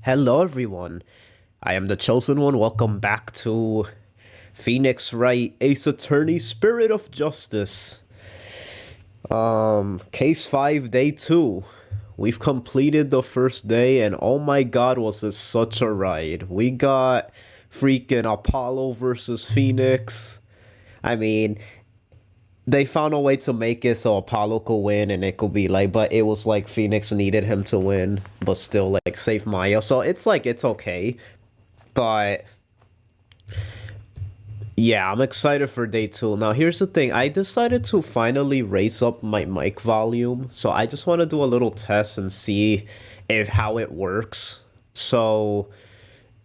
Hello, everyone. I am the Chosen One. Welcome back to Phoenix Wright, Ace Attorney, Spirit of Justice. Case 5, Day 2. We've completed the first day, and oh my god, was this such a ride. We got freaking Apollo versus Phoenix. I mean, they found a way to make it so Apollo could win, and it could be like, but it was like Phoenix needed him to win, but still like save Maya. So it's like, it's okay. But yeah, I'm excited for day two. Now, here's the thing. I decided to finally raise up my mic volume. So I just want to do a little test and see if how it works. So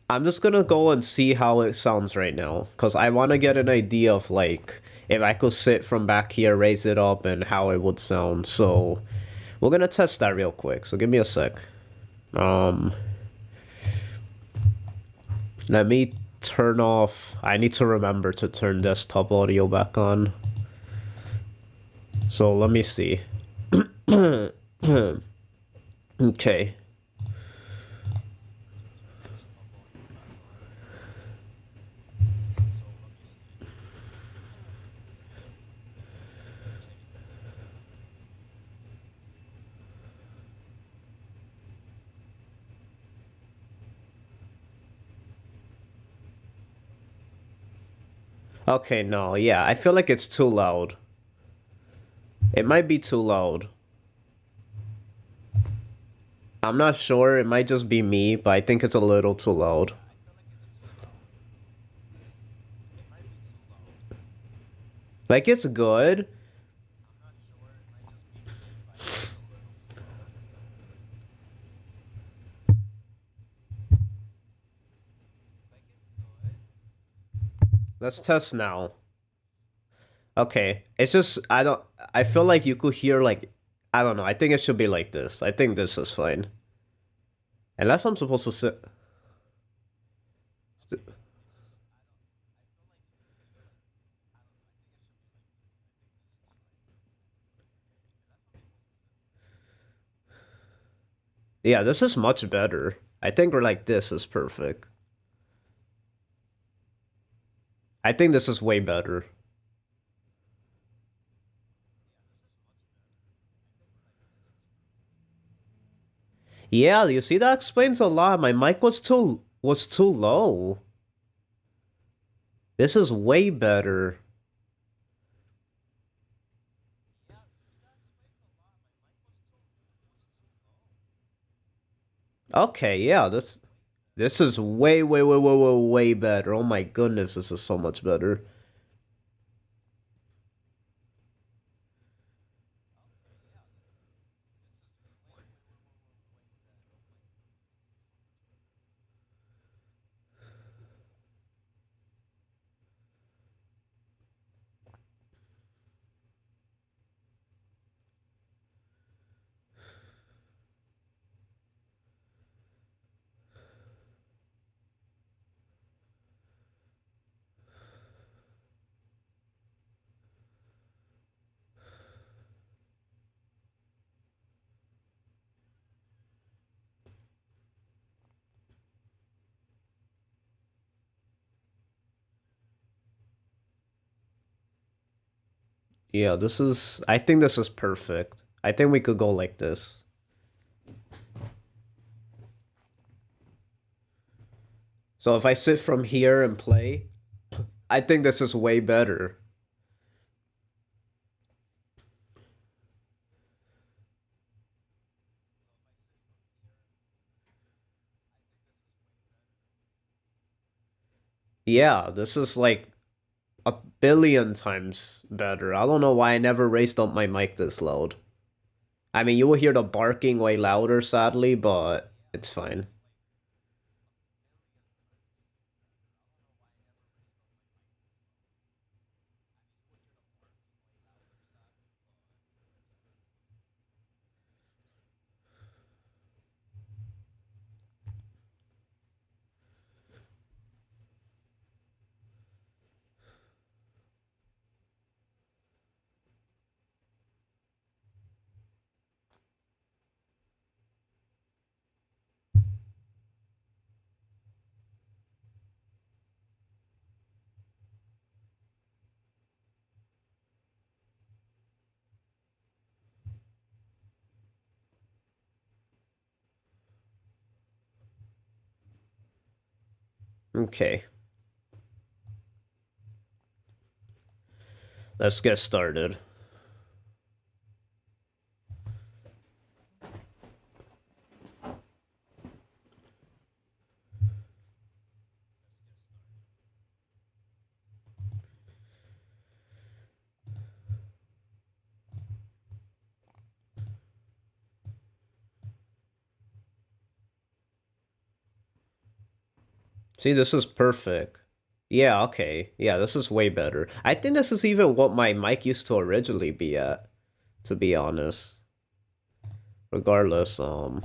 I'm just gonna go and see how it sounds right now. Because I want to get an idea of like if I could sit from back here, raise it up, and how it would sound. So we're gonna test that real quick. So give me a sec. Um, Let me turn off. I need to remember to turn desktop audio back on. So let me see. Okay. Okay, no, yeah, I feel like it's too loud. It might be too loud. I'm not sure, it might just be me, but I think it's a little too loud. Like, it's good. Let's test now. Okay, it's just, I feel like you could hear, like, I don't know, I think it should be like this. I think this is fine. Unless I'm supposed to sit. Yeah, this is much better. I think we're like this is perfect. I think this is way better. Yeah, you see that explains a lot. My mic was too low. This is way better. Okay, yeah, this is way better. Oh my goodness, this is so much better. Yeah, I think this is perfect. I think we could go like this. So if I sit from here and play, I think this is way better. Yeah, this is like a billion times better. I don't know why I never raised up my mic this loud. I mean, you will hear the barking way louder, sadly, but it's fine. Okay. Let's get started. See, this is perfect. Yeah, okay. Yeah, this is way better. I think this is even what my mic used to originally be at, to be honest. Regardless, oh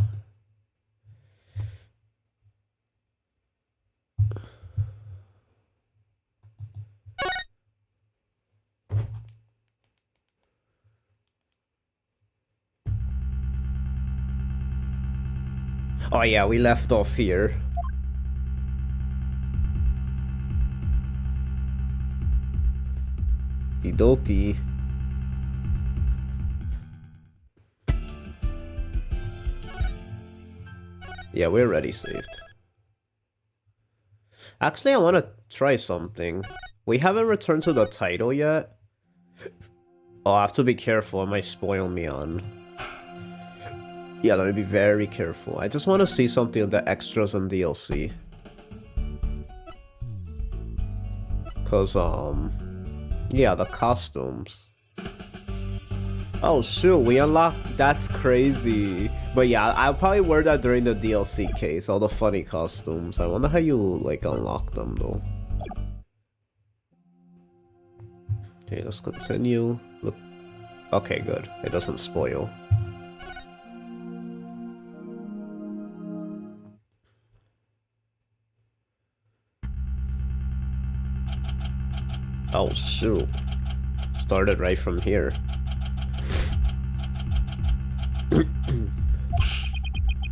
yeah, we left off here. Idoki. Yeah, we're already saved. Actually, I want to try something. We haven't returned to the title yet. Oh, I have to be careful. It might spoil me on. Yeah, let me be very careful. I just want to see something of the extras and DLC. Cause, yeah, the costumes. Oh shoot, we unlocked, that's crazy. But yeah, I'll probably wear that during the DLC case, all the funny costumes. I wonder how you, like, unlock them, though. Okay, let's continue. Look. Okay, good. It doesn't spoil. Oh shoot. Started right from here.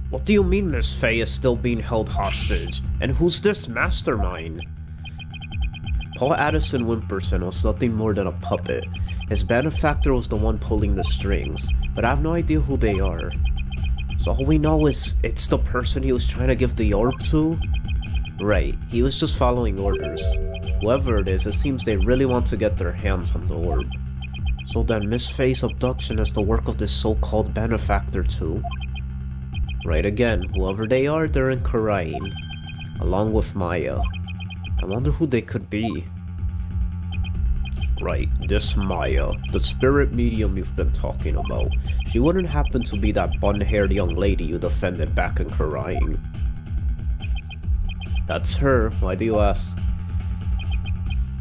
What do you mean Miss Faye is still being held hostage? And who's this mastermind? Paul Addison Wimperson was nothing more than a puppet. His benefactor was the one pulling the strings, but I have no idea who they are. So all we know is it's the person he was trying to give the orb to? Right, he was just following orders. Whoever it is, it seems they really want to get their hands on the orb. So then Miss Faye's abduction is the work of this so-called benefactor too. Right again, whoever they are, they're in Karain, along with Maya. I wonder who they could be. Right, this Maya, the spirit medium you've been talking about. She wouldn't happen to be that bun-haired young lady you defended back in Karain. That's her, why do you ask?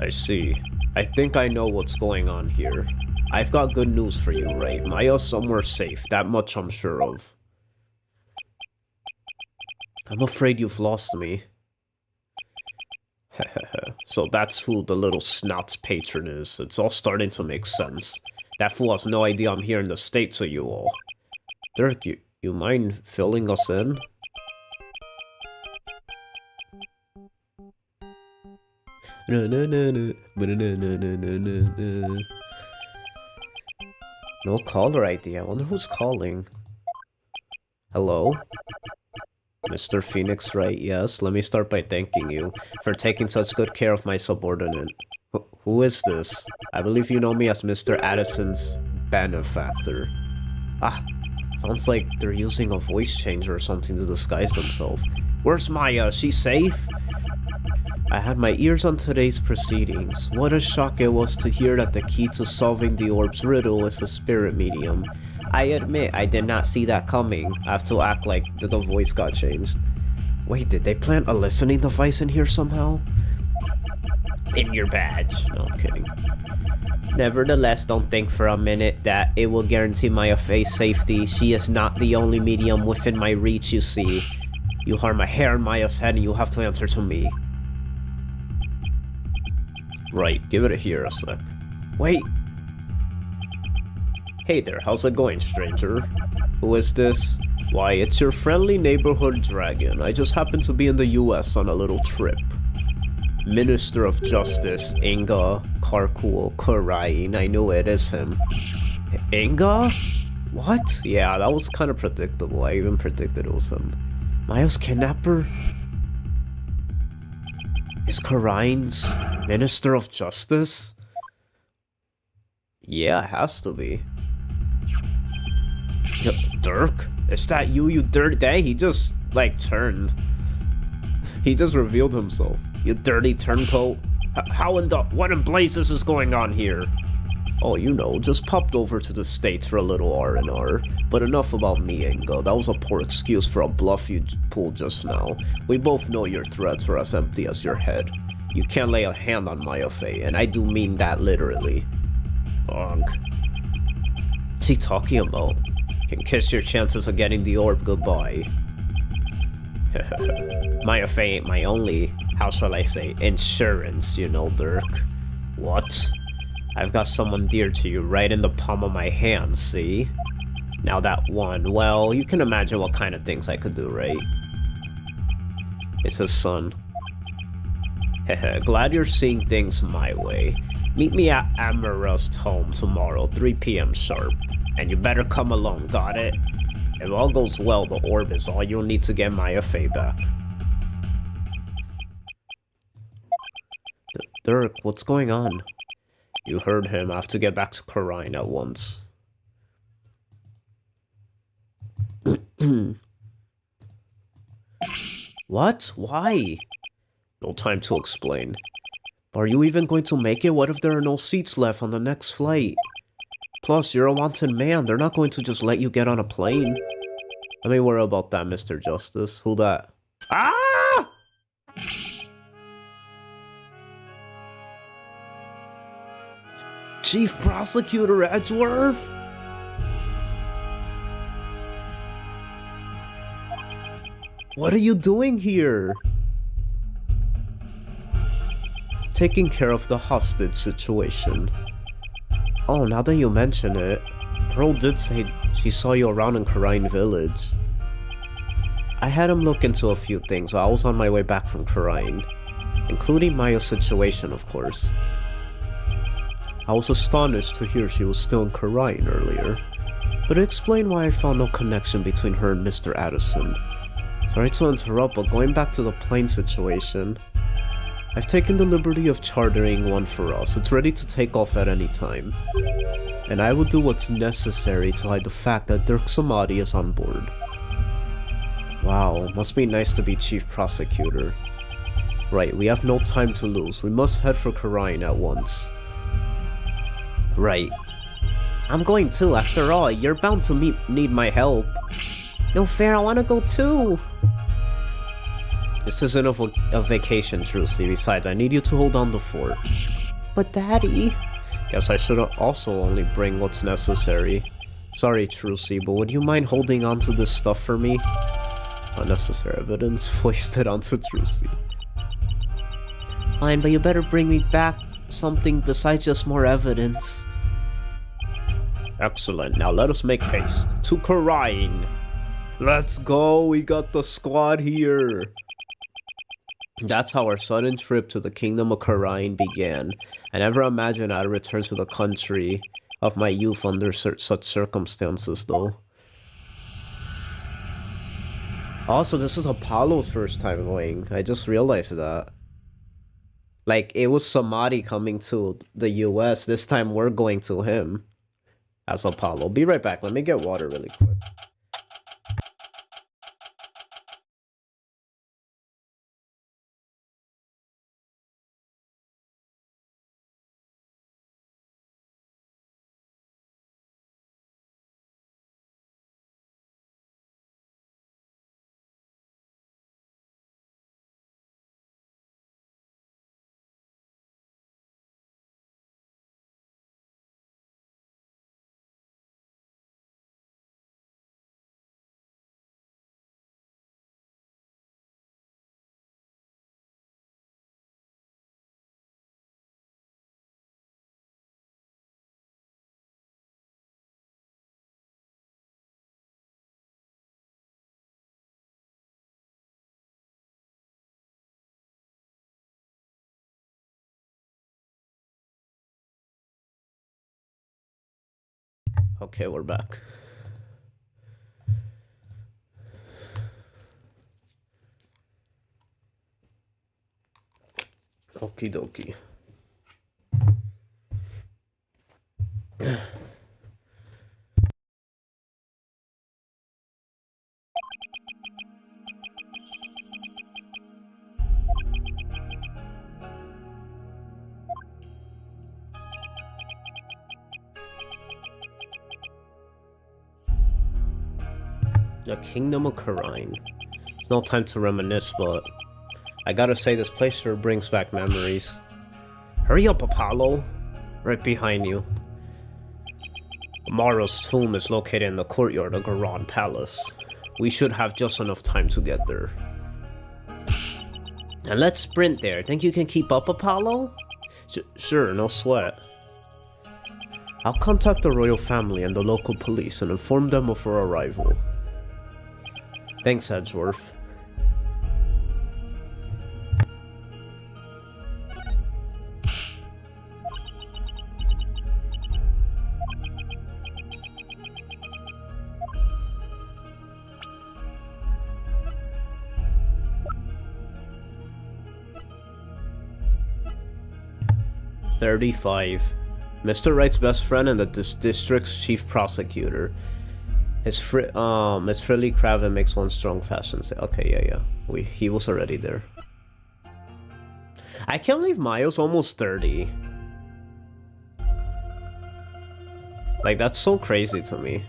I see. I think I know what's going on here. I've got good news for you, right? Maya's somewhere safe, that much I'm sure of. I'm afraid you've lost me. So that's who the little snot's patron is. It's all starting to make sense. That fool has no idea I'm here in the States with you all. Dirk, you mind filling us in? No caller ID. I wonder who's calling. Hello? Mr. Phoenix, right? Yes. Let me start by thanking you for taking such good care of my subordinate. Who is this? I believe you know me as Mr. Addison's benefactor. Ah, sounds like they're using a voice changer or something to disguise themselves. Where's Maya? She's safe? I had my ears on today's proceedings. What a shock it was to hear that the key to solving the orb's riddle is a spirit medium. I admit I did not see that coming. I have to act like the voice got changed. Wait, did they plant a listening device in here somehow? In your badge. No, I'm kidding. Nevertheless, don't think for a minute that it will guarantee Maya Faye's safety. She is not the only medium within my reach, you see. You harm a hair in Maya's head and you have to answer to me. Right, give it here a sec. Wait. Hey there, how's it going, stranger? Who is this? Why, it's your friendly neighborhood dragon. I just happened to be in the US on a little trip. Minister of Justice, Inga Karkul Karain. I knew it is him. Inga? What? Yeah, that was kind of predictable. I even predicted it was him. Maya's kidnapper? Is Karines Minister of Justice? Yeah, it has to be. Dirk? Is that you dirty... Dang, he just, like, turned. He just revealed himself. You dirty turncoat. How in the... What in blazes is going on here? Oh, you know, just popped over to the States for a little R&R. But enough about me, Ingo. That was a poor excuse for a bluff you pulled just now. We both know your threats are as empty as your head. You can't lay a hand on Maya Fey, and I do mean that literally. Ugh. What's he talking about? Can kiss your chances of getting the orb goodbye. Maya Fey ain't my only, how shall I say, insurance, you know, Dirk. What? I've got someone dear to you right in the palm of my hand, see? Now that one, well, you can imagine what kind of things I could do, right? It's his son. Heh, glad you're seeing things my way. Meet me at Amarust's home tomorrow, 3 p.m. sharp. And you better come along, got it? If all goes well, the orb is all you'll need to get Maya Fey back. Dirk, what's going on? You heard him. I have to get back to Karine at once. What? Why? No time to explain. Are you even going to make it? What if there are no seats left on the next flight? Plus, you're a wanted man. They're not going to just let you get on a plane. Let me worry about that, Mr. Justice. Who that? Ah! Chief Prosecutor Edgeworth? What are you doing here? Taking care of the hostage situation. Oh, now that you mention it, Pearl did say she saw you around in Karine Village. I had him look into a few things while I was on my way back from Karine, including Maya's situation, of course. I was astonished to hear she was still in Karine earlier, but it explained why I found no connection between her and Mr. Addison. Sorry to interrupt, but going back to the plane situation, I've taken the liberty of chartering one for us. It's ready to take off at any time. And I will do what's necessary to hide the fact that Dirk Samadi is on board. Wow, must be nice to be Chief Prosecutor. Right, we have no time to lose. We must head for Karine at once. Right. I'm going too, after all. You're bound to need my help. No fair, I wanna go too. This isn't a vacation, Trucy. Besides, I need you to hold on the fort. But Daddy... Guess I should also only bring what's necessary. Sorry, Trucy, but would you mind holding on to this stuff for me? Unnecessary evidence foisted onto Trucy. Fine, but you better bring me back something besides just more evidence. Excellent. Now let us make haste. To Karine! Let's go! We got the squad here! That's how our sudden trip to the Kingdom of Karine began. I never imagined I'd return to the country of my youth under such circumstances, though. Also, this is Apollo's first time going. I just realized that. Like, it was Samadi coming to the US. This time we're going to him as Apollo. Be right back. Let me get water really quick. Okay, we're back. Okie dokie. The Kingdom of Karine. It's no time to reminisce, but I gotta say this place sure brings back memories. Hurry up, Apollo! Right behind you. Amara's tomb is located in the courtyard of Garon Palace. We should have just enough time to get there. And let's sprint there. Think you can keep up, Apollo? Sure, no sweat. I'll contact the royal family and the local police and inform them of our arrival. Thanks, Edgeworth. $35. Mr. Wright's best friend and the district's chief prosecutor. It's Frilly Craven makes one strong fashion say. Okay, yeah. He was already there. I can't believe Mayo's almost 30. Like, that's so crazy to me.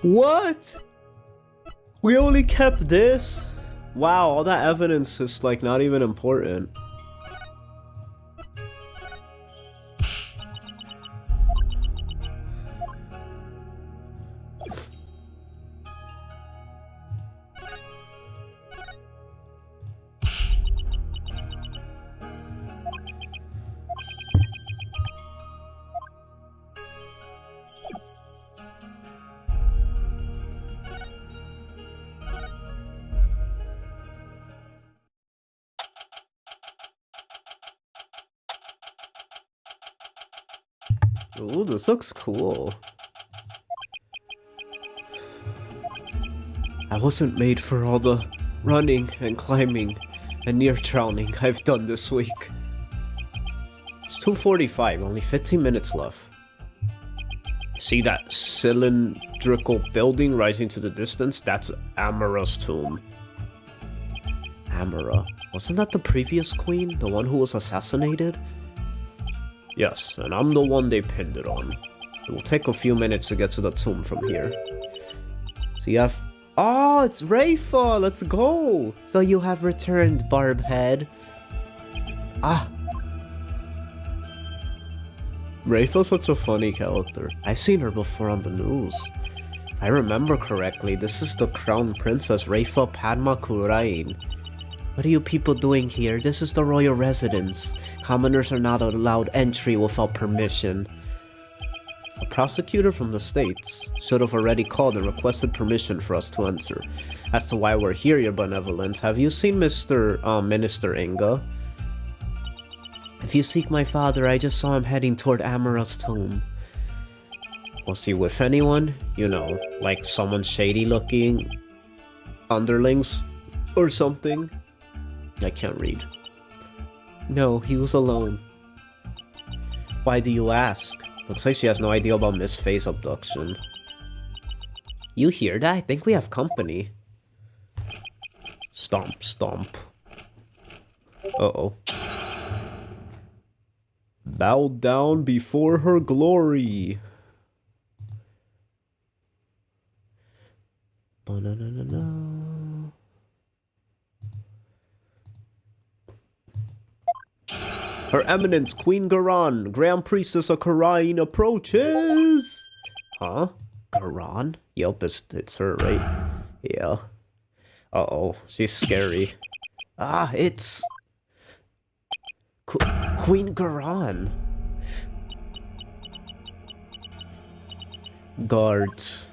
What? We only kept this? Wow, all that evidence is like not even important. Ooh, this looks cool. I wasn't made for all the running and climbing and near drowning I've done this week. It's 2:45, only 15 minutes left. See that cylindrical building rising to the distance? That's Amara's tomb. Amara. Wasn't that the previous queen? The one who was assassinated? Yes, and I'm the one they pinned it on. It will take a few minutes to get to the tomb from here. So you have... Oh, it's Rafa! Let's go! So you have returned, Barbhead. Ah. Rafa's such a funny character. I've seen her before on the news. If I remember correctly, this is the Crown Princess Rafa Padma Kurain. What are you people doing here? This is the royal residence. Commoners are not allowed entry without permission. A prosecutor from the States should have already called and requested permission for us to enter. As to why we're here, your benevolence, have you seen Minister Inga? If you seek my father, I just saw him heading toward Amara's tomb. Was he with anyone? You know, like someone shady looking? Underlings? Or something? I can't read. No, he was alone. Why do you ask? Looks like she has no idea about Miss Faye's abduction. You hear that? I think we have company. Stomp, stomp. Uh-oh. Bow down before her glory. Ba-na-na-na-na. Her Eminence, Queen Garan, Grand Priestess of Karine approaches! Huh? Garan? Yep, it's her, right? Yeah. Uh-oh, she's scary. Ah, it's... Queen Garan. Guards.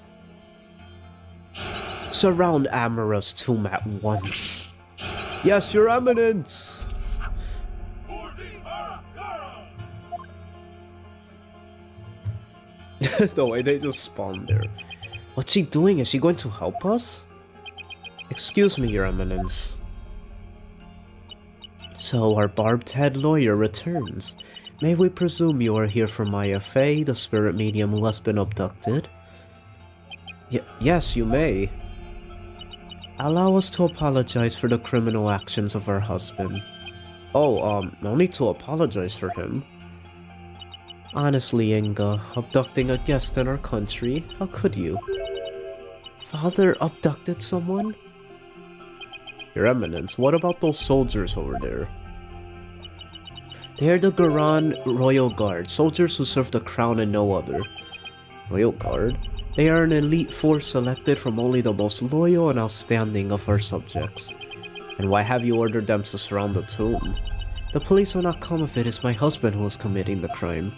Surround Amara's tomb at once. Yes, your Eminence! The way they just spawned there. What's she doing? Is she going to help us? Excuse me, Your Eminence. So, our barbed head lawyer returns. May we presume you are here for Maya Fey, the spirit medium who has been abducted? Yes, you may. Allow us to apologize for the criminal actions of our husband. Oh, no need to apologize for him. Honestly, Inga, abducting a guest in our country, how could you? Father abducted someone? Your Eminence, what about those soldiers over there? They are the Garan Royal Guard, soldiers who serve the crown and no other. Royal Guard? They are an elite force selected from only the most loyal and outstanding of our subjects. And why have you ordered them to surround the tomb? The police will not come if it is my husband who is committing the crime.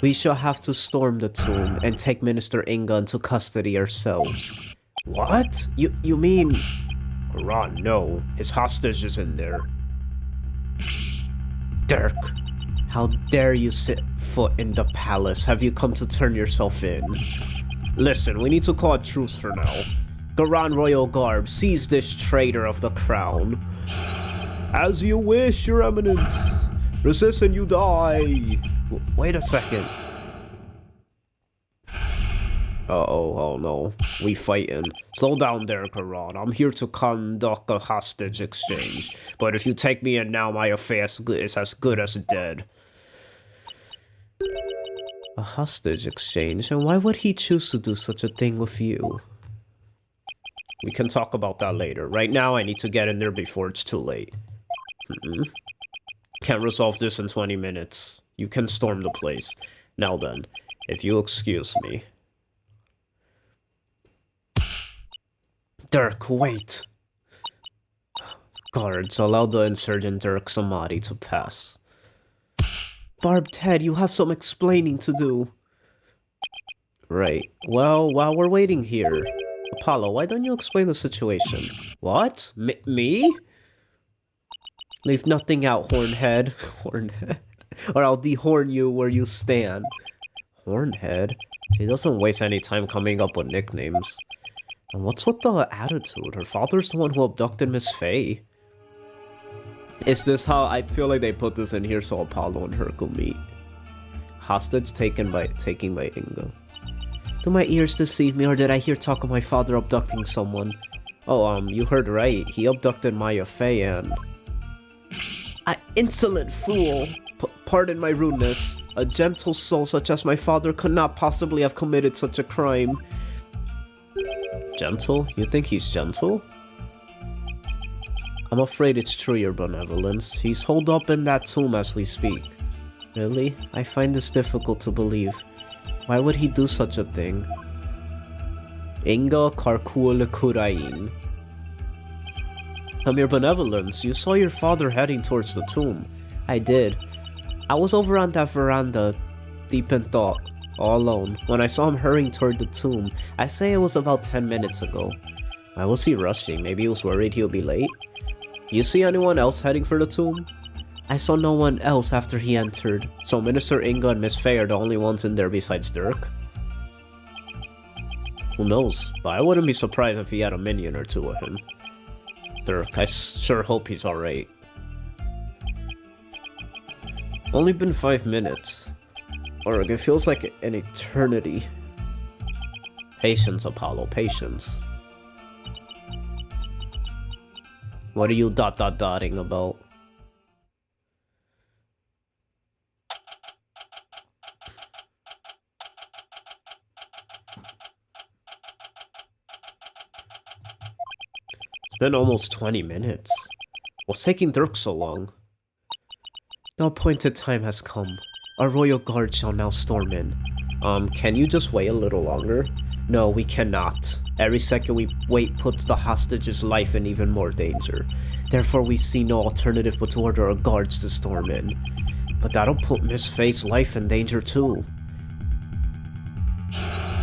We shall have to storm the tomb and take Minister Inga into custody ourselves. What? You mean... Ron, no. His hostage is in there. Dirk, how dare you set foot in the palace? Have you come to turn yourself in? Listen, we need to call a truce for now. Garan Royal Guard, seize this traitor of the crown. As you wish, Your Eminence. Resist and you die. Wait a second. Oh no. We fighting. Slow down there, Garan. I'm here to conduct a hostage exchange. But if you take me in now, my affair is as good as dead. A hostage exchange? And why would he choose to do such a thing with you? We can talk about that later. Right now, I need to get in there before it's too late. Can't resolve this in 20 minutes. You can storm the place. Now then, if you excuse me. Dirk, wait. Guards, allow the insurgent Dirk Samadi to pass. Barbed Head, you have some explaining to do. Right. Well, while we're waiting here... Apollo, why don't you explain the situation? What? Me? Leave nothing out, Hornhead. Hornhead. Or I'll dehorn you where you stand. Hornhead? She doesn't waste any time coming up with nicknames. And what's with the attitude? Her father's the one who abducted Miss Faye. Is this how I feel like they put this in here so Apollo and her could meet? Hostage taking by Ingo. Do my ears deceive me, or did I hear talk of my father abducting someone? Oh, you heard right. He abducted Maya Fey and... Insolent fool! Pardon my rudeness. A gentle soul such as my father could not possibly have committed such a crime. Gentle? You think he's gentle? I'm afraid it's true, Your Benevolence. He's holed up in that tomb as we speak. Really? I find this difficult to believe. Why would he do such a thing? Inga Karkul Kurain. Your Benevolence, you saw your father heading towards the tomb. I did. I was over on that veranda, deep in thought, all alone, when I saw him hurrying toward the tomb. I say it was about 10 minutes ago. Why was he rushing? Maybe he was worried he'll be late? You see anyone else heading for the tomb? I saw no one else after he entered, so Minister Inga and Miss Faye are the only ones in there besides Dirk. Who knows, but I wouldn't be surprised if he had a minion or two with him. Dirk, I sure hope he's alright. Only been 5 minutes. Or it feels like an eternity. Patience, Apollo, patience. What are you dotting about? It's been almost 20 minutes. What's taking Dirk so long? The appointed time has come. Our royal guard shall now storm in. Can you just wait a little longer? No, we cannot. Every second we wait puts the hostage's life in even more danger. Therefore, we see no alternative but to order our guards to storm in. But that'll put Miss Faye's life in danger too.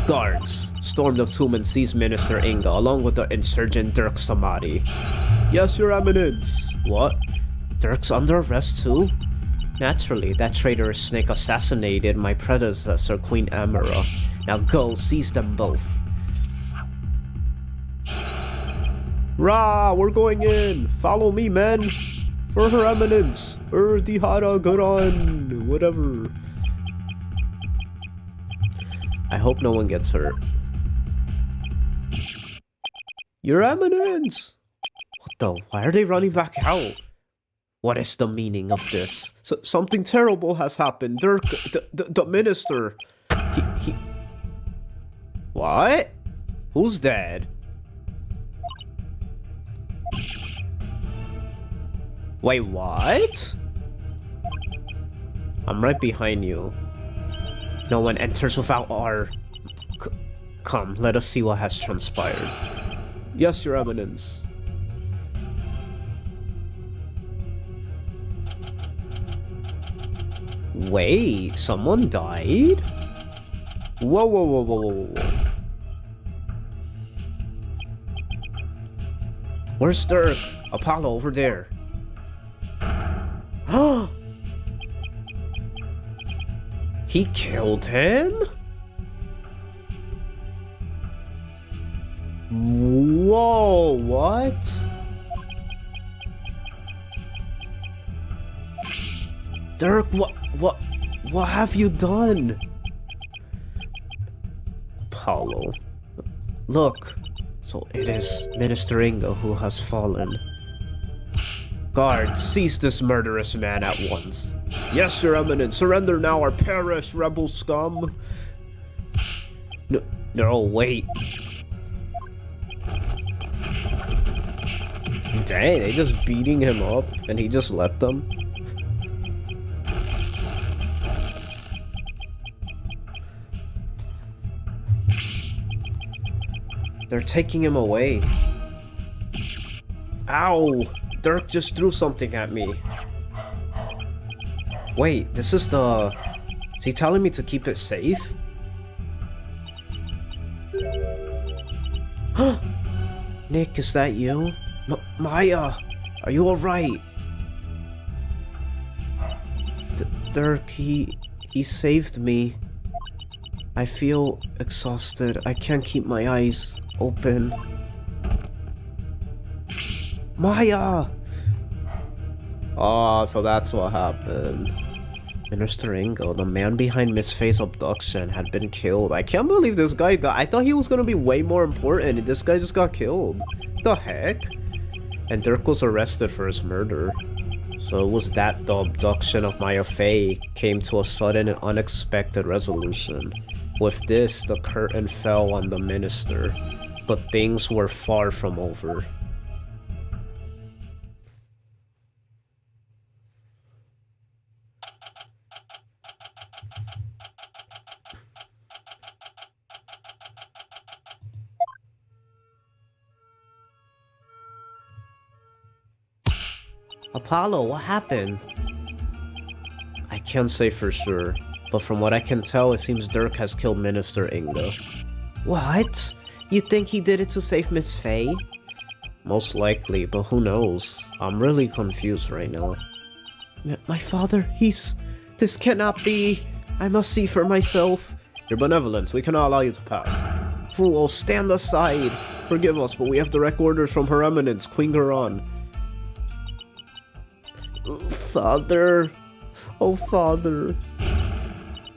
Guards, storm the tomb and seize Minister Inga along with the insurgent Dirk Samadi. Yes, Your Eminence. What? Dirk's under arrest too? Naturally, that traitorous snake assassinated my predecessor, Queen Amara. Now go, seize them both. Rah! We're going in! Follow me, men! For her eminence! Dihara Garan! Whatever. I hope no one gets hurt. Your eminence! What the? Why are they running back out? What is the meaning of this? Something terrible has happened. Dirk, the minister. He... What? Who's dead? Wait, what? I'm right behind you. No one enters without our... Come, let us see what has transpired. Yes, your eminence. Wait, someone died? Whoa, whoa, whoa, whoa, whoa, whoa. Where's Dirk? Apollo, over there. He killed him? Whoa, what? Dirk, what have you done? Apollo. Look, so it is Minister Ingo who has fallen. Guards, seize this murderous man at once. Yes, your eminence, surrender now or perish, rebel scum. No, wait. Dang, they just beating him up and he just let them? They're taking him away. Ow! Dirk just threw something at me. Wait, this is the... Is he telling me to keep it safe? Nick, is that you? Maya, are you alright? Dirk, he saved me. I feel exhausted. I can't keep my eyes open. Maya! Oh, so that's what happened. Minister Ingo, the man behind Miss Faye's abduction, had been killed. I can't believe this guy died. I thought he was gonna be way more important, and this guy just got killed. The heck? And Dirk was arrested for his murder. So it was that the abduction of Maya Faye came to a sudden and unexpected resolution. With this, the curtain fell on the minister, but things were far from over. Apollo, what happened? I can't say for sure, but from what I can tell, it seems Dirk has killed Minister Ingo. What? You think he did it to save Miss Faye? Most likely, but who knows? I'm really confused right now. My father, this cannot be. I must see for myself. Your benevolence, we cannot allow you to pass. Fool, stand aside. Forgive us, but we have direct orders from Her Eminence, Queen Garan. Father. Oh, Father.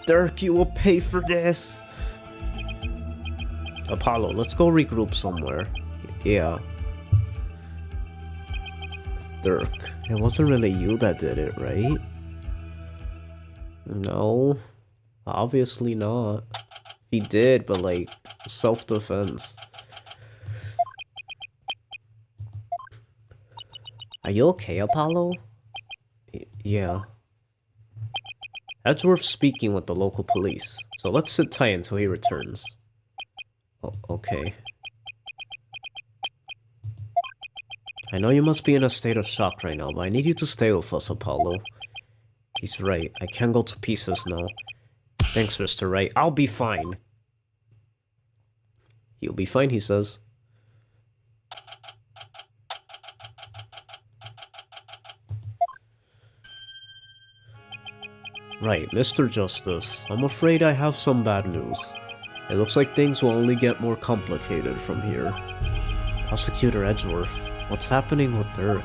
Dirk, you will pay for this. Apollo, let's go regroup somewhere. Yeah. Dirk, it wasn't really you that did it, right? No. Obviously not. He did, but like, self-defense. Are you okay, Apollo? Yeah. Edgeworth's speaking with the local police, so let's sit tight until he returns. Oh, okay. I know you must be in a state of shock right now, but I need you to stay with us, Apollo. He's right. I can't go to pieces now. Thanks, Mr. Wright. I'll be fine. He'll be fine, he says. Right, Mr. Justice. I'm afraid I have some bad news. It looks like things will only get more complicated from here. Prosecutor Edgeworth, what's happening with Dirk?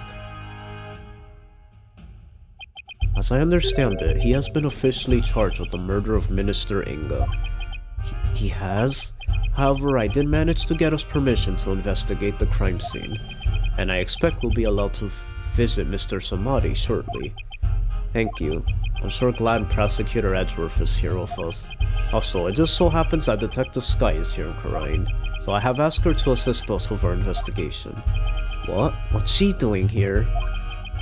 As I understand it, he has been officially charged with the murder of Minister Inga. He has? However, I did manage to get us permission to investigate the crime scene, and I expect we'll be allowed to visit Mr. Samadi shortly. Thank you. I'm sure glad Prosecutor Edgeworth is here with us. Also, it just so happens that Detective Sky is here in Karine, so I have asked her to assist us with our investigation. What? What's she doing here?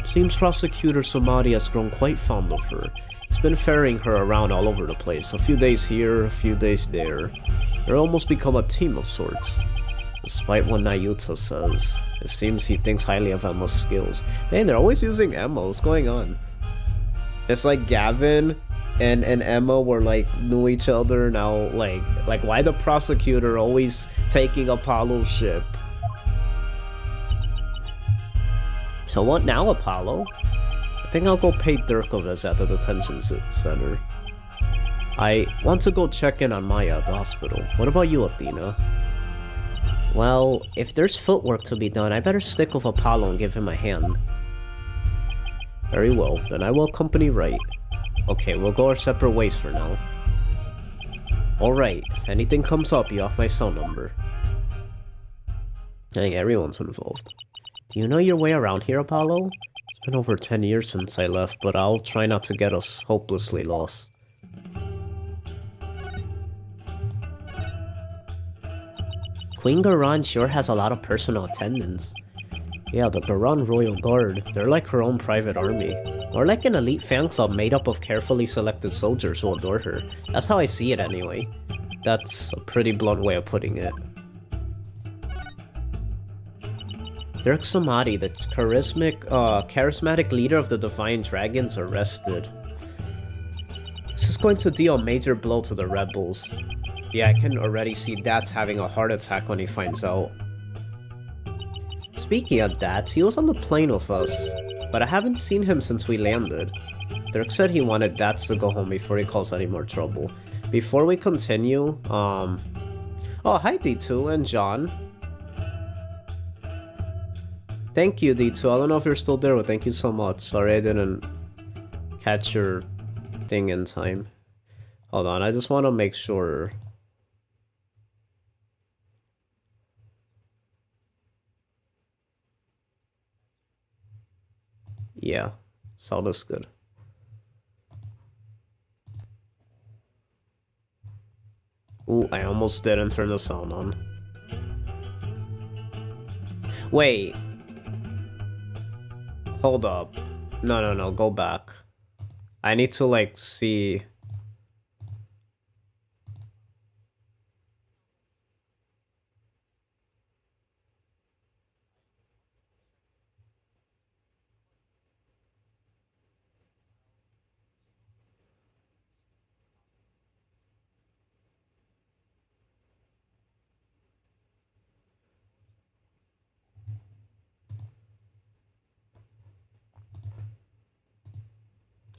Seems Prosecutor Samadi has grown quite fond of her. He's been ferrying her around all over the place, a few days here, a few days there. They're almost become a team of sorts. Despite what Nayuta says, it seems he thinks highly of Emma's skills. Dang, they're always using Emma, what's going on? It's like Gavin and Emma were like, knew each other, now like why the prosecutor always taking Apollo's ship? So what now, Apollo? I think I'll go pay Dirk a visit at the detention center. I want to go check in on Maya at the hospital. What about you, Athena? Well, if there's footwork to be done, I better stick with Apollo and give him a hand. Very well, then I will accompany Wright. Okay, we'll go our separate ways for now. Alright, if anything comes up, you have my cell number. Dang, everyone's involved. Do you know your way around here, Apollo? It's been over 10 years since I left, but I'll try not to get us hopelessly lost. Queen Garan sure has a lot of personal attendants. Yeah, the Garan Royal Guard, they're like her own private army. Or like an elite fan club made up of carefully selected soldiers who adore her. That's how I see it anyway. That's a pretty blunt way of putting it. Dirk Samadi, the charismatic leader of the Defiant Dragons, arrested. This is going to deal a major blow to the rebels. Yeah, I can already see Dats having a heart attack when he finds out. Speaking of Dats, he was on the plane with us, but I haven't seen him since we landed. Dirk said he wanted Dats to go home before he caused any more trouble. Before we continue, oh, hi D2 and John. Thank you, D2. I don't know if you're still there, but thank you so much. Sorry I didn't catch your thing in time. Hold on, I just want to make sure. Yeah, sound is good. Ooh, I almost didn't turn the sound on. Wait. Hold up. No, go back. I need to, like, see...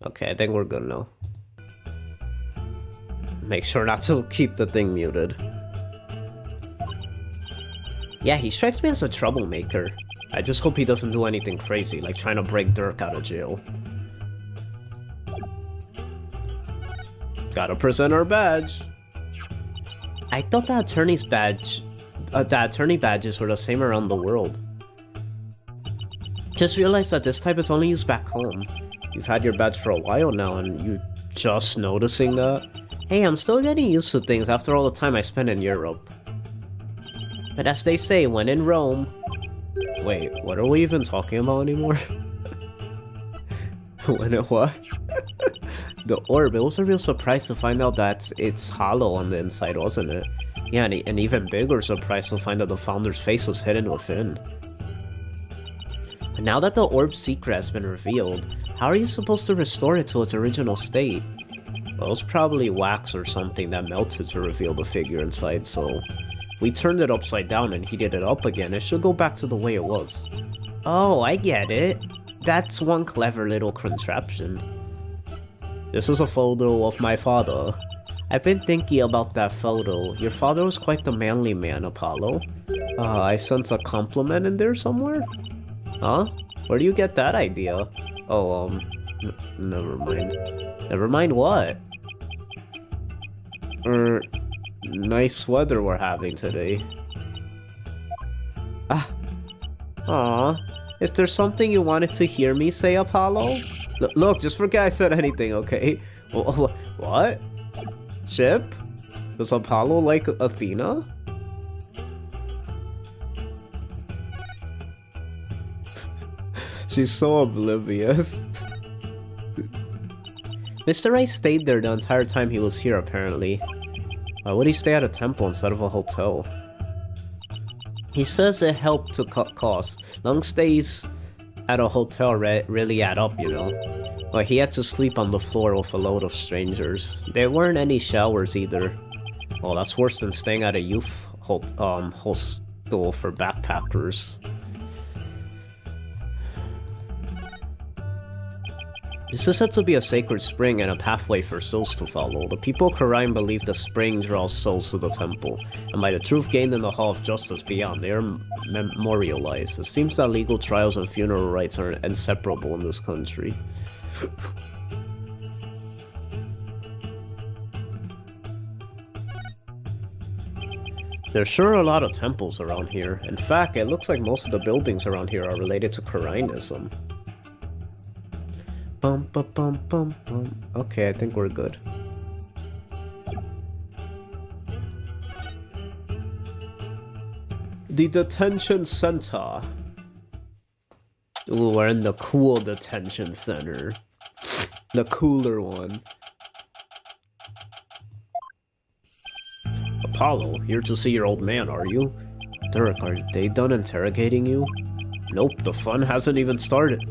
Okay, I think we're good now. Make sure not to keep the thing muted. Yeah, he strikes me as a troublemaker. I just hope he doesn't do anything crazy, like trying to break Dirk out of jail. Gotta present our badge. I thought the attorney's badge, the attorney badges were the same around the world. Just realized that this type is only used back home. You've had your badge for a while now, and you just noticing that? Hey, I'm still getting used to things after all the time I spent in Europe. But as they say, when in Rome... Wait, what are we even talking about anymore? When it what? The orb, it was a real surprise to find out that it's hollow on the inside, wasn't it? Yeah, and an even bigger surprise to find that the founder's face was hidden within. But now that the orb's secret has been revealed, how are you supposed to restore it to its original state? Well, it was probably wax or something that melted to reveal the figure inside, so... We turned it upside down and heated it up again, it should go back to the way it was. Oh, I get it. That's one clever little contraption. This is a photo of my father. I've been thinking about that photo. Your father was quite the manly man, Apollo. I sense a compliment in there somewhere? Huh? Where do you get that idea? Oh, never mind. Never mind what? Nice weather we're having today. Ah. Aw. Is there something you wanted to hear me say, Apollo? Look, just forget I said anything, okay? What? Chip? Does Apollo like Athena? She's so oblivious. Mr. Ray stayed there the entire time he was here, apparently. Why would he stay at a temple instead of a hotel? He says it helped to cut costs. Long stays at a hotel really add up, you know. But he had to sleep on the floor with a load of strangers. There weren't any showers either. Oh, that's worse than staying at a youth hostel for backpackers. This is said to be a sacred spring and a pathway for souls to follow. The people of Khura'in believe the spring draws souls to the temple, and by the truth gained in the Hall of Justice beyond, they are memorialized. It seems that legal trials and funeral rites are inseparable in this country. There's sure a lot of temples around here. In fact, it looks like most of the buildings around here are related to Khura'inism. Bum, bum, bum, bum, bum. Okay, I think we're good. The detention center. Ooh, we're in the cool detention center. The cooler one. Apollo, here to see your old man, are you? Dirk, are they done interrogating you? Nope, the fun hasn't even started.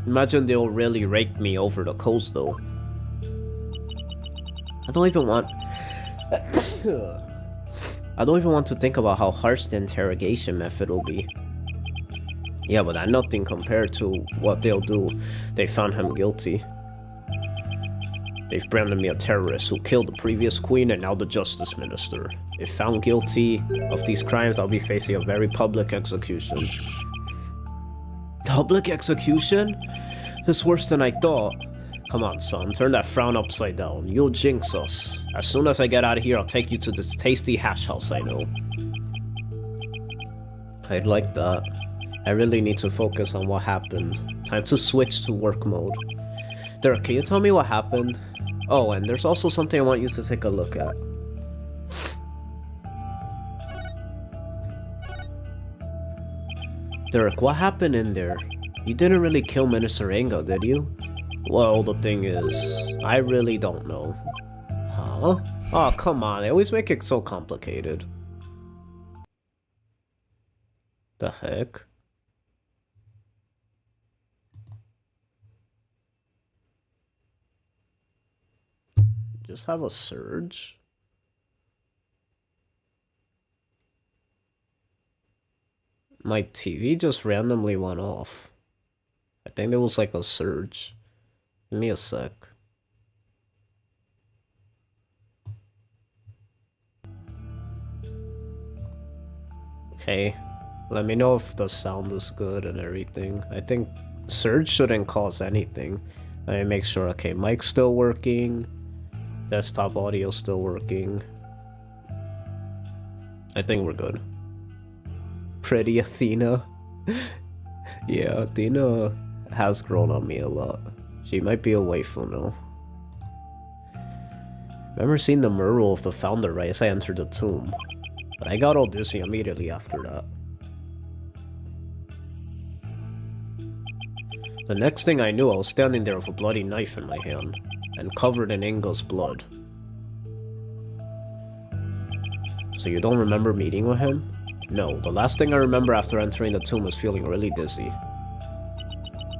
Imagine they'll really rake me over the coals, though. I don't even want to think about how harsh the interrogation method will be. Yeah, but that's nothing compared to what they'll do. They found him guilty. They've branded me a terrorist who killed the previous queen and now the justice minister. If found guilty of these crimes, I'll be facing a very public execution. Public execution? This is worse than I thought. Come on, son, turn that frown upside down. You'll jinx us. As soon as I get out of here, I'll take you to this tasty hash house I know. I'd like that. I really need to focus on what happened. Time to switch to work mode. Derek, can you tell me what happened? Oh, and there's also something I want you to take a look at. Derek, what happened in there? You didn't really kill Minister Enga, did you? Well, the thing is, I really don't know. Huh? Oh, come on, they always make it so complicated. The heck? Just have a surge? My TV just randomly went off. I think there was like a surge. Give me a sec. Okay, let me know if the sound is good and everything. I think surge shouldn't cause anything. Let me make sure. Okay, mic's still working. Desktop audio still working. I think we're good. Pretty Athena. Yeah, Athena has grown on me a lot. She might be a waifu now. Remember seeing the mural of the founder right as I entered the tomb. But I got all dizzy immediately after that. The next thing I knew, I was standing there with a bloody knife in my hand, and covered in Inga's blood. So you don't remember meeting with him? No, the last thing I remember after entering the tomb was feeling really dizzy.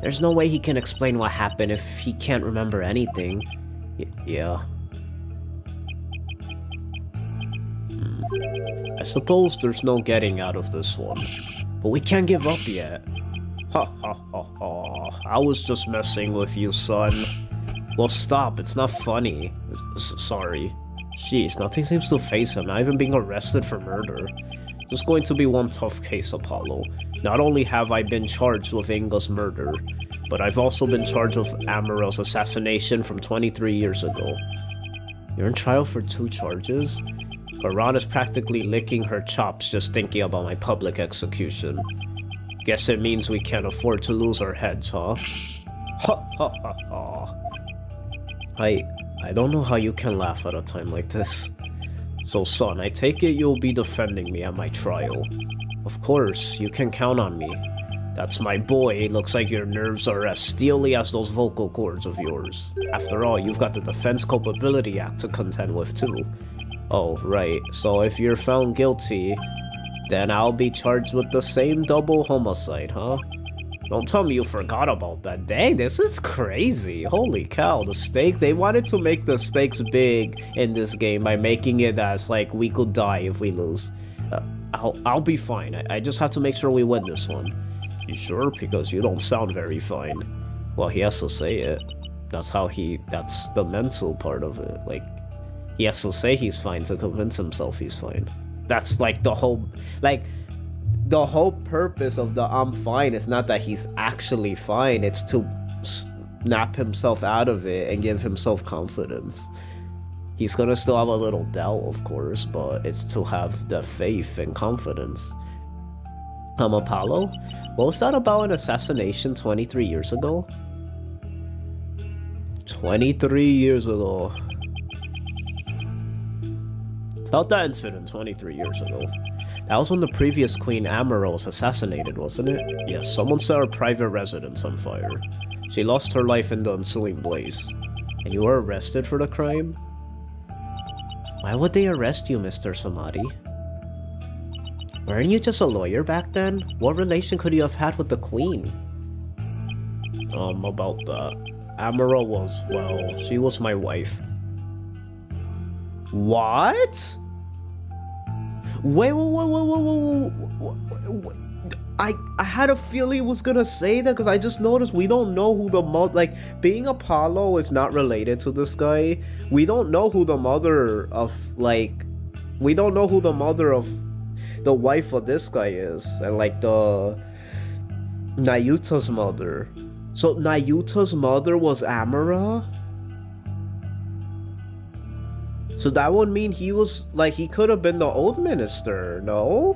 There's no way he can explain what happened if he can't remember anything. Yeah. I suppose there's no getting out of this one. But we can't give up yet. Ha ha ha ha. I was just messing with you, son. Well, stop. It's not funny. Sorry. Jeez, nothing seems to faze him, not even being arrested for murder. Just going to be one tough case, Apollo. Not only have I been charged with Inga's murder, but I've also been charged with Amaril's assassination from 23 years ago. You're in trial for 2 charges? Baran is practically licking her chops just thinking about my public execution. Guess it means we can't afford to lose our heads, huh? Ha ha ha ha. I don't know how you can laugh at a time like this. So son, I take it you'll be defending me at my trial. Of course, you can count on me. That's my boy. Looks like your nerves are as steely as those vocal cords of yours. After all, you've got the Defense Culpability Act to contend with too. Oh, right. So if you're found guilty, then I'll be charged with the same double homicide, huh? Don't tell me you forgot about that. Dang, this is crazy. Holy cow, the stake. They wanted to make the stakes big in this game by making it as, like, we could die if we lose. I'll be fine. I just have to make sure we win this one. You sure? Because you don't sound very fine. Well, he has to say it. That's the mental part of it. Like, he has to say he's fine to convince himself he's fine. That's, like, the whole purpose of the I'm fine is not that he's actually fine, it's to snap himself out of it and give himself confidence. He's gonna still have a little doubt, of course, but it's to have the faith and confidence. Apollo? What was that about an assassination 23 years ago? 23 years ago. About that incident 23 years ago. That was when the previous Queen Amara was assassinated, wasn't it? Yes, someone set her private residence on fire. She lost her life in the ensuing blaze. And you were arrested for the crime? Why would they arrest you, Mr. Samadhi? Weren't you just a lawyer back then? What relation could you have had with the Queen? About that. Amara was, well, she was my wife. What? Wait. I had a feeling he was gonna say that because I just noticed we don't know who the mother, like, being Apollo is not related to this guy. We don't know who the mother of, like, we don't know who the mother of the wife of this guy is. And, like, the Nayuta's mother. So Nayuta's mother was Amara? So that would mean he was, like, he could have been the old minister, no?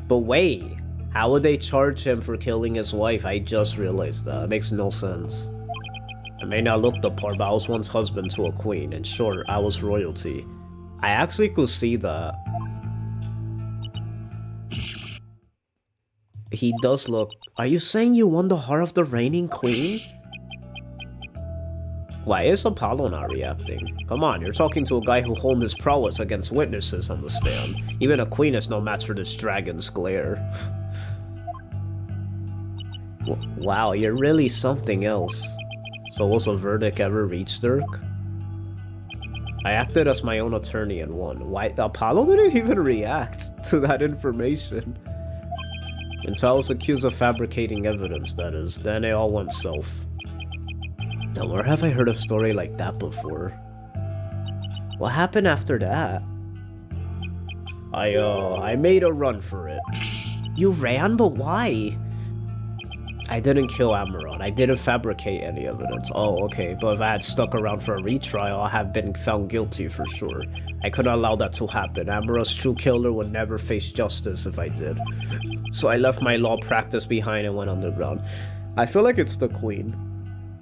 But wait, how would they charge him for killing his wife? I just realized that. It makes no sense. I may not look the part, but I was once husband to a queen, and sure, I was royalty. I actually could see that. He does look... Are you saying you won the heart of the reigning queen? Why is Apollo not reacting? Come on, you're talking to a guy who honed his prowess against witnesses on the stand. Even a queen is no match for this dragon's glare. Wow, you're really something else. So was a verdict ever reached, Dirk? I acted as my own attorney and won. Why? Apollo didn't even react to that information. Until I was accused of fabricating evidence, that is. Then it all went south. Now, where have I heard a story like that before? What happened after that? I made a run for it. You ran? But why? I didn't kill Amaron. I didn't fabricate any evidence. Oh, okay. But if I had stuck around for a retrial, I'd have been found guilty for sure. I couldn't allow that to happen. Amaron's true killer would never face justice if I did. So I left my law practice behind and went underground. I feel like it's the queen.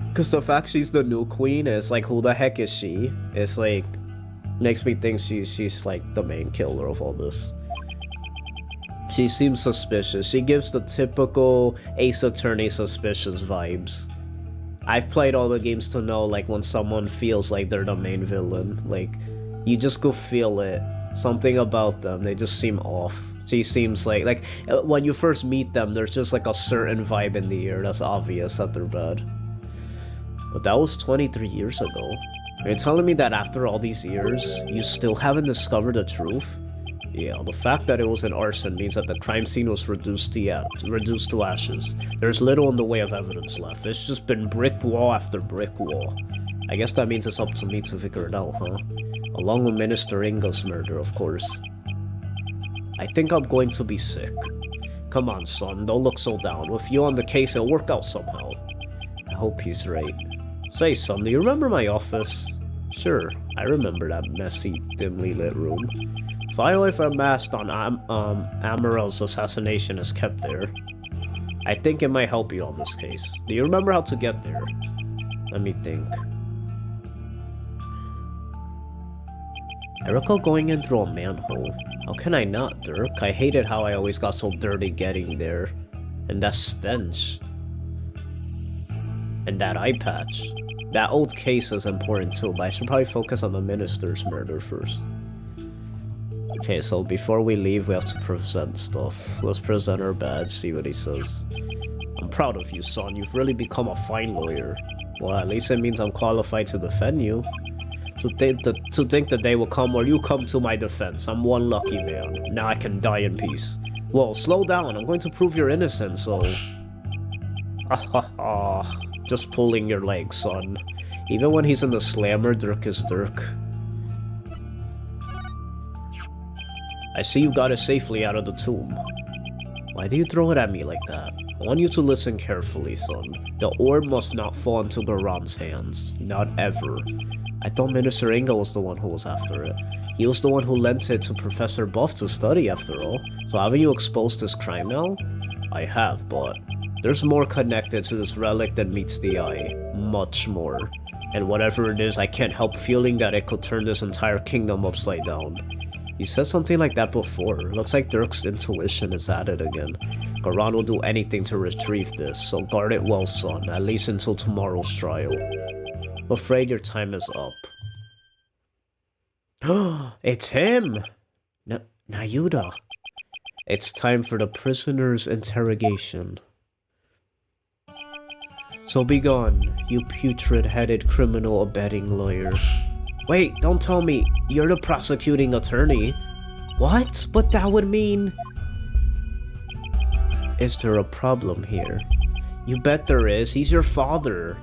Because the fact she's the new queen is like, who the heck is she? It's like, makes me think she's like the main killer of all this. She seems suspicious. She gives the typical Ace Attorney suspicious vibes. I've played all the games to know, like, when someone feels like they're the main villain. Like, you just go feel it. Something about them, they just seem off. She seems like when you first meet them, there's just like a certain vibe in the air that's obvious that they're bad. But that was 23 years ago. Are you telling me that after all these years, you still haven't discovered the truth? Yeah, the fact that it was an arson means that the crime scene was reduced to ashes. There's little in the way of evidence left. It's just been brick wall after brick wall. I guess that means it's up to me to figure it out, huh? Along with Minister Inga's murder, of course. I think I'm going to be sick. Come on, son, don't look so down. With you on the case, it'll work out somehow. I hope he's right. Say, son, do you remember my office? Sure, I remember that messy, dimly lit room. File if a mask on Amara's assassination is kept there. I think it might help you on this case. Do you remember how to get there? Let me think. I recall going in through a manhole. How can I not, Dirk? I hated how I always got so dirty getting there. And that stench. And that eye patch. That old case is important too, but I should probably focus on the minister's murder first. Okay, so before we leave, we have to present stuff. Let's present our badge, see what he says. I'm proud of you, son. You've really become a fine lawyer. Well, at least it means I'm qualified to defend you. To think the day will come where you come to my defense. I'm one lucky man. Now I can die in peace. Whoa, slow down. I'm going to prove you're innocent, so... Just pulling your leg, son. Even when he's in the slammer, Dirk is Dirk. I see you got it safely out of the tomb. Why do you throw it at me like that? I want you to listen carefully, son. The orb must not fall into Garon's hands. Not ever. I thought Minister Inga was the one who was after it. He was the one who lent it to Professor Buff to study, after all. So haven't you exposed this crime now? I have, but there's more connected to this relic than meets the eye. Much more. And whatever it is, I can't help feeling that it could turn this entire kingdom upside down. You said something like that before. Looks like Dirk's intuition is at it again. Garon will do anything to retrieve this, so guard it well, son, at least until tomorrow's trial. I'm afraid your time is up. It's him! Nayuda. It's time for the prisoner's interrogation. So be gone, you putrid-headed criminal abetting lawyer. Wait, don't tell me you're the prosecuting attorney. What? But that would mean... Is there a problem here? You bet there is. He's your father.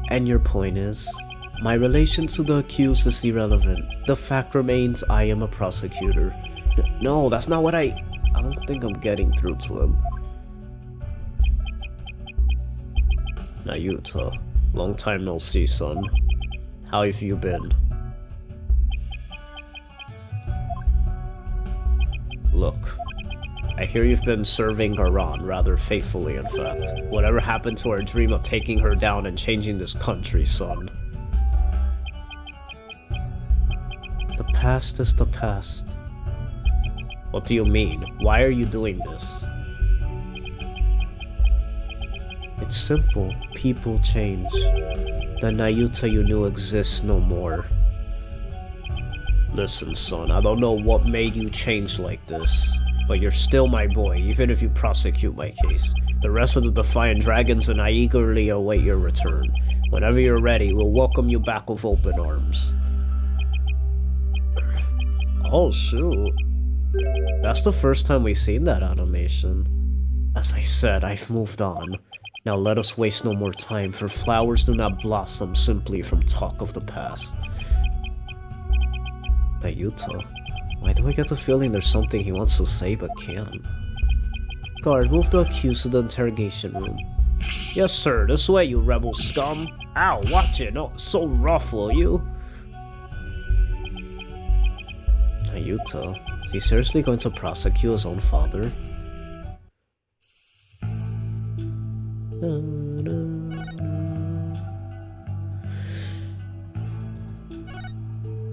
And your point is? My relation to the accused is irrelevant. The fact remains I am a prosecutor. No, that's not what I don't think I'm getting through to him. Nayuta, long time no see, son. How have you been? Look, I hear you've been serving Garon rather faithfully, in fact. Whatever happened to our dream of taking her down and changing this country, son? The past is the past. What do you mean? Why are you doing this? It's simple. People change. The Nayuta you knew exists no more. Listen, son, I don't know what made you change like this, but you're still my boy, even if you prosecute my case. The rest of the Defiant Dragons and I eagerly await your return. Whenever you're ready, we'll welcome you back with open arms. Oh, shoot. That's the first time we've seen that animation. As I said, I've moved on. Now let us waste no more time, for flowers do not blossom simply from talk of the past. Nayuta, why do I get the feeling there's something he wants to say but can't? Guard, move the accused to the interrogation room. Yes, sir, this way, you rebel scum. Ow, watch it, not so rough, will you? Nayuta, is he seriously going to prosecute his own father?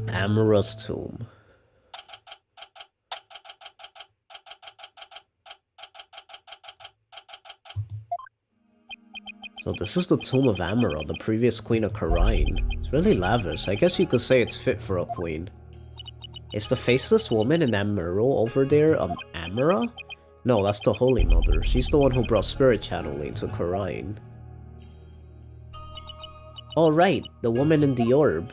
Amara's tomb. So this is the tomb of Amara, the previous queen of Karain. It's really lavish. I guess you could say it's fit for a queen. Is the faceless woman in that mural over there Amara? No, that's the Holy Mother. She's the one who brought spirit channeling to Karain. Oh right, the woman in the orb.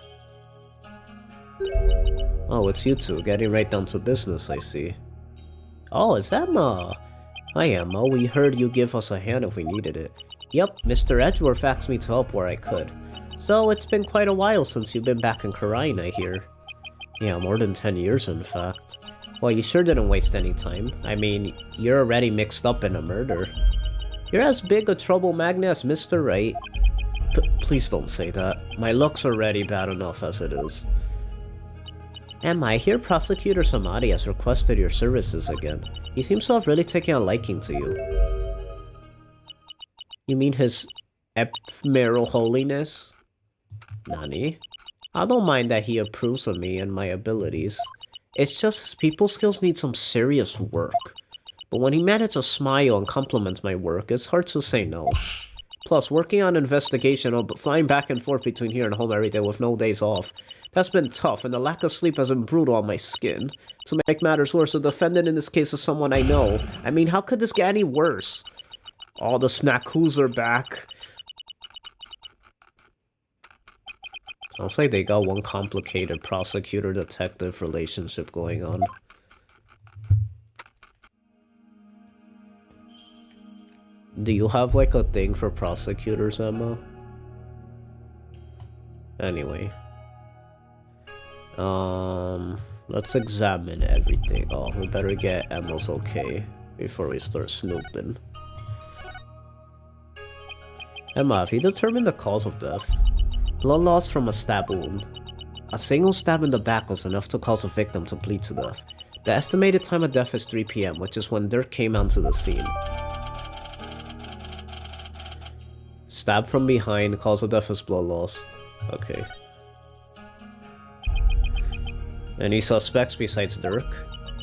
Oh, it's you two, getting right down to business, I see. Oh, it's Emma! Hi Emma, we heard you give us a hand if we needed it. Yep, Mr. Edgeworth asked me to help where I could. So, it's been quite a while since you've been back in Karain, I hear. Yeah, more than 10 years in fact. Well, you sure didn't waste any time. I mean, you're already mixed up in a murder. You're as big a trouble magnet as Mr. Right. Please don't say that. My luck's already bad enough as it is. Emma, I hear Prosecutor Samadi has requested your services again. He seems to have really taken a liking to you. You mean his ephemeral holiness? Nani? I don't mind that he approves of me and my abilities. It's just his people skills need some serious work. But when he manages to smile and compliment my work, it's hard to say no. Plus, working on investigation or flying back and forth between here and home every day with no days off, that's been tough, and the lack of sleep has been brutal on my skin. To make matters worse, the defendant in this case is someone I know. I mean, how could this get any worse? All the snackoos are back. Sounds like they got one complicated prosecutor-detective relationship going on. Do you have like a thing for prosecutors, Emma? Anyway. Let's examine everything. Oh, we better get Emma's okay before we start snooping. Emma, have you determined the cause of death? Blood loss from a stab wound. A single stab in the back was enough to cause the victim to bleed to death. The estimated time of death is 3 PM, which is when Dirk came onto the scene. Stab from behind, cause of death is blood loss. Okay. Any suspects besides Dirk?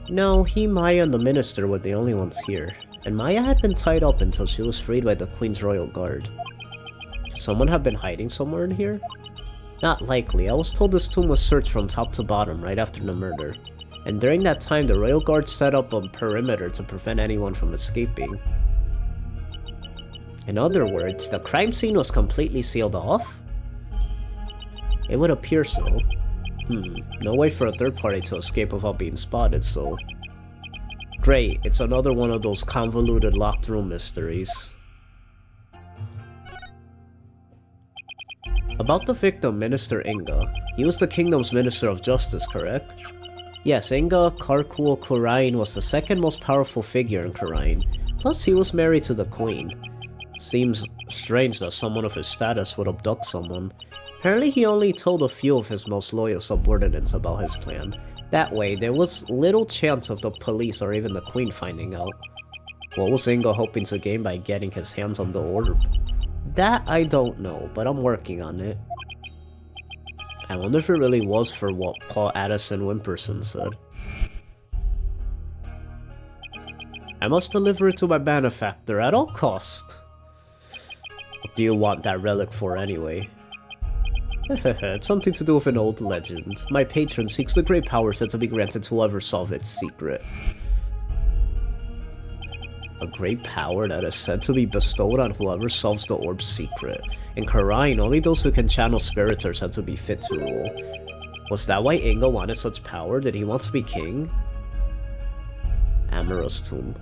No, he, Maya, and the minister were the only ones here. And Maya had been tied up until she was freed by the Queen's Royal Guard. Someone have been hiding somewhere in here? Not likely. I was told this tomb was searched from top to bottom right after the murder. And during that time, the Royal Guard set up a perimeter to prevent anyone from escaping. In other words, the crime scene was completely sealed off? It would appear so. No way for a third party to escape without being spotted, so... Great, it's another one of those convoluted locked room mysteries. About the victim, Minister Inga. He was the kingdom's Minister of Justice, correct? Yes, Inga Karkul Kurain was the second most powerful figure in Kurain. Plus, he was married to the Queen. Seems strange that someone of his status would abduct someone. Apparently, he only told a few of his most loyal subordinates about his plan. That way, there was little chance of the police or even the Queen finding out. What was Inga hoping to gain by getting his hands on the orb? That I don't know, but I'm working on it. I wonder if it really was for what Paul Addison Wimperson said. I must deliver it to my benefactor at all cost. What do you want that relic for anyway? It's something to do with an old legend. My patron seeks the great power said to be granted to whoever solves its secret. A great power that is said to be bestowed on whoever solves the orb's secret. In Karain, only those who can channel spirits are said to be fit to rule. Was that why Inga wanted such power? Did he want to be king? Amara's tomb.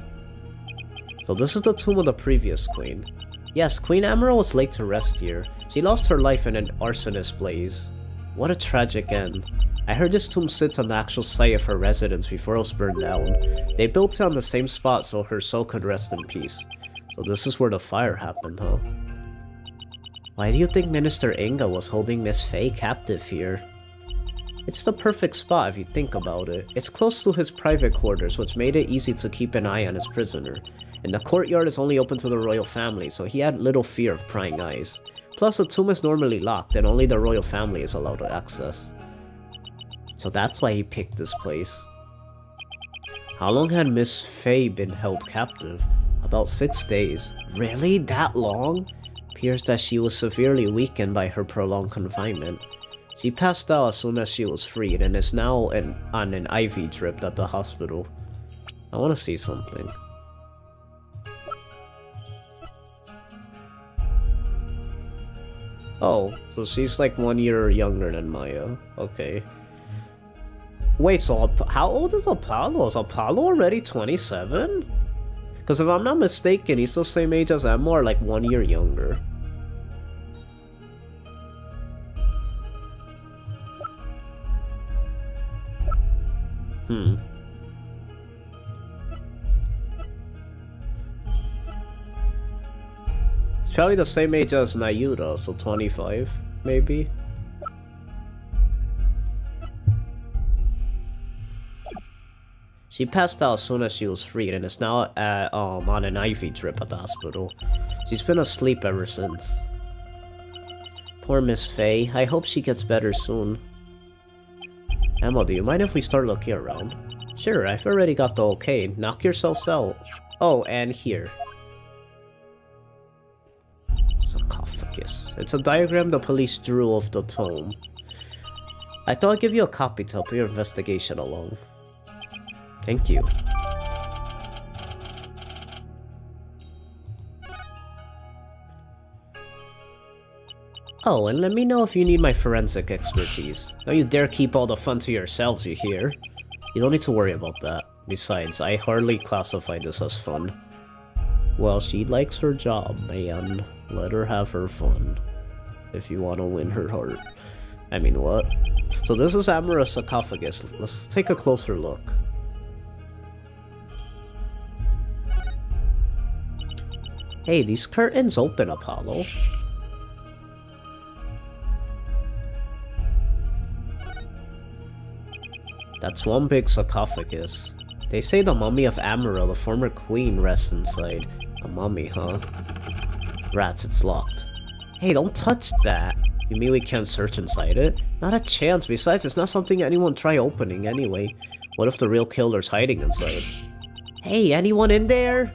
So this is the tomb of the previous queen. Yes, Queen Amara was laid to rest here. She lost her life in an arsonist blaze. What a tragic end. I heard this tomb sits on the actual site of her residence before it was burned down. They built it on the same spot so her soul could rest in peace. So this is where the fire happened, huh? Why do you think Minister Inga was holding Miss Faye captive here? It's the perfect spot if you think about it. It's close to his private quarters, which made it easy to keep an eye on his prisoner. And the courtyard is only open to the royal family, so he had little fear of prying eyes. Plus, the tomb is normally locked, and only the royal family is allowed to access. So that's why he picked this place. How long had Miss Faye been held captive? About 6 days. Really? That long? Appears that she was severely weakened by her prolonged confinement. She passed out as soon as she was freed, and is now on an IV drip at the hospital. I want to see something. Oh, so she's like 1 year younger than Maya. Okay. Wait, so how old is Apollo? Is Apollo already 27? Because if I'm not mistaken, he's the same age as Emma, or like 1 year younger. He's probably the same age as Nayuta, so 25, maybe? She passed out as soon as she was freed and is now on an IV drip at the hospital. She's been asleep ever since. Poor Miss Faye. I hope she gets better soon. Emma, do you mind if we start looking around? Sure, I've already got the okay. Knock yourselves out. Oh, and here. Sarcophagus. It's a diagram the police drew of the tomb. I thought I'd give you a copy to help your investigation along. Thank you. Oh, and let me know if you need my forensic expertise. Don't you dare keep all the fun to yourselves, you hear? You don't need to worry about that. Besides, I hardly classify this as fun. Well, she likes her job, man. Let her have her fun. If you want to win her heart. I mean, what? So this is Amara's sarcophagus. Let's take a closer look. Hey, these curtains open, Apollo. That's one big sarcophagus. They say the mummy of Amara, the former queen, rests inside. A mummy, huh? Rats, it's locked. Hey, don't touch that! You mean we can't search inside it? Not a chance, besides it's not something anyone try opening anyway. What if the real killer's hiding inside? Hey, anyone in there?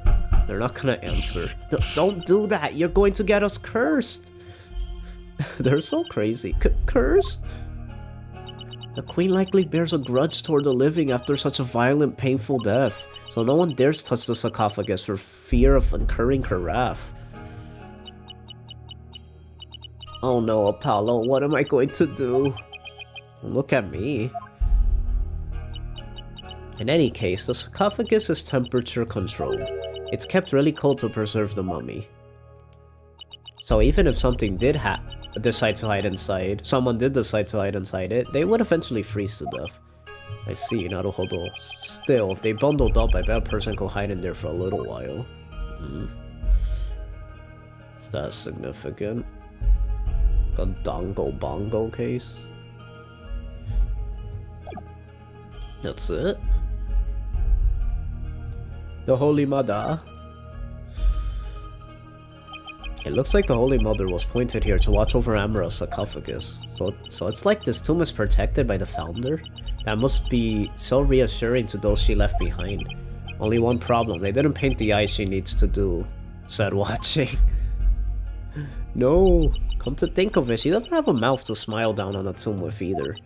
They're not gonna answer. Don't do that, you're going to get us cursed! They're so crazy. Cursed? The queen likely bears a grudge toward the living after such a violent, painful death, so no one dares touch the sarcophagus for fear of incurring her wrath. Oh no, Apollo, what am I going to do? Look at me. In any case, the sarcophagus is temperature controlled. It's kept really cold to preserve the mummy. So even if something did decide to hide inside, someone did decide to hide inside it, they would eventually freeze to death. I see, naruhodo. Still, if they bundled up, I bet a person could hide in there for a little while. Is that significant? The Dongo Bongo case? That's it? The Holy Mother. It looks like the Holy Mother was pointed here to watch over Amara's sarcophagus. So it's like this tomb is protected by the founder? That must be so reassuring to those she left behind. Only one problem, they didn't paint the eyes she needs to do. Said watching. No, come to think of it, she doesn't have a mouth to smile down on a tomb with either.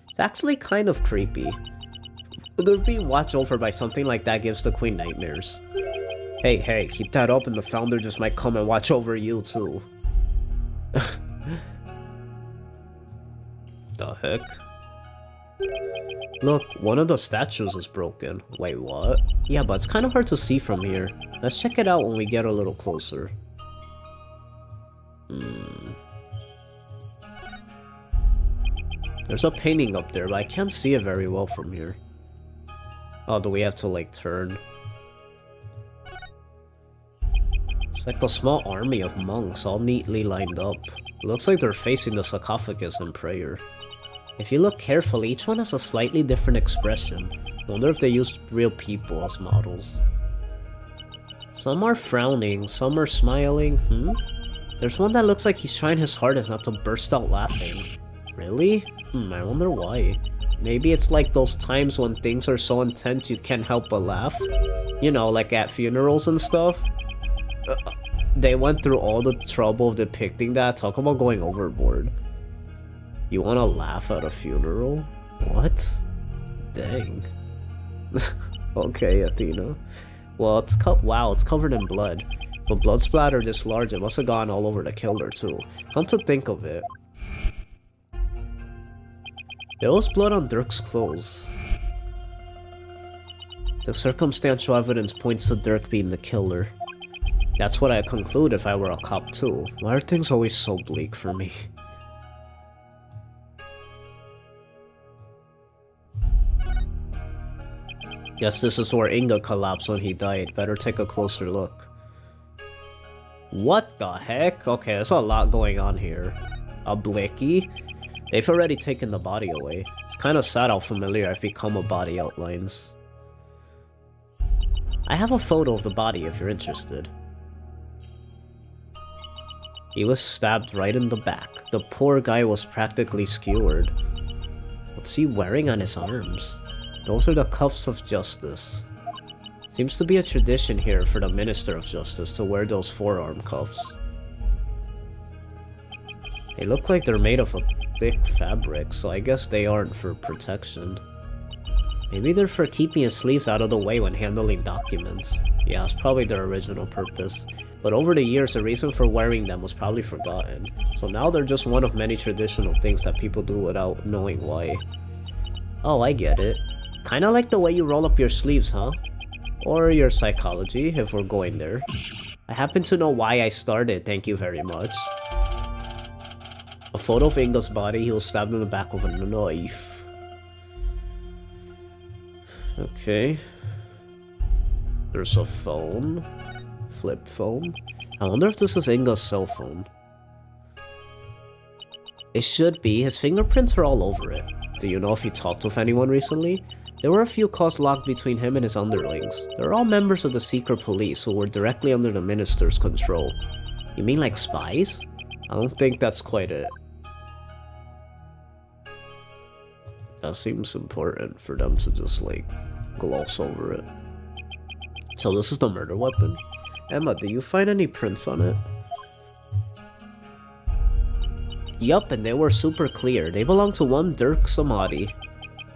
It's actually kind of creepy. They're being watched over by something like that gives the queen nightmares. Hey, keep that up and the founder just might come and watch over you too. The heck? Look, one of the statues is broken. Wait, what? Yeah, but it's kind of hard to see from here. Let's check it out when we get a little closer. There's a painting up there, but I can't see it very well from here. Oh, do we have to like turn? It's like a small army of monks all neatly lined up. It looks like they're facing the sarcophagus in prayer. If you look carefully, each one has a slightly different expression. I wonder if they used real people as models. Some are frowning, some are smiling. There's one that looks like he's trying his hardest not to burst out laughing. Really? I wonder why. Maybe it's like those times when things are so intense you can't help but laugh. You know, like at funerals and stuff. They went through all the trouble of depicting that. Talk about going overboard. You wanna laugh at a funeral? What? Dang. Okay, Athena. Well, wow, it's covered in blood. But blood splatter this large, it must have gone all over the killer too. Come to think of it. There was blood on Dirk's clothes. The circumstantial evidence points to Dirk being the killer. That's what I'd conclude if I were a cop too. Why are things always so bleak for me? Guess this is where Inga collapsed when he died. Better take a closer look. What the heck? Okay, there's a lot going on here. A blicky? They've already taken the body away. It's kinda sad how familiar I've become with body outlines. I have a photo of the body if you're interested. He was stabbed right in the back. The poor guy was practically skewered. What's he wearing on his arms? Those are the cuffs of justice. Seems to be a tradition here for the Minister of Justice to wear those forearm cuffs. They look like they're made of a thick fabric, so I guess they aren't for protection. Maybe they're for keeping his sleeves out of the way when handling documents. Yeah, it's probably their original purpose. But over the years, the reason for wearing them was probably forgotten. So now they're just one of many traditional things that people do without knowing why. Oh, I get it. Kinda like the way you roll up your sleeves, huh? Or your psychology, if we're going there. I happen to know why I started, thank you very much. A photo of Inga's body, he was stabbed in the back with a knife. Okay. There's a phone. Flip phone. I wonder if this is Inga's cell phone. It should be. His fingerprints are all over it. Do you know if he talked with anyone recently? There were a few calls logged between him and his underlings. They're all members of the secret police who were directly under the minister's control. You mean like spies? I don't think that's quite it. That seems important for them to just like gloss over it. So this is the murder weapon? Emma, do you find any prints on it? Yup, and they were super clear. They belong to one Dirk Samadhi.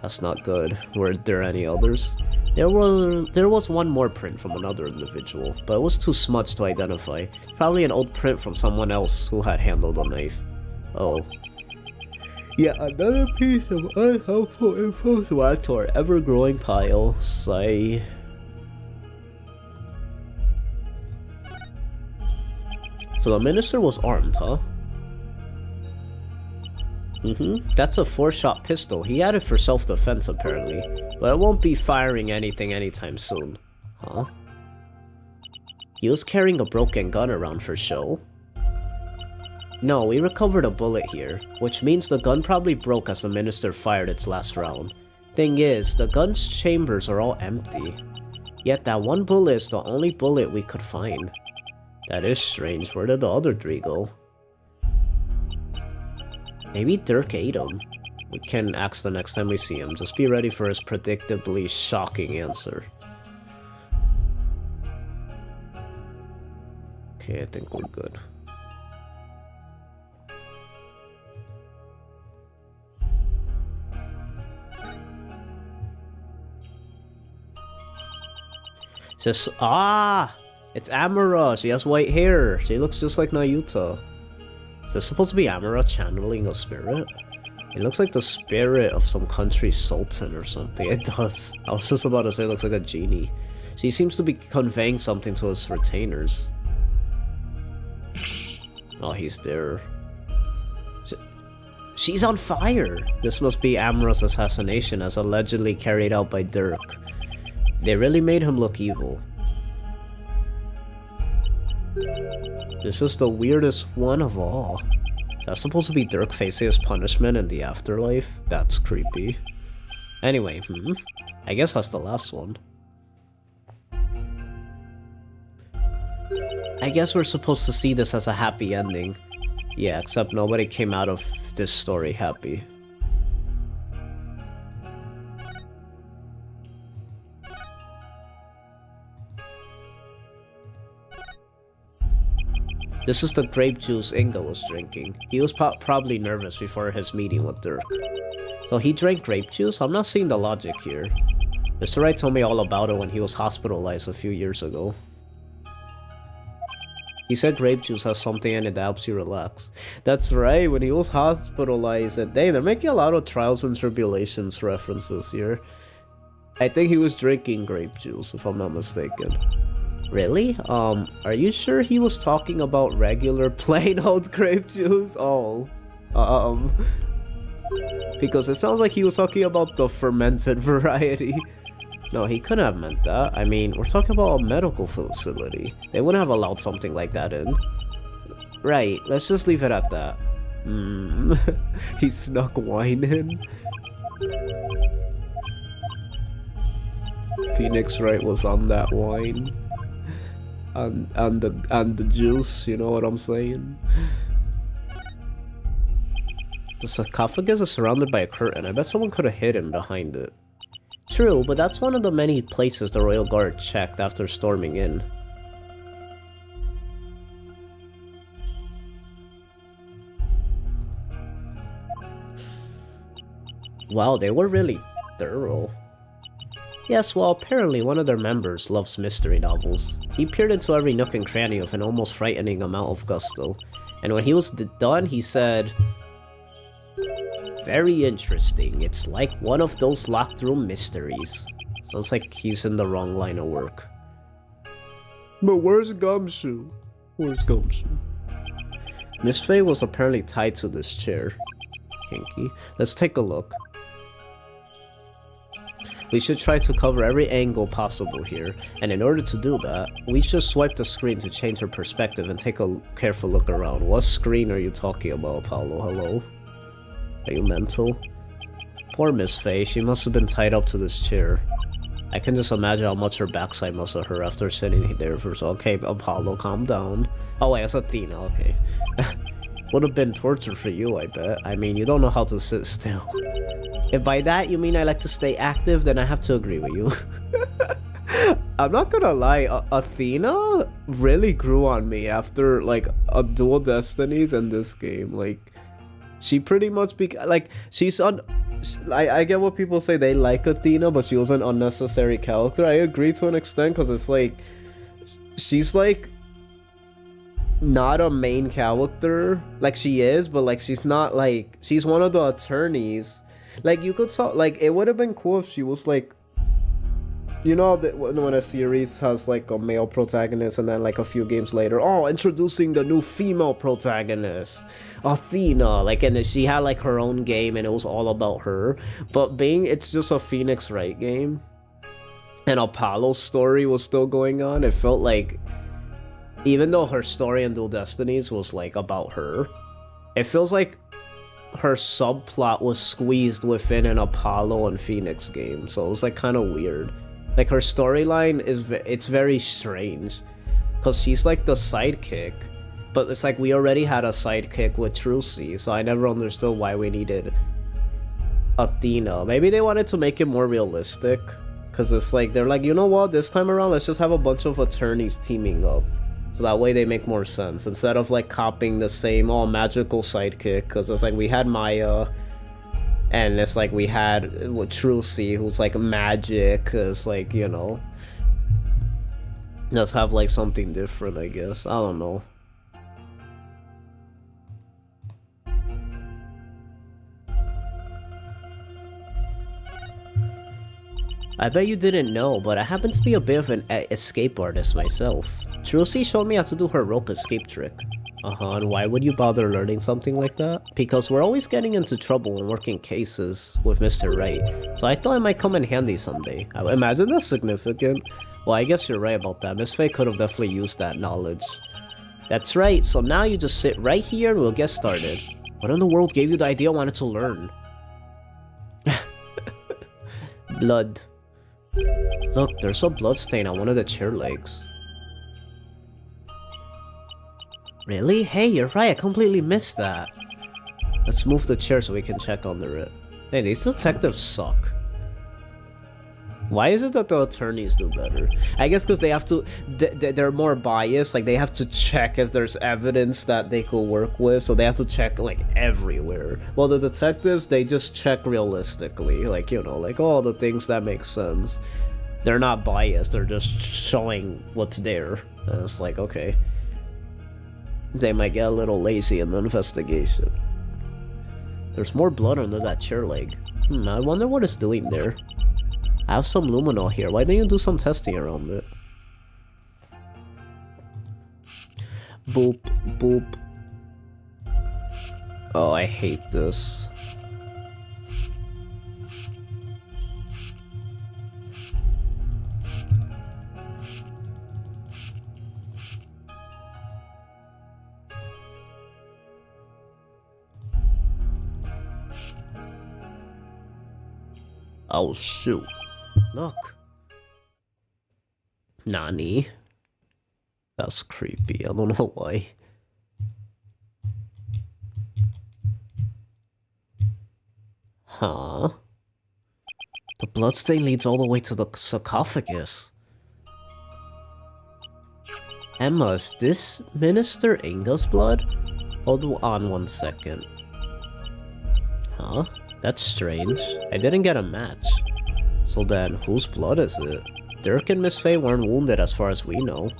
That's not good. Were there any others? There was one more print from another individual, but it was too smudged to identify. Probably an old print from someone else who had handled a knife. Oh. Yeah, another piece of unhelpful info to add to our ever-growing pile. Sigh. So the minister was armed, huh? That's a 4-shot pistol. He had it for self-defense apparently, but it won't be firing anything anytime soon. Huh? He was carrying a broken gun around for show? No, we recovered a bullet here, which means the gun probably broke as the minister fired its last round. Thing is, the gun's chambers are all empty. Yet that one bullet is the only bullet we could find. That is strange. Where did the other 3 go? Maybe Dirk ate him. We can ask the next time we see him. Just be ready for his predictably shocking answer. Okay, I think we're good. Says, it's Amara. She has white hair. She looks just like Nayuta. Is this supposed to be Amara channeling a spirit? It looks like the spirit of some country's sultan or something. It does. I was just about to say it looks like a genie. She seems to be conveying something to his retainers. Oh, he's there. She's on fire! This must be Amara's assassination as allegedly carried out by Dirk. They really made him look evil. This is the weirdest one of all. Is that supposed to be Dirk facing his punishment in the afterlife? That's creepy. Anyway, I guess that's the last one. I guess we're supposed to see this as a happy ending. Yeah, except nobody came out of this story happy. This is the grape juice Inga was drinking. He was probably nervous before his meeting with Dirk. So he drank grape juice? I'm not seeing the logic here. Mr. Wright told me all about it when he was hospitalized a few years ago. He said grape juice has something in it that helps you relax. That's right, when he was hospitalized, and dang, they're making a lot of trials and tribulations references here. I think he was drinking grape juice, if I'm not mistaken. Really? Are you sure he was talking about regular plain old grape juice? Oh. Because it sounds like he was talking about the fermented variety. No, he couldn't have meant that. I mean, we're talking about a medical facility. They wouldn't have allowed something like that in. Right, let's just leave it at that. He snuck wine in. Phoenix Wright was on that wine. And the juice, you know what I'm saying? The sarcophagus is surrounded by a curtain. I bet someone could have hidden behind it. True, but that's one of the many places the Royal Guard checked after storming in. Wow, they were really thorough. Yes, well, apparently one of their members loves mystery novels. He peered into every nook and cranny with an almost frightening amount of gusto. And when he was done, he said, "Very interesting. It's like one of those locked room mysteries." So it's like he's in the wrong line of work. But where's Gumshoe? Where's Gumshoe? Miss Faye was apparently tied to this chair. Kinky. Let's take a look. We should try to cover every angle possible here, and in order to do that, we should swipe the screen to change her perspective and take a careful look around. What screen are you talking about, Apollo? Hello? Are you mental? Poor Miss Faye, she must have been tied up to this chair. I can just imagine how much her backside must have hurt after sitting there for so. Okay, Apollo, calm down. Oh wait, it's Athena, okay. Would have been torture for you, I bet. I mean, you don't know how to sit still. If by that you mean I like to stay active, then I have to agree with you. I'm not gonna lie, Athena really grew on me after, like, a Dual Destinies in this game. Like, she pretty much she's I get what people say they like Athena, but she was an unnecessary character. I agree to an extent, because it's like, she's like, not a main character. Like, she is, but like, she's not like, she's one of the attorneys. Like, you could talk, like, it would have been cool if she was like, you know, when a series has like a male protagonist and then like a few games later, oh, introducing the new female protagonist, Athena, like, and then she had like her own game and it was all about her. But being it's just a Phoenix Wright game and Apollo's story was still going on, it felt like, even though her story in Dual Destinies was like about her, it feels like her subplot was squeezed within an Apollo and Phoenix game, so it was like kind of weird. Like, her storyline it's very strange, because she's like the sidekick, but it's like we already had a sidekick with Trucy, so I never understood why we needed Athena. Maybe they wanted to make it more realistic, because it's like, they're like, you know what, this time around let's just have a bunch of attorneys teaming up. So that way they make more sense, instead of like copying the same magical sidekick, because it's like we had Maya, and it's like we had Trucy, who's like magic, it's like, you know, let's have like something different, I guess. I don't know. I bet you didn't know, but I happen to be a bit of an escape artist myself. Trucy showed me how to do her rope escape trick. And why would you bother learning something like that? Because we're always getting into trouble when working cases with Mr. Wright, so I thought it might come in handy someday. I imagine that's significant. Well, I guess you're right about that. Miss Faye could have definitely used that knowledge. That's right, so now you just sit right here and we'll get started. What in the world gave you the idea I wanted to learn? Blood. Look, there's a blood stain on one of the chair legs. Really? Hey, you're right, I completely missed that. Let's move the chair so we can check under it. Hey, these detectives suck. Why is it that the attorneys do better? I guess because they have to, they're more biased, like they have to check if there's evidence that they could work with, so they have to check like everywhere. Well, the detectives, they just check realistically, like, you know, like all the things that make sense. They're not biased, they're just showing what's there. And it's like, okay. They might get a little lazy in the investigation. There's more blood under that chair leg. I wonder what it's doing there. I have some luminol here. Why don't you do some testing around it? Boop, boop. Oh, I hate this. Oh shoot. Look. Nani? That's creepy. I don't know why. Huh? The bloodstain leads all the way to the sarcophagus. Emma, is this Minister Inga's blood? Hold on 1 second. Huh? That's strange. I didn't get a match. So then, whose blood is it? Dirk and Miss Faye weren't wounded as far as we know.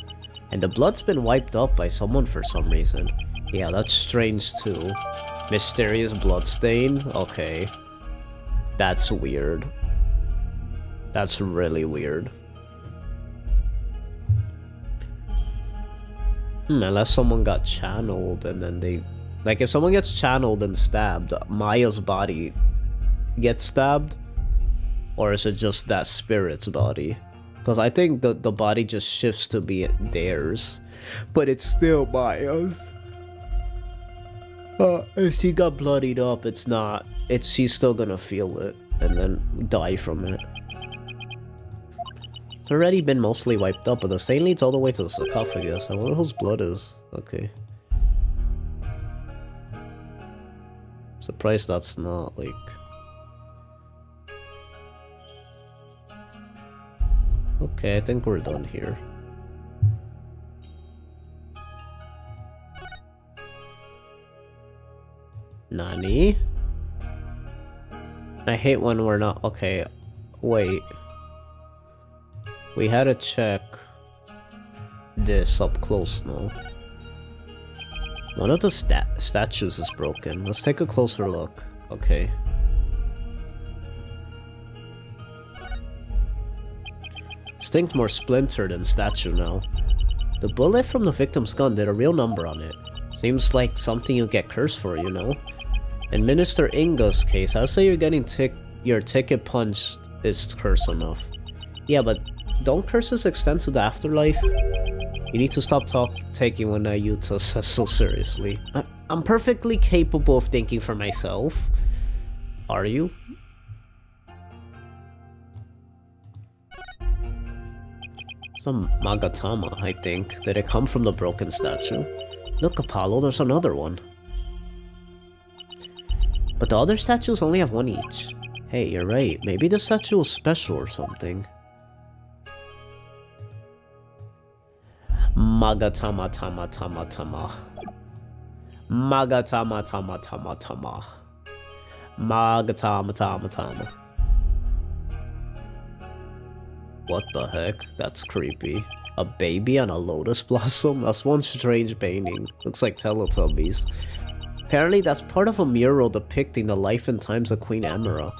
And the blood's been wiped up by someone for some reason. Yeah, that's strange too. Mysterious bloodstain? Okay. That's weird. That's really weird. Unless someone got channeled and then they... Like, if someone gets channeled and stabbed, Maya's body gets stabbed? Or is it just that spirit's body? Because I think the body just shifts to be theirs. But it's still Maya's. If she got bloodied up, it's not... she's still gonna feel it. And then die from it. It's already been mostly wiped up, but the stain leads all the way to the sarcophagus. I wonder whose blood is. Okay. Surprised that's not, like... Okay, I think we're done here. Nani? I hate when we're not... Okay, wait. We had to check this up close now. One of the statues is broken. Let's take a closer look. Okay. Distinct more splintered than statue now. The bullet from the victim's gun did a real number on it. Seems like something you get cursed for, you know? In Minister Inga's case, I'd say you're getting your ticket punched is curse enough. Yeah, but don't curses extend to the afterlife? You need to stop taking what Nayuta says so seriously. I'm perfectly capable of thinking for myself. Are you? Some Magatama, I think. Did it come from the broken statue? Look, Apollo, there's another one. But the other statues only have one each. Hey, you're right. Maybe the statue is special or something. Magatama tama tama tama. Magatama tama tama tama. Magatama tama tama. What the heck? That's creepy. A baby on a lotus blossom? That's one strange painting. Looks like Teletubbies. Apparently that's part of a mural depicting the life and times of Queen Amara.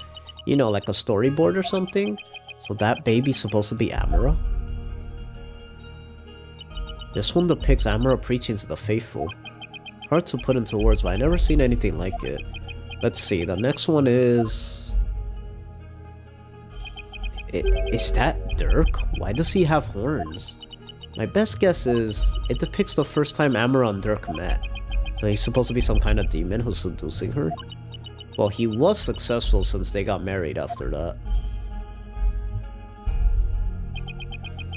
You know, like a storyboard or something? So that baby's supposed to be Amara? This one depicts Amara preaching to the faithful. Hard to put into words, but I've never seen anything like it. Let's see, the next one is... Is that Dirk? Why does he have horns? My best guess is it depicts the first time Amara and Dirk met. So he's supposed to be some kind of demon who's seducing her? Well, he was successful since they got married after that.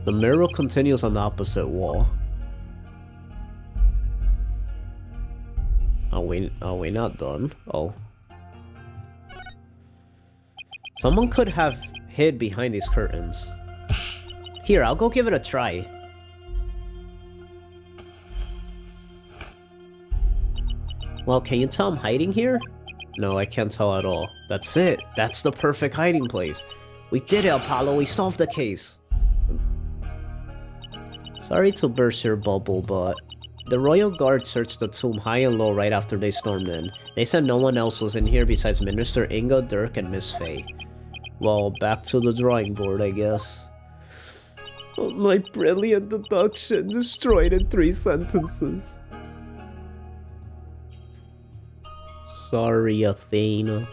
The mural continues on the opposite wall. Are we not done? Oh. Someone could have hid behind these curtains. Here, I'll go give it a try. Well, can you tell I'm hiding here? No, I can't tell at all. That's it. That's the perfect hiding place. We did it, Apollo. We solved the case. Sorry to burst your bubble, but the Royal Guard searched the tomb high and low right after they stormed in. They said no one else was in here besides Minister Inga, Dirk, and Miss Faye. Well, back to the drawing board, I guess. Oh, my brilliant deduction destroyed in 3 sentences. Sorry, Athena.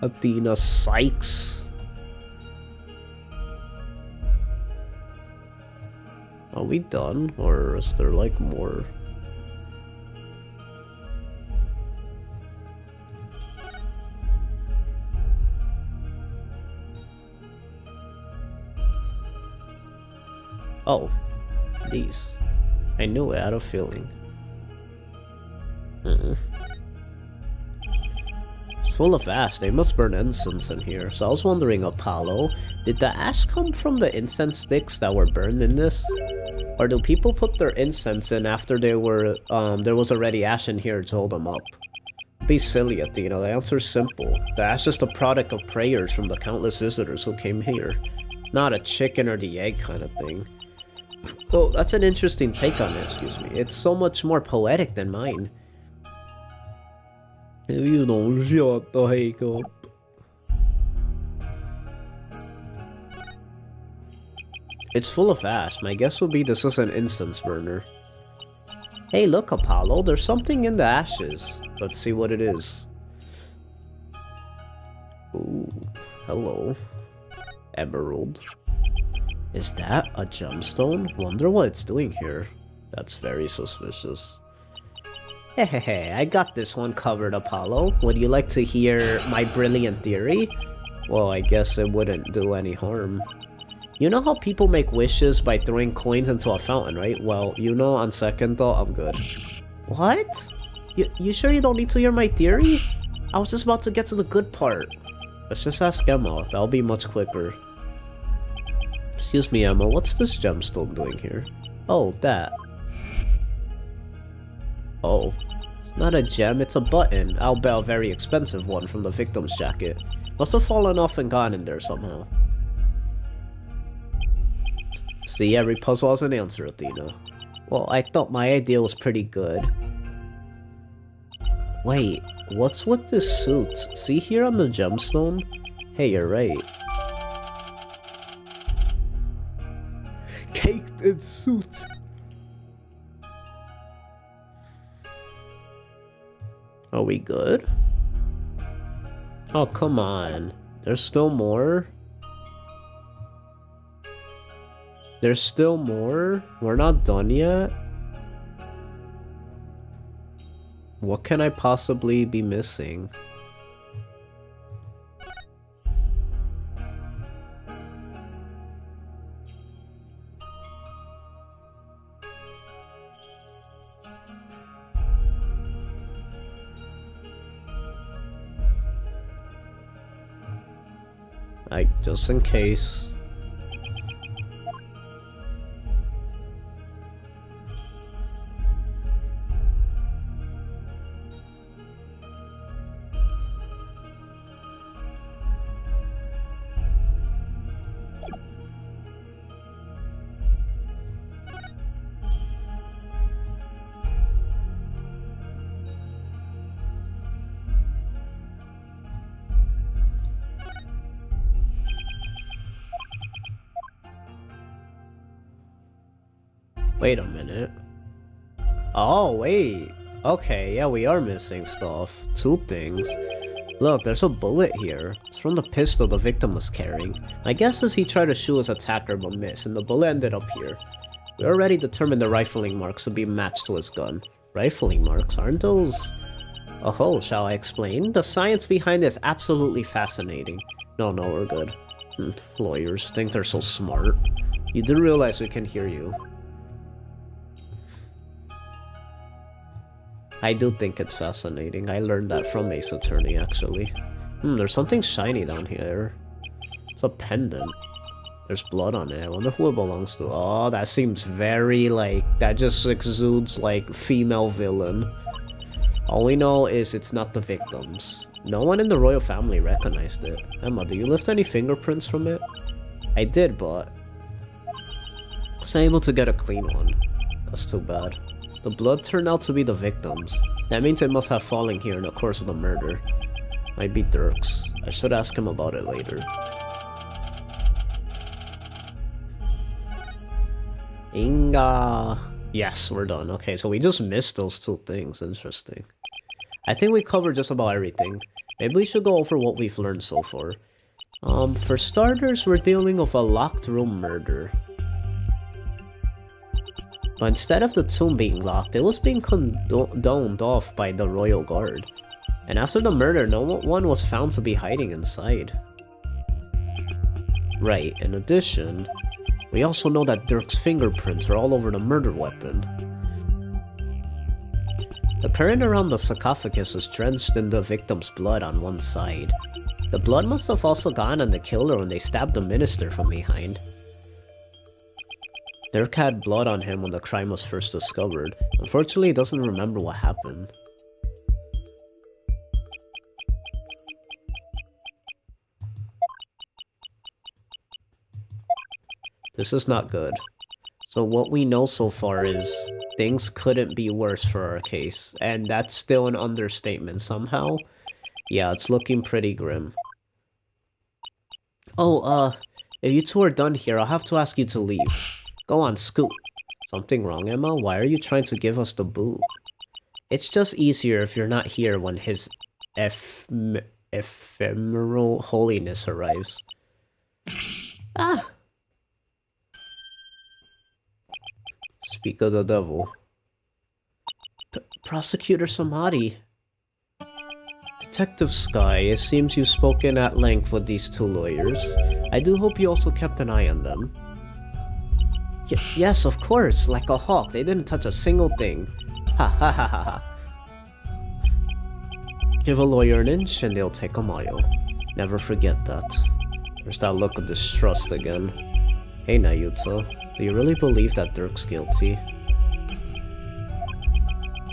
Athena Sykes. Are we done? Or is there like more? Oh, these. I knew it, I had a feeling. It's full of ash, they must burn incense in here. So I was wondering, Apollo, did the ash come from the incense sticks that were burned in this? Or do people put their incense in after they were, there was already ash in here to hold them up? Be silly, Athena, the answer's simple. The ash is the product of prayers from the countless visitors who came here. Not a chicken or the egg kind of thing. Oh, that's an interesting take on it, excuse me. It's so much more poetic than mine. You don't shut the heck up. It's full of ash. My guess would be this is an incense burner. Hey, look, Apollo, there's something in the ashes. Let's see what it is. Ooh, hello. Emerald. Is that a gemstone? Wonder what it's doing here. That's very suspicious. Hehehe, I got this one covered, Apollo. Would you like to hear my brilliant theory? Well, I guess it wouldn't do any harm. You know how people make wishes by throwing coins into a fountain, right? Well, you know, on second thought, I'm good. What? You sure you don't need to hear my theory? I was just about to get to the good part. Let's just ask Emma. That'll be much quicker. Excuse me, Emma, what's this gemstone doing here? Oh, that. Oh. It's not a gem, it's a button. I'll bet a very expensive one from the victim's jacket. Must have fallen off and gone in there somehow. See, every puzzle has an answer, Athena. Well, I thought my idea was pretty good. Wait, what's with this suit? See here on the gemstone? Hey, you're right. Caked in suit. Are we good? Oh, come on. There's still more? There's still more? We're not done yet? What can I possibly be missing? Just in case. Wait a minute. Oh, wait. Okay, yeah, we are missing stuff. 2 things. Look, there's a bullet here. It's from the pistol the victim was carrying. My guess is he tried to shoot his attacker but missed, and the bullet ended up here. We already determined the rifling marks to be matched to his gun. Rifling marks? Aren't those... Oh, shall I explain? The science behind it is absolutely fascinating. No, we're good. Lawyers think they're so smart. You do realize we can hear you. I do think it's fascinating. I learned that from Ace Attorney, actually. There's something shiny down here. It's a pendant. There's blood on it. I wonder who it belongs to. Oh, that seems very, like... That just exudes, like, female villain. All we know is it's not the victims. No one in the royal family recognized it. Emma, do you lift any fingerprints from it? I did, but... I wasn't able to get a clean one. That's too bad. The blood turned out to be the victims. That means it must have fallen here in the course of the murder. Might be Dirk's. I should ask him about it later. Inga. Yes, we're done. Okay, so we just missed those 2 things. Interesting. I think we covered just about everything. Maybe we should go over what we've learned so far. For starters, we're dealing with a locked room murder. But instead of the tomb being locked, it was being condoned off by the royal guard. And after the murder, no one was found to be hiding inside. Right, in addition, we also know that Dirk's fingerprints are all over the murder weapon. The current around the sarcophagus was drenched in the victim's blood on one side. The blood must have also gone on the killer when they stabbed the minister from behind. Dirk had blood on him when the crime was first discovered. Unfortunately, he doesn't remember what happened. This is not good. So what we know so far is things couldn't be worse for our case, and that's still an understatement somehow. Yeah, it's looking pretty grim. Oh, if you 2 are done here, I'll have to ask you to leave. Go on, scoot. Something wrong, Emma? Why are you trying to give us the boot? It's just easier if you're not here when his ephemeral holiness arrives. Ah! Speak of the devil. Prosecutor Samadhi. Detective Sky, it seems you've spoken at length with these 2 lawyers. I do hope you also kept an eye on them. Yes, of course, like a hawk. They didn't touch a single thing. Ha ha ha ha ha. Give a lawyer an inch and they'll take a mile. Never forget that. There's that look of distrust again. Hey Nayuta, do you really believe that Dirk's guilty?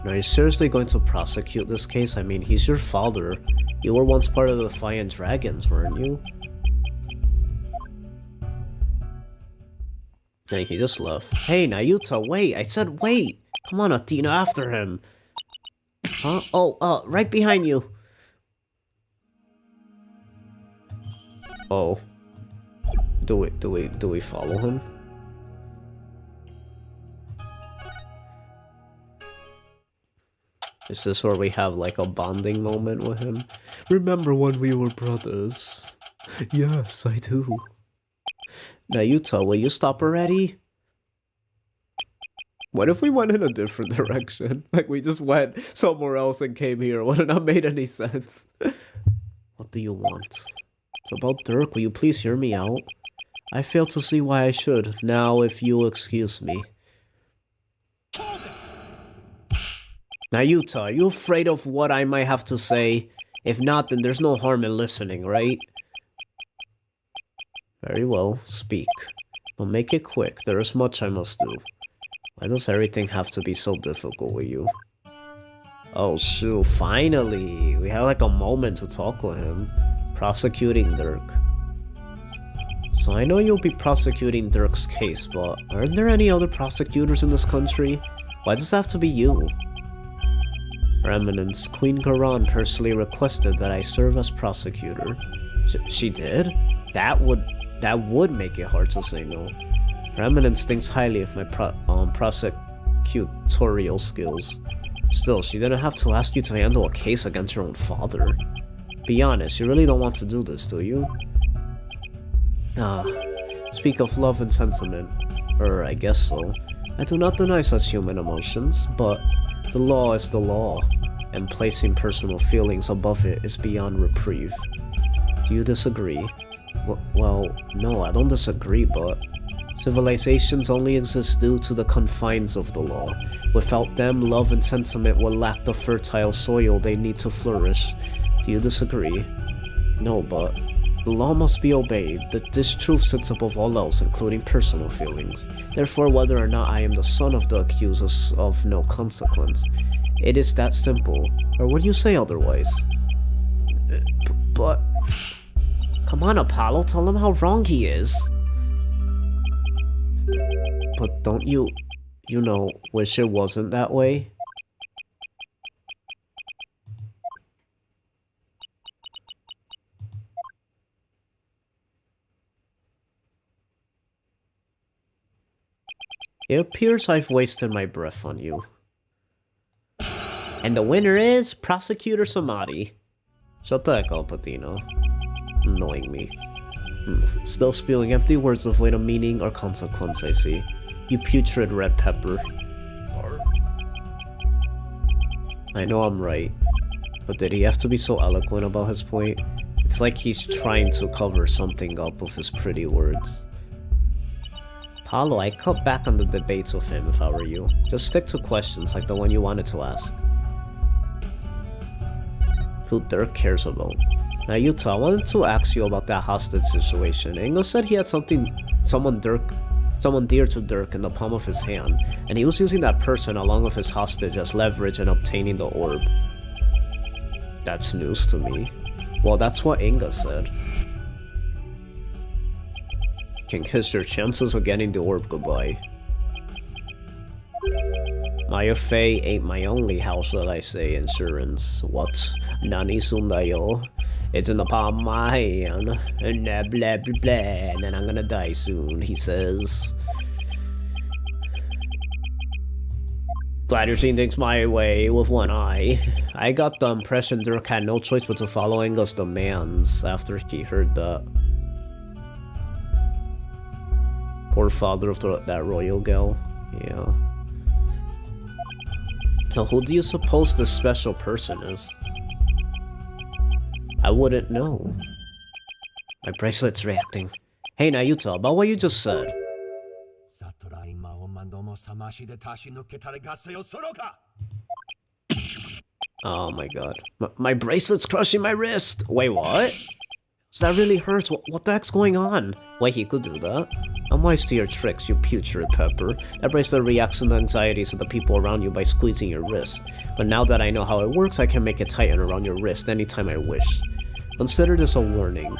Are you seriously going to prosecute this case? I mean, he's your father. You were once part of the Defiant Dragons, weren't you? Dang, he just left. Hey, Nayuta, wait! I said wait! Come on, Athena, after him! Huh? Oh, right behind you! Oh. Do we follow him? Is this where we have like a bonding moment with him? Remember when we were brothers? Yes, I do. Nayuta, will you stop already? What if we went in a different direction? Like we just went somewhere else and came here. Would it not made any sense? What do you want? It's about Dirk. Will you please hear me out? I fail to see why I should. Now, if you'll excuse me. Nayuta, are you afraid of what I might have to say? If not, then there's no harm in listening, right? Very well, speak. But make it quick, there is much I must do. Why does everything have to be so difficult with you? Oh shoot, finally! We had like a moment to talk with him. Prosecuting Dirk. So I know you'll be prosecuting Dirk's case, but aren't there any other prosecutors in this country? Why does it have to be you? Her Eminence, Queen Garan personally requested that I serve as prosecutor. She did? That would make it hard to say no. Her Eminence thinks highly of my prosecutorial skills. Still, she didn't have to ask you to handle a case against your own father. Be honest, you really don't want to do this, do you? Speak of love and sentiment. I guess so. I do not deny such human emotions, but the law is the law, and placing personal feelings above it is beyond reprieve. Do you disagree? Well, no, I don't disagree, but civilizations only exist due to the confines of the law. Without them, love and sentiment will lack the fertile soil they need to flourish. Do you disagree? No, but the law must be obeyed. This truth sits above all else, including personal feelings. Therefore, whether or not I am the son of the accused is of no consequence. It is that simple. Or would you say otherwise? But... Come on, Apollo, tell him how wrong he is. But don't you know, wish it wasn't that way? It appears I've wasted my breath on you. And the winner is Prosecutor Samadhi. Shut the heck up, Patino. Annoying me. Still spewing empty words devoid of meaning or consequence, I see. You putrid red pepper. I know I'm right, but did he have to be so eloquent about his point? It's like he's trying to cover something up with his pretty words. Paulo, I'd cut back on the debates with him if I were you. Just stick to questions like the one you wanted to ask. Who Dirk cares about. Now Yuta, I wanted to ask you about that hostage situation. Ingo said he had someone dear to Dirk in the palm of his hand, and he was using that person along with his hostage as leverage in obtaining the orb. That's news to me. Well, that's what Inga said. Can kiss your chances of getting the orb goodbye. My Fei ain't my only house that I say insurance. What? Nani sundayo? It's in the palm of my hand. And blah blah blah blah. And then I'm gonna die soon, he says. Glad you're seeing things my way with one eye. I got the impression Dirk had no choice but to follow Engel's demands after he heard that. Poor father of that royal gal. Yeah. So who do you suppose this special person is? I wouldn't know. My bracelet's reacting. Hey Nayuta, about what you just said. Oh my god. My bracelet's crushing my wrist! Wait, what? That really hurts. What the heck's going on? Wait, he could do that? I'm wise to your tricks, you putrid pepper. That bracelet reacts to the anxieties of the people around you by squeezing your wrist. But now that I know how it works, I can make it tighten around your wrist anytime I wish. Consider this a warning.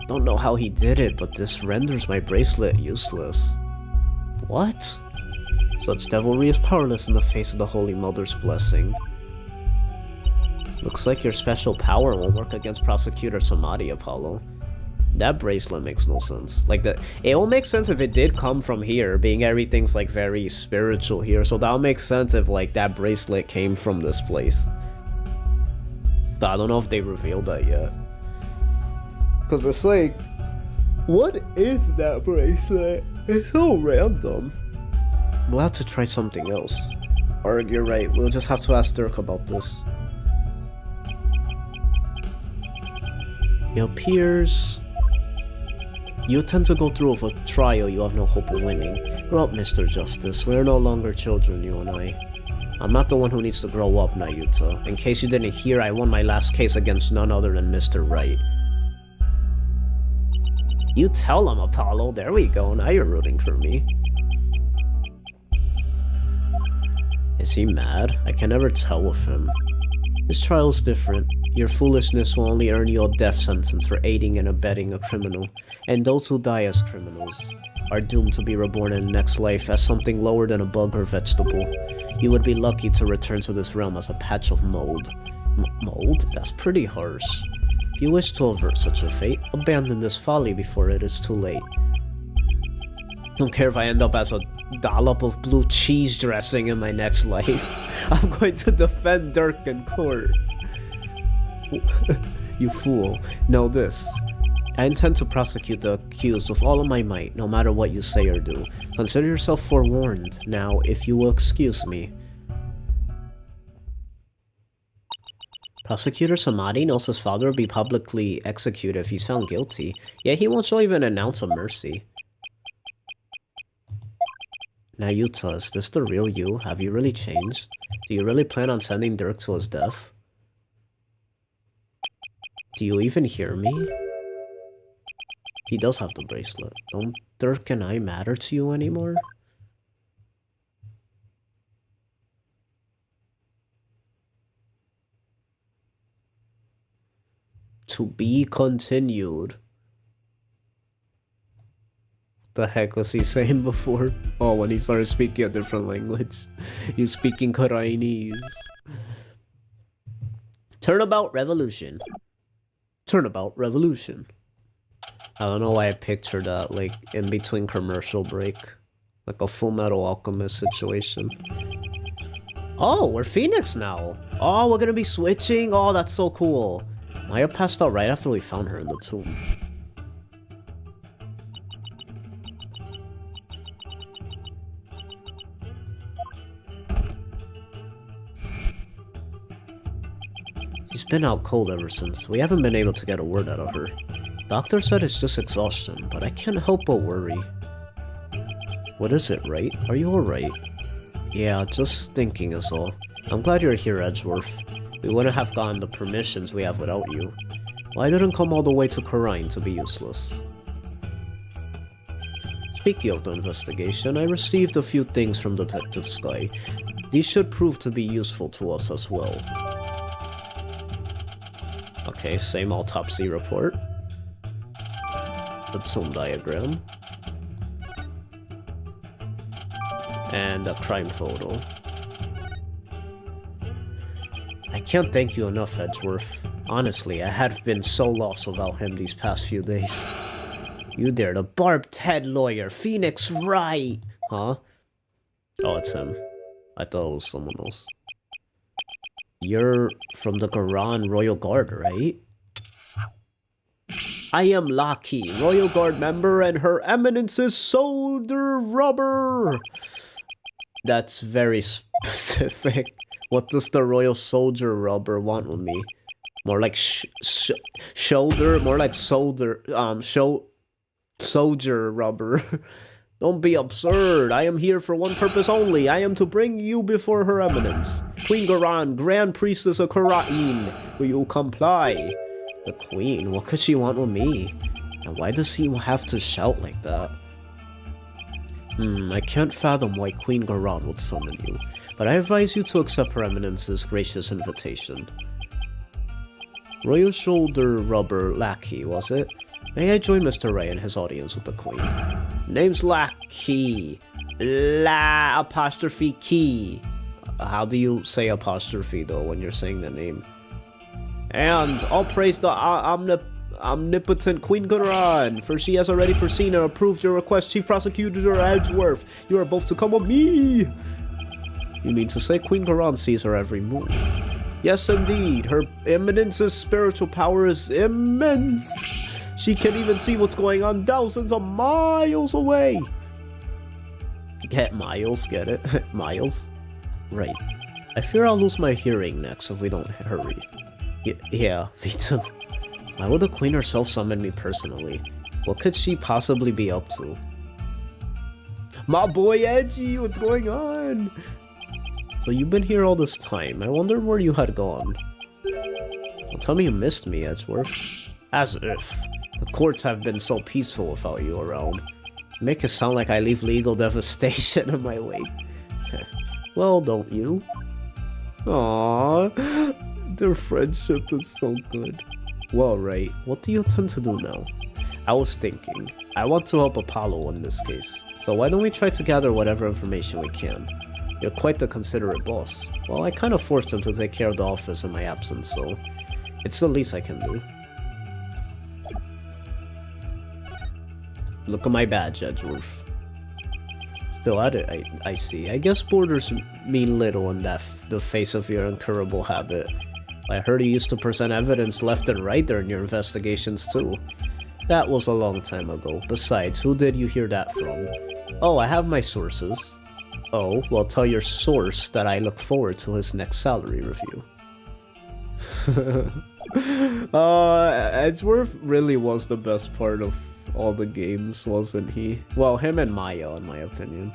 Don't know how he did it, but this renders my bracelet useless. What? Such devilry is powerless in the face of the Holy Mother's blessing. Looks like your special power will work against Prosecutor Samadhi, Apollo. That bracelet makes no sense. Like, it will make sense if it did come from here, being everything's like very spiritual here, so that'll make sense if like that bracelet came from this place. But I don't know if they revealed that yet. Cause it's like, what is that bracelet? It's so random. We'll have to try something else. Or you're right, we'll just have to ask Dirk about this. It appears you tend to go through with a trial you have no hope of winning. Grow up, Mr. Justice. We're no longer children, you and I. I'm not the one who needs to grow up, Nayuta. In case you didn't hear, I won my last case against none other than Mr. Right. You tell him, Apollo. There we go. Now you're rooting for me. Is he mad? I can never tell with him. This trial's different. Your foolishness will only earn you a death sentence for aiding and abetting a criminal, and those who die as criminals are doomed to be reborn in the next life as something lower than a bug or vegetable. You would be lucky to return to this realm as a patch of mold. Mold? That's pretty harsh. If you wish to avert such a fate, abandon this folly before it is too late. Don't care if I end up as a dollop of blue cheese dressing in my next life. I'm going to defend Dirk in court. You fool. Know this. I intend to prosecute the accused with all of my might, no matter what you say or do. Consider yourself forewarned. Now, if you will excuse me. Prosecutor Samadhi knows his father will be publicly executed if he's found guilty, yet he won't show even an ounce of mercy. Nayuta, is this the real you? Have you really changed? Do you really plan on sending Dirk to his death? Do you even hear me? He does have the bracelet. Don't Dirk and I matter to you anymore? To be continued. What the heck was he saying before? Oh, when he started speaking a different language. He was speaking Koreanese. Turnabout Revolution. Turnabout Revolution. I don't know why I pictured that, like, in between commercial break. Like a Full Metal Alchemist situation. Oh, we're Phoenix now. Oh, we're gonna be switching. Oh, that's so cool. Maya passed out right after we found her in the tomb. She's been out cold ever since. We haven't been able to get a word out of her. Doctor said it's just exhaustion, but I can't help but worry. What is it, right? Are you alright? Yeah, just thinking is all. I'm glad you're here, Edgeworth. We wouldn't have gotten the permissions we have without you. Why didn't come all the way to Karine to be useless? Speaking of the investigation, I received a few things from Detective Sky. These should prove to be useful to us as well. Okay, same autopsy report. The tomb diagram. And a crime photo. I can't thank you enough, Edgeworth. Honestly, I have been so lost without him these past few days. You there, the barbed head lawyer, Phoenix Wright! Huh? Oh, it's him. I thought it was someone else. You're from the Garan Royal Guard, right? I am Lucky, Royal Guard member, and Her Eminence's soldier rubber! That's very specific. What does the Royal Soldier Rubber want with me? More like shoulder, more like soldier, soldier rubber. Don't be absurd. I am here for one purpose only. I am to bring you before Her Eminence. Queen Garan, Grand Priestess of Karain. Will you comply? The Queen? What could she want with me? And why does he have to shout like that? I can't fathom why Queen Garan would summon you, but I advise you to accept Her Eminence's gracious invitation. Royal Shoulder Rubber Lackey, was it? May I join Mr. Ray in his audience with the Queen? Name's Lackey. La apostrophe key. How do you say apostrophe though when you're saying the name? And all praise the omnipotent Queen Garan, for she has already foreseen and approved your request, Chief Prosecutor Edgeworth. You are both to come with me. You mean to say Queen Garan sees her every move? Yes, indeed. Her Eminence's spiritual power is immense. She can even see what's going on thousands of miles away. Get miles, get it? Miles? Right. I fear I'll lose my hearing next if we don't hurry. Yeah, me too. Why would the Queen herself summon me personally? What could she possibly be up to? My boy Edgy, what's going on? So you've been here all this time. I wonder where you had gone. Don't tell me you missed me, Edgeworth. As if. The courts have been so peaceful without you around. You make it sound like I leave legal devastation in my wake. Well, don't you? Aww. Their friendship is so good. Well, right. What do you intend to do now? I was thinking. I want to help Apollo in this case. So why don't we try to gather whatever information we can? You're quite the considerate boss. Well, I kind of forced him to take care of the office in my absence, so it's the least I can do. Look at my badge, Edgeworth. Still at it, I see. I guess borders mean little in the face of your incurable habit. I heard you used to present evidence left and right during your investigations too. That was a long time ago. Besides, who did you hear that from? Oh, I have my sources. Oh, well, tell your source that I look forward to his next salary review. Edgeworth really was the best part of all the games, wasn't he? Well, him and Maya, in my opinion.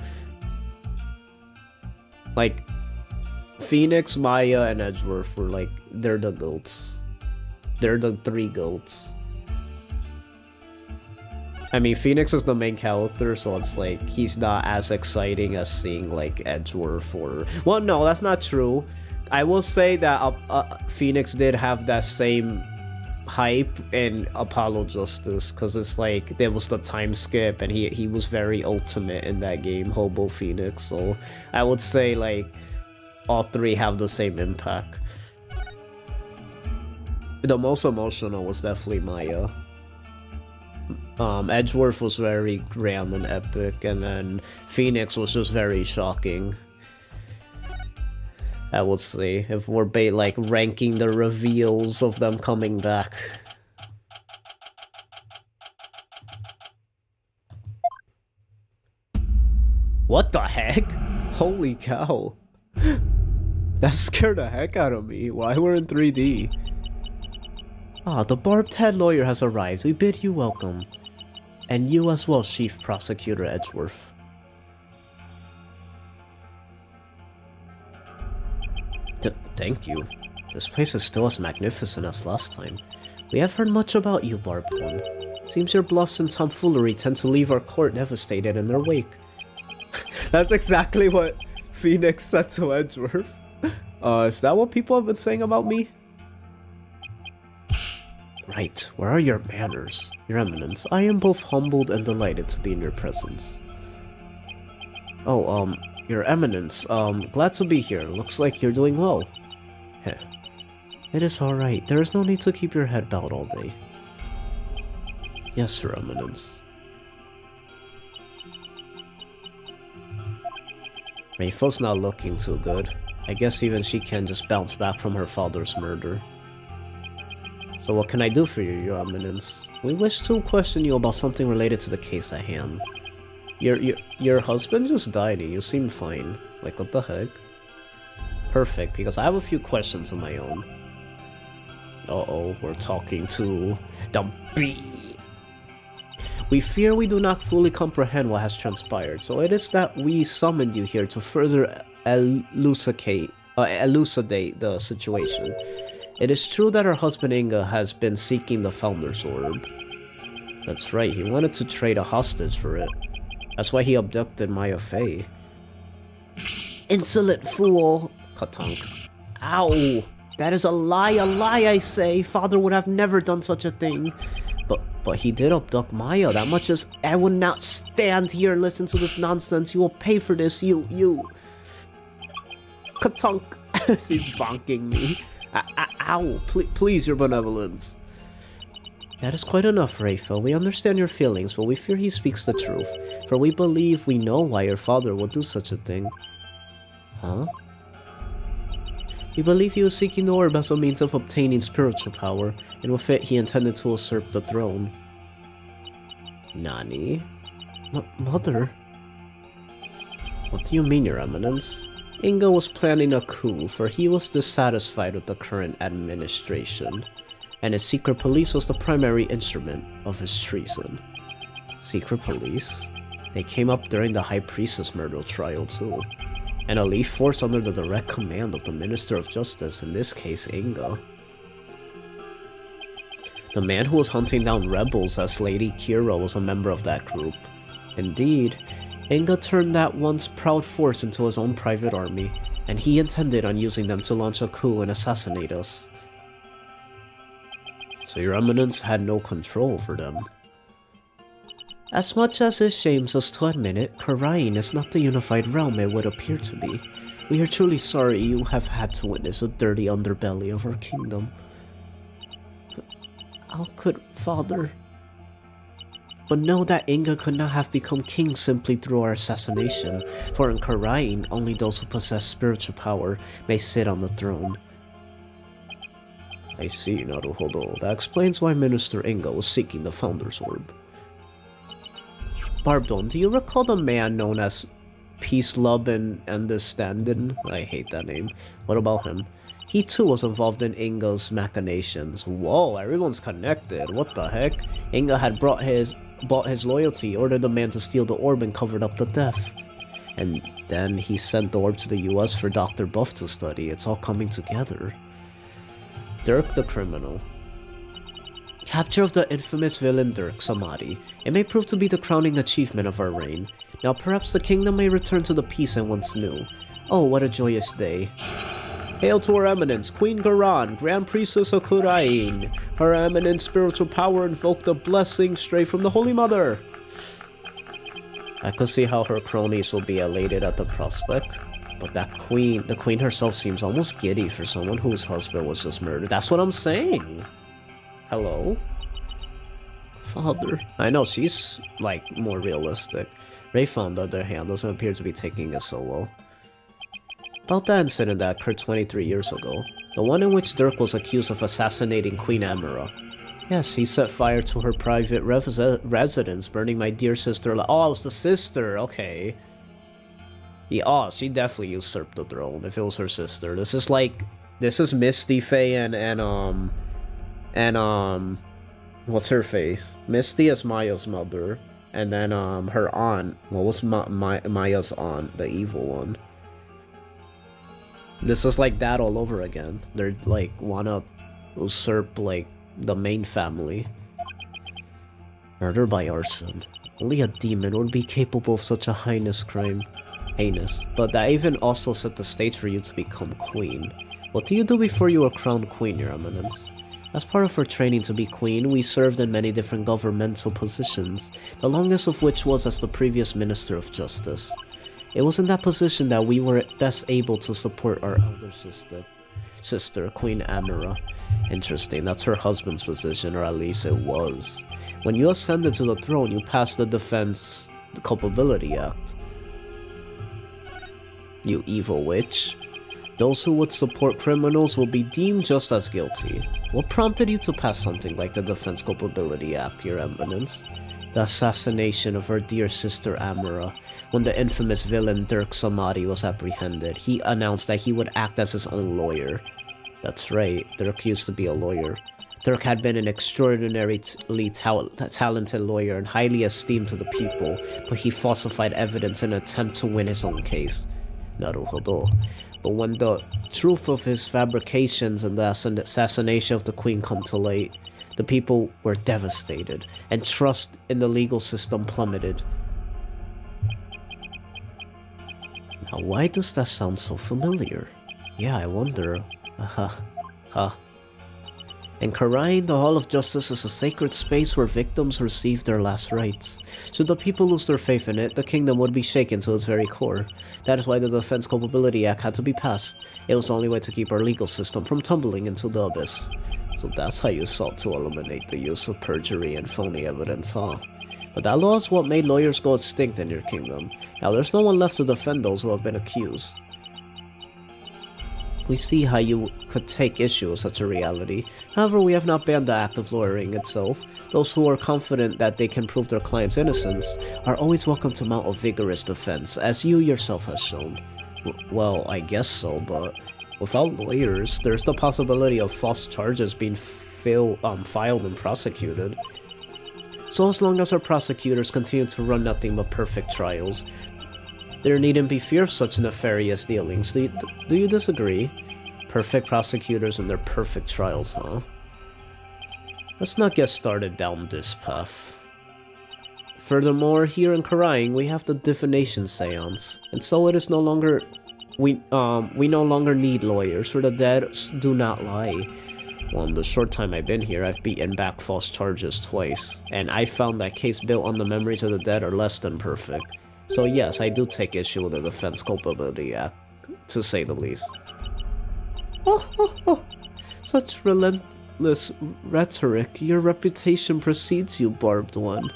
Like, Phoenix, Maya, and Edgeworth were like, they're the goats. They're the three goats. I mean, Phoenix is the main character, so it's like, he's not as exciting as seeing like Edgeworth or... Well, no, that's not true. I will say that Phoenix did have that same hype in Apollo Justice, because it's like, there was the time skip, and he was very ultimate in that game, Hobo Phoenix, so I would say like, all three have the same impact. The most emotional was definitely Maya. Edgeworth was very grand and epic, and then Phoenix was just very shocking. I would say, if we're like ranking the reveals of them coming back. What the heck? Holy cow. That scared the heck out of me. Why we're in 3D? Ah, the barbed head lawyer has arrived. We bid you welcome. And you as well, Chief Prosecutor Edgeworth. Thank you. This place is still as magnificent as last time. We have heard much about you, Barbed One. Seems your bluffs and tomfoolery tend to leave our court devastated in their wake. That's exactly what Phoenix said to Edgeworth. Is that what people have been saying about me? Right, where are your manners? Your Eminence, I am both humbled and delighted to be in your presence. Oh, Your Eminence, glad to be here. Looks like you're doing well. Heh. It is alright. There is no need to keep your head bowed all day. Yes, Your Eminence. Rayfel's not looking too good. I guess even she can't just bounce back from her father's murder. So what can I do for you, Your Eminence? We wish to question you about something related to the case at hand. Your husband just died and you seem fine. Like, what the heck? Perfect, because I have a few questions of my own. Uh-oh, we're talking to the bee. We fear we do not fully comprehend what has transpired, so it is that we summoned you here to further elucidate the situation. It is true that her husband Inga has been seeking the Founder's Orb. That's right, he wanted to trade a hostage for it. That's why he abducted Maya Fey. Insolent fool! Katank. Ow! That is a lie, I say! Father would have never done such a thing. But he did abduct Maya, that much is... I will not stand here and listen to this nonsense. You will pay for this, you... Katunk! She's bonking me. Ow! Please, your benevolence. That is quite enough, Rayfel. We understand your feelings, but we fear he speaks the truth. For we believe we know why your father would do such a thing. Huh? We believe he was seeking the orb as a means of obtaining spiritual power, and with it he intended to usurp the throne. Nani? Mother? What do you mean, Your Eminence? Inga was planning a coup, for he was dissatisfied with the current administration, and his secret police was the primary instrument of his treason. Secret police? They came up during the High Priestess murder trial too. An elite force under the direct command of the Minister of Justice, in this case Inga. The man who was hunting down rebels as Lady Kira was a member of that group. Indeed, Inga turned that once proud force into his own private army, and he intended on using them to launch a coup and assassinate us. So Your Eminence had no control over them. As much as it shames us to admit it, Karain is not the unified realm it would appear to be. We are truly sorry you have had to witness the dirty underbelly of our kingdom. How could Father... But know that Inga could not have become king simply through our assassination, for in Karain, only those who possess spiritual power may sit on the throne. I see, Naruhodo. That explains why Minister Inga was seeking the Founder's Orb. Barbdon, do you recall the man known as Peace, Love, and Understanding? I hate that name. What about him? He too was involved in Inga's machinations. Whoa, everyone's connected. What the heck? Inga had bought his loyalty, ordered the man to steal the orb, and covered up the theft. And then he sent the orb to the US for Dr. Buff to study. It's all coming together. Dirk the criminal. Capture of the infamous villain Dirk Samadhi. It may prove to be the crowning achievement of our reign. Now perhaps the kingdom may return to the peace it once knew. Oh, what a joyous day. Hail to Her Eminence, Queen Garan, Grand Priestess of Kurain. Her Eminence spiritual power invoked a blessing straight from the Holy Mother. I could see how her cronies will be elated at the prospect. But the queen herself seems almost giddy for someone whose husband was just murdered. That's what I'm saying. Hello? father. I know, she's, like, more realistic. Rafe, on the other hand, doesn't appear to be taking it so well. About that incident that occurred 23 years ago, the one in which Dirk was accused of assassinating Queen Amara. Yes, he set fire to her private residence, burning my dear sister. Oh, it was the sister, okay. Yeah, oh, she definitely usurped the throne if it was her sister. This is Misty, Faye, and what's her face? Misty is Maya's mother, and then, her aunt, what was Maya's aunt, the evil one? This is like that all over again. They're, like, wanna usurp, like, the main family. Murder by arson. Only a demon would be capable of such a heinous crime. But that even also set the stage for you to become queen. What do you do before you are crowned queen, your eminence? As part of our training to be queen, we served in many different governmental positions, the longest of which was as the previous Minister of Justice. It was in that position that we were best able to support our elder sister, Queen Amara. Interesting, that's her husband's position, or at least it was. When you ascended to the throne, you passed the Defense Culpability Act. You evil witch. Those who would support criminals will be deemed just as guilty. What prompted you to pass something like the Defense Culpability Act, your eminence? The assassination of our dear sister Amara. When the infamous villain Dirk Samadi was apprehended, he announced that he would act as his own lawyer. That's right, Dirk used to be a lawyer. Dirk had been an extraordinarily talented lawyer and highly esteemed to the people, but he falsified evidence in an attempt to win his own case. Naruhodo. But when the truth of his fabrications and the assassination of the queen come to light, the people were devastated, and trust in the legal system plummeted. Now, why does that sound so familiar? Yeah, I wonder. In Karain, the Hall of Justice is a sacred space where victims receive their last rites. Should the people lose their faith in it, the kingdom would be shaken to its very core. That is why the Defense Culpability Act had to be passed. It was the only way to keep our legal system from tumbling into the abyss. So that's how you sought to eliminate the use of perjury and phony evidence, huh? But that law is what made lawyers go extinct in your kingdom. Now there's no one left to defend those who have been accused. We see how you could take issue with such a reality. However, we have not banned the act of lawyering itself. Those who are confident that they can prove their client's innocence are always welcome to mount a vigorous defense, as you yourself have shown. Well, I guess so, but without lawyers, there's the possibility of false charges being filed and prosecuted. So as long as our prosecutors continue to run nothing but perfect trials, there needn't be fear of such nefarious dealings. Do you disagree? Perfect prosecutors and their perfect trials, huh? Let's not get started down this path. Furthermore, here in Karaing, we have the divination seance, and so it is no longer... We no longer need lawyers, for the dead do not lie. Well, in the short time I've been here, I've beaten back false charges twice, and I found that case built on the memories of the dead are less than perfect. So yes, I do take issue with the Defense Culpability Act, to say the least. Such relentless rhetoric. Your reputation precedes you, barbed one.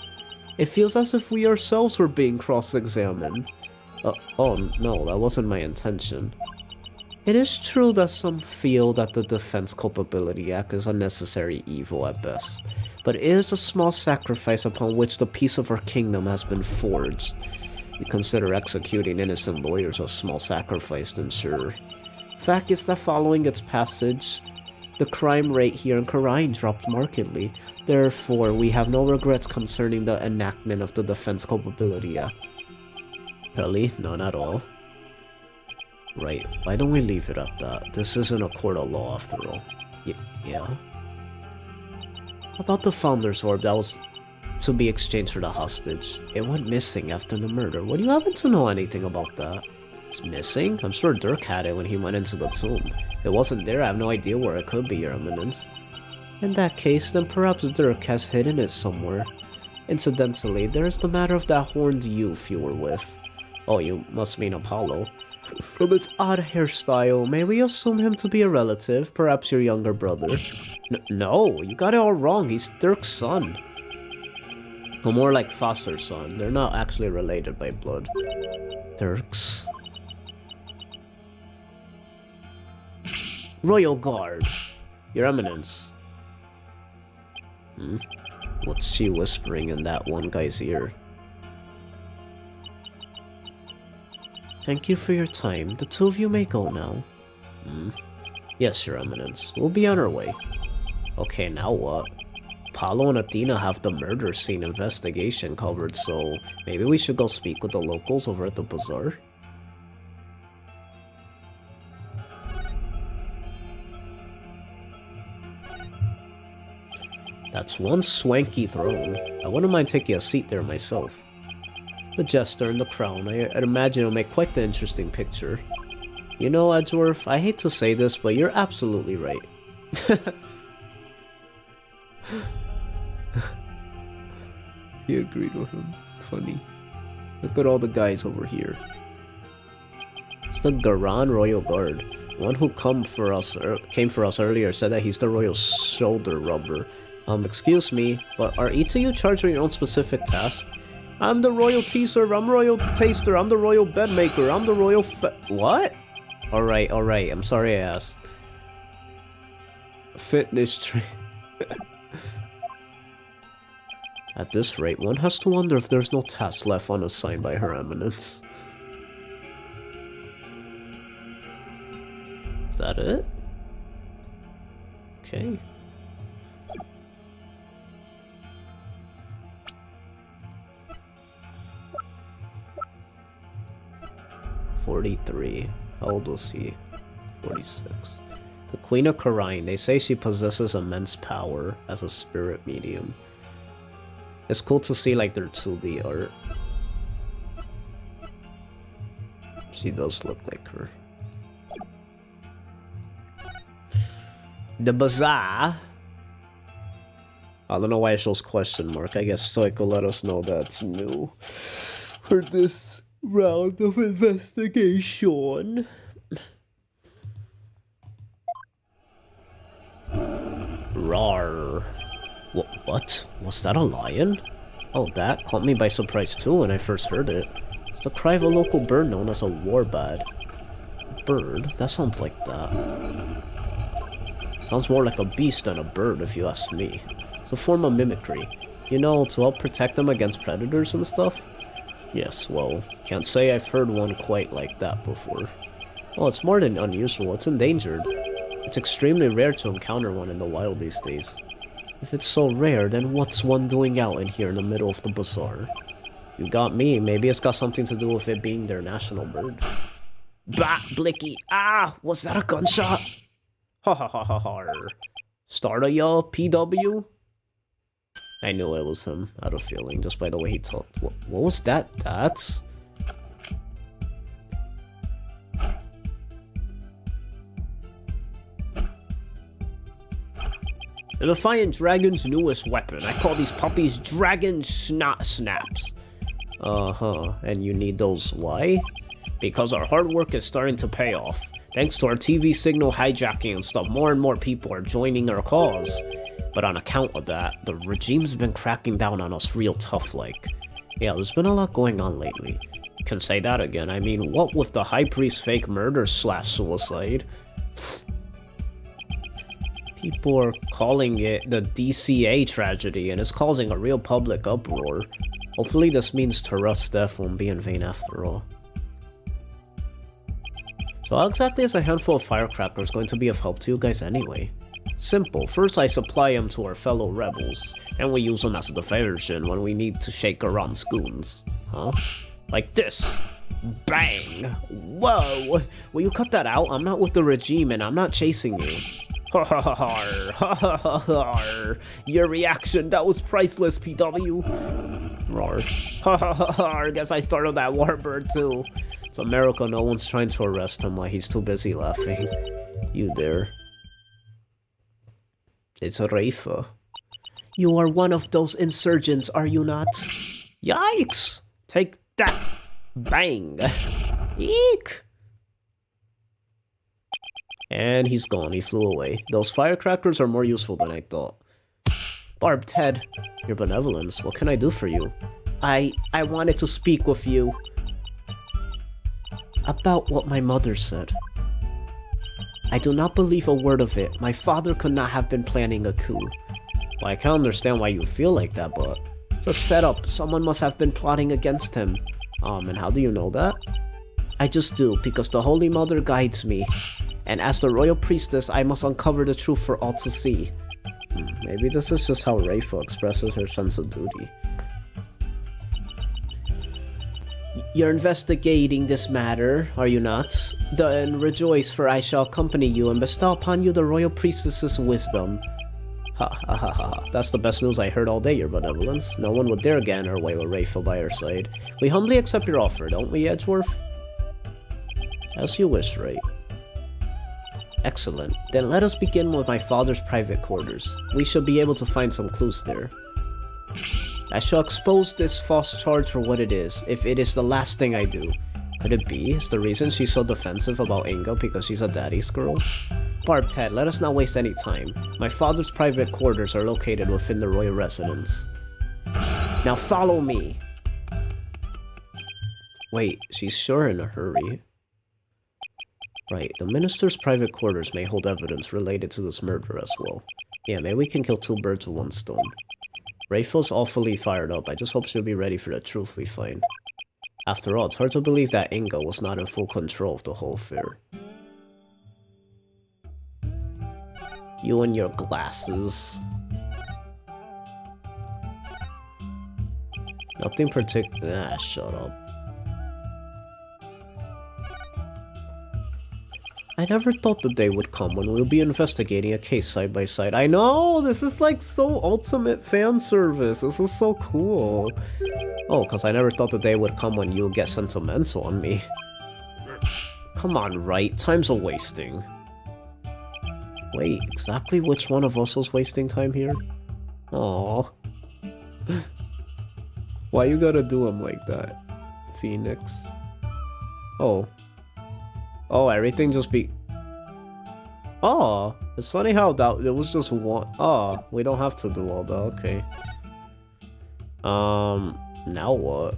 It feels as if we ourselves were being cross-examined. Oh no, that wasn't my intention. It is true that some feel that the Defense Culpability Act is a necessary evil at best, but it is a small sacrifice upon which the peace of our kingdom has been forged. You consider executing innocent lawyers a small sacrifice, then sure. Fact is that following its passage, the crime rate here in Karain dropped markedly. Therefore, we have no regrets concerning the enactment of the Defense Culpability Act. Really? None at all? Right, why don't we leave it at that? This isn't a court of law after all. Yeah? About the Founder's Orb that was to be exchanged for the hostage. It went missing after the murder. Would you happen to know anything about that? It's missing? I'm sure Dirk had it when he went into the tomb. If it wasn't there, I have no idea where it could be, your eminence. In that case, then perhaps Dirk has hidden it somewhere. Incidentally, there's the matter of that horned youth you were with. Oh, you must mean Apollo. From his odd hairstyle, may we assume him to be a relative, perhaps your younger brother? No, you got it all wrong, he's Dirk's son. But more like foster son. They're not actually related by blood. Dirks. Royal Guard. Your Eminence. What's she whispering in that one guy's ear? Thank you for your time. The two of you may go now. Yes, Your Eminence. We'll be on our way. Okay, now what? Paulo and Athena have the murder scene investigation covered, so maybe we should go speak with the locals over at the bazaar? That's one swanky throne. I wouldn't mind taking a seat there myself. The jester and the crown, I'd imagine it'll make quite the interesting picture. You know, Edgeworth, I hate to say this, but you're absolutely right. He agreed with him. Funny. Look at all the guys over here. It's the Garan Royal Guard. One who came for us earlier said that he's the royal shoulder rubber. Excuse me, but are each of you charged with your own specific task? I'm the royal tea server, I'm the royal taster, I'm the royal bed maker, I'm the royal what? Alright, I'm sorry I asked. Fitness train. At this rate, one has to wonder if there's no task left unassigned by Her Eminence. Is that it? Okay. "43. How old was he? 46. The Queen of Karine. They say she possesses immense power as a spirit medium. It's cool to see like their 2D art. She does look like her. The bazaar. I don't know why it shows question mark. I guess so it could let us know that's new for this round of investigation. Rawr. What? Was that a lion? Oh, that caught me by surprise too when I first heard it. It's the cry of a local bird known as a warbird. Bird? That sounds like that. Sounds more like a beast than a bird if you ask me. It's a form of mimicry. You know, to help protect them against predators and stuff? Yes, well, can't say I've heard one quite like that before. Well, it's more than unusual, it's endangered. It's extremely rare to encounter one in the wild these days. If it's so rare, then what's one doing out in here in the middle of the bazaar? You got me, maybe it's got something to do with it being their national bird. Bah, Blicky! Ah! Was that a gunshot? Ha ha ha ha ha. Starter y'all, PW? I knew it was him, out of feeling, just by the way he talked. What was that? That's... The Defiant Dragon's newest weapon. I call these puppies Dragon Snot Snaps. Uh-huh. And you need those. Why? Because our hard work is starting to pay off. Thanks to our TV signal hijacking and stuff, more and more people are joining our cause. But on account of that, the regime's been cracking down on us real tough like. Yeah, there's been a lot going on lately. Can say that again. I mean, what with the High Priest fake murder / suicide? People are calling it the DCA tragedy, and it's causing a real public uproar. Hopefully this means Tarrant's death won't be in vain after all. So how exactly is a handful of firecrackers going to be of help to you guys anyway? Simple. First I supply them to our fellow rebels, and we use them as a diversion when we need to shake Iran's goons. Huh? Like this. Bang! Whoa! Will you cut that out? I'm not with the regime and I'm not chasing you. Ha ha ha ha ha ha. Your reaction, that was priceless, PW. Roar. Ha ha ha ha. Guess I started that warbird too. It's America, no one's trying to arrest him while he's too busy laughing. You dare. It's Reifa. You are one of those insurgents, are you not? Yikes! Take that! Bang! Eek! And he's gone, he flew away. Those firecrackers are more useful than I thought. Barbed head, your benevolence, what can I do for you? I wanted to speak with you about what my mother said. I do not believe a word of it. My father could not have been planning a coup. Well, I can't understand why you feel like that, but it's a setup. Someone must have been plotting against him. And how do you know that? I just do, because the Holy Mother guides me. And as the royal priestess, I must uncover the truth for all to see. Maybe this is just how Rayfa expresses her sense of duty. You're investigating this matter, are you not? Then rejoice, for I shall accompany you and bestow upon you the royal priestess's wisdom. Ha ha ha ha. That's the best news I heard all day, your benevolence. No one would dare get in our way with Rayfa by our side. We humbly accept your offer, don't we, Edgeworth? As you wish, Ray. Excellent. Then let us begin with my father's private quarters. We should be able to find some clues there. I shall expose this false charge for what it is, if it is the last thing I do. Could it be? Is the reason she's so defensive about Inga because she's a daddy's girl? Barbed head, let us not waste any time. My father's private quarters are located within the royal residence. Now follow me! Wait, she's sure in a hurry. Right, the minister's private quarters may hold evidence related to this murder as well. Yeah, maybe we can kill two birds with one stone. Rayfa's awfully fired up. I just hope she'll be ready for the truth we find. After all, it's hard to believe that Inga was not in full control of the whole affair. You and your glasses. Nothing particular. Ah, shut up. I never thought the day would come when we'll be investigating a case side by side. I know! This is like so ultimate fan service. This is so cool. Oh, because I never thought the day would come when you'll get sentimental on me. Come on, right? Time's a-wasting. Wait, exactly which one of us was wasting time here? Aww. Why you gotta do him like that, Phoenix? Oh. Oh, everything just be... Oh, it's funny how that it was just one... Oh, we don't have to do all that, okay. Now what?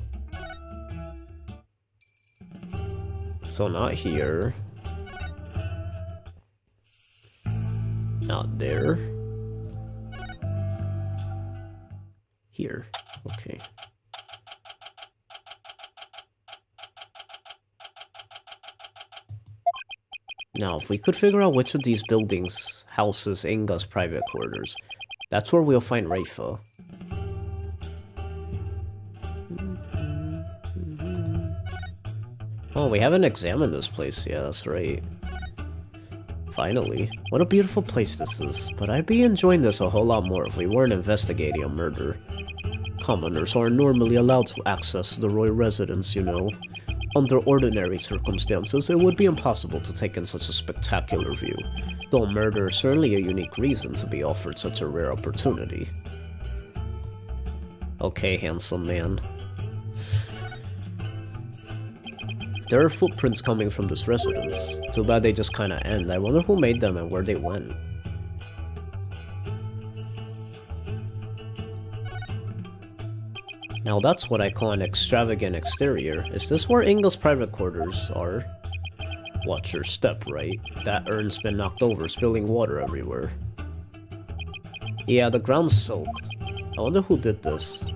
So not here. Not there. Here, okay. Now, if we could figure out which of these buildings houses Inga's private quarters, that's where we'll find Rayfa. Oh, we haven't examined this place yet, that's right. Finally. What a beautiful place this is, but I'd be enjoying this a whole lot more if we weren't investigating a murder. Commoners are normally allowed to access the royal residence, you know. Under ordinary circumstances, it would be impossible to take in such a spectacular view, though murder is certainly a unique reason to be offered such a rare opportunity. Okay, handsome man. There are footprints coming from this residence. Too bad they just kinda end. I wonder who made them and where they went. Now that's what I call an extravagant exterior. Is this where Inga's private quarters are? Watch your step, right? That urn's been knocked over, spilling water everywhere. Yeah, the ground's soaked. I wonder who did this.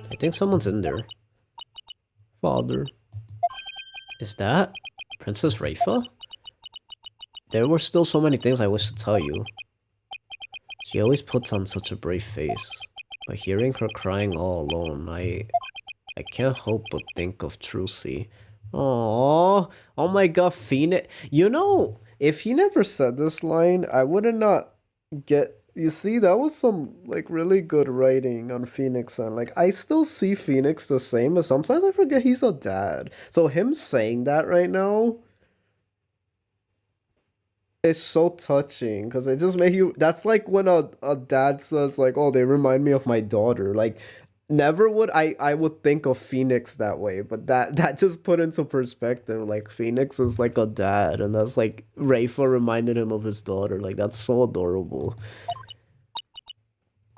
I think someone's in there. Father. Is that Princess Rayfa? There were still so many things I wish to tell you. She always puts on such a brave face, but hearing her crying all alone, I can't help but think of Trucy. Aww, oh my god, Phoenix. You know, if he never said this line, I would not get... You see, that was some, like, really good writing on Phoenix, and, like, I still see Phoenix the same, but sometimes I forget he's a dad. So him saying that right now... It's so touching, because it just makes you... That's like when a dad says, like, oh, they remind me of my daughter. Like, Never would I would think of Phoenix that way, but that just put into perspective. Like Phoenix is like a dad, and that's like Rafa reminded him of his daughter. Like that's so adorable.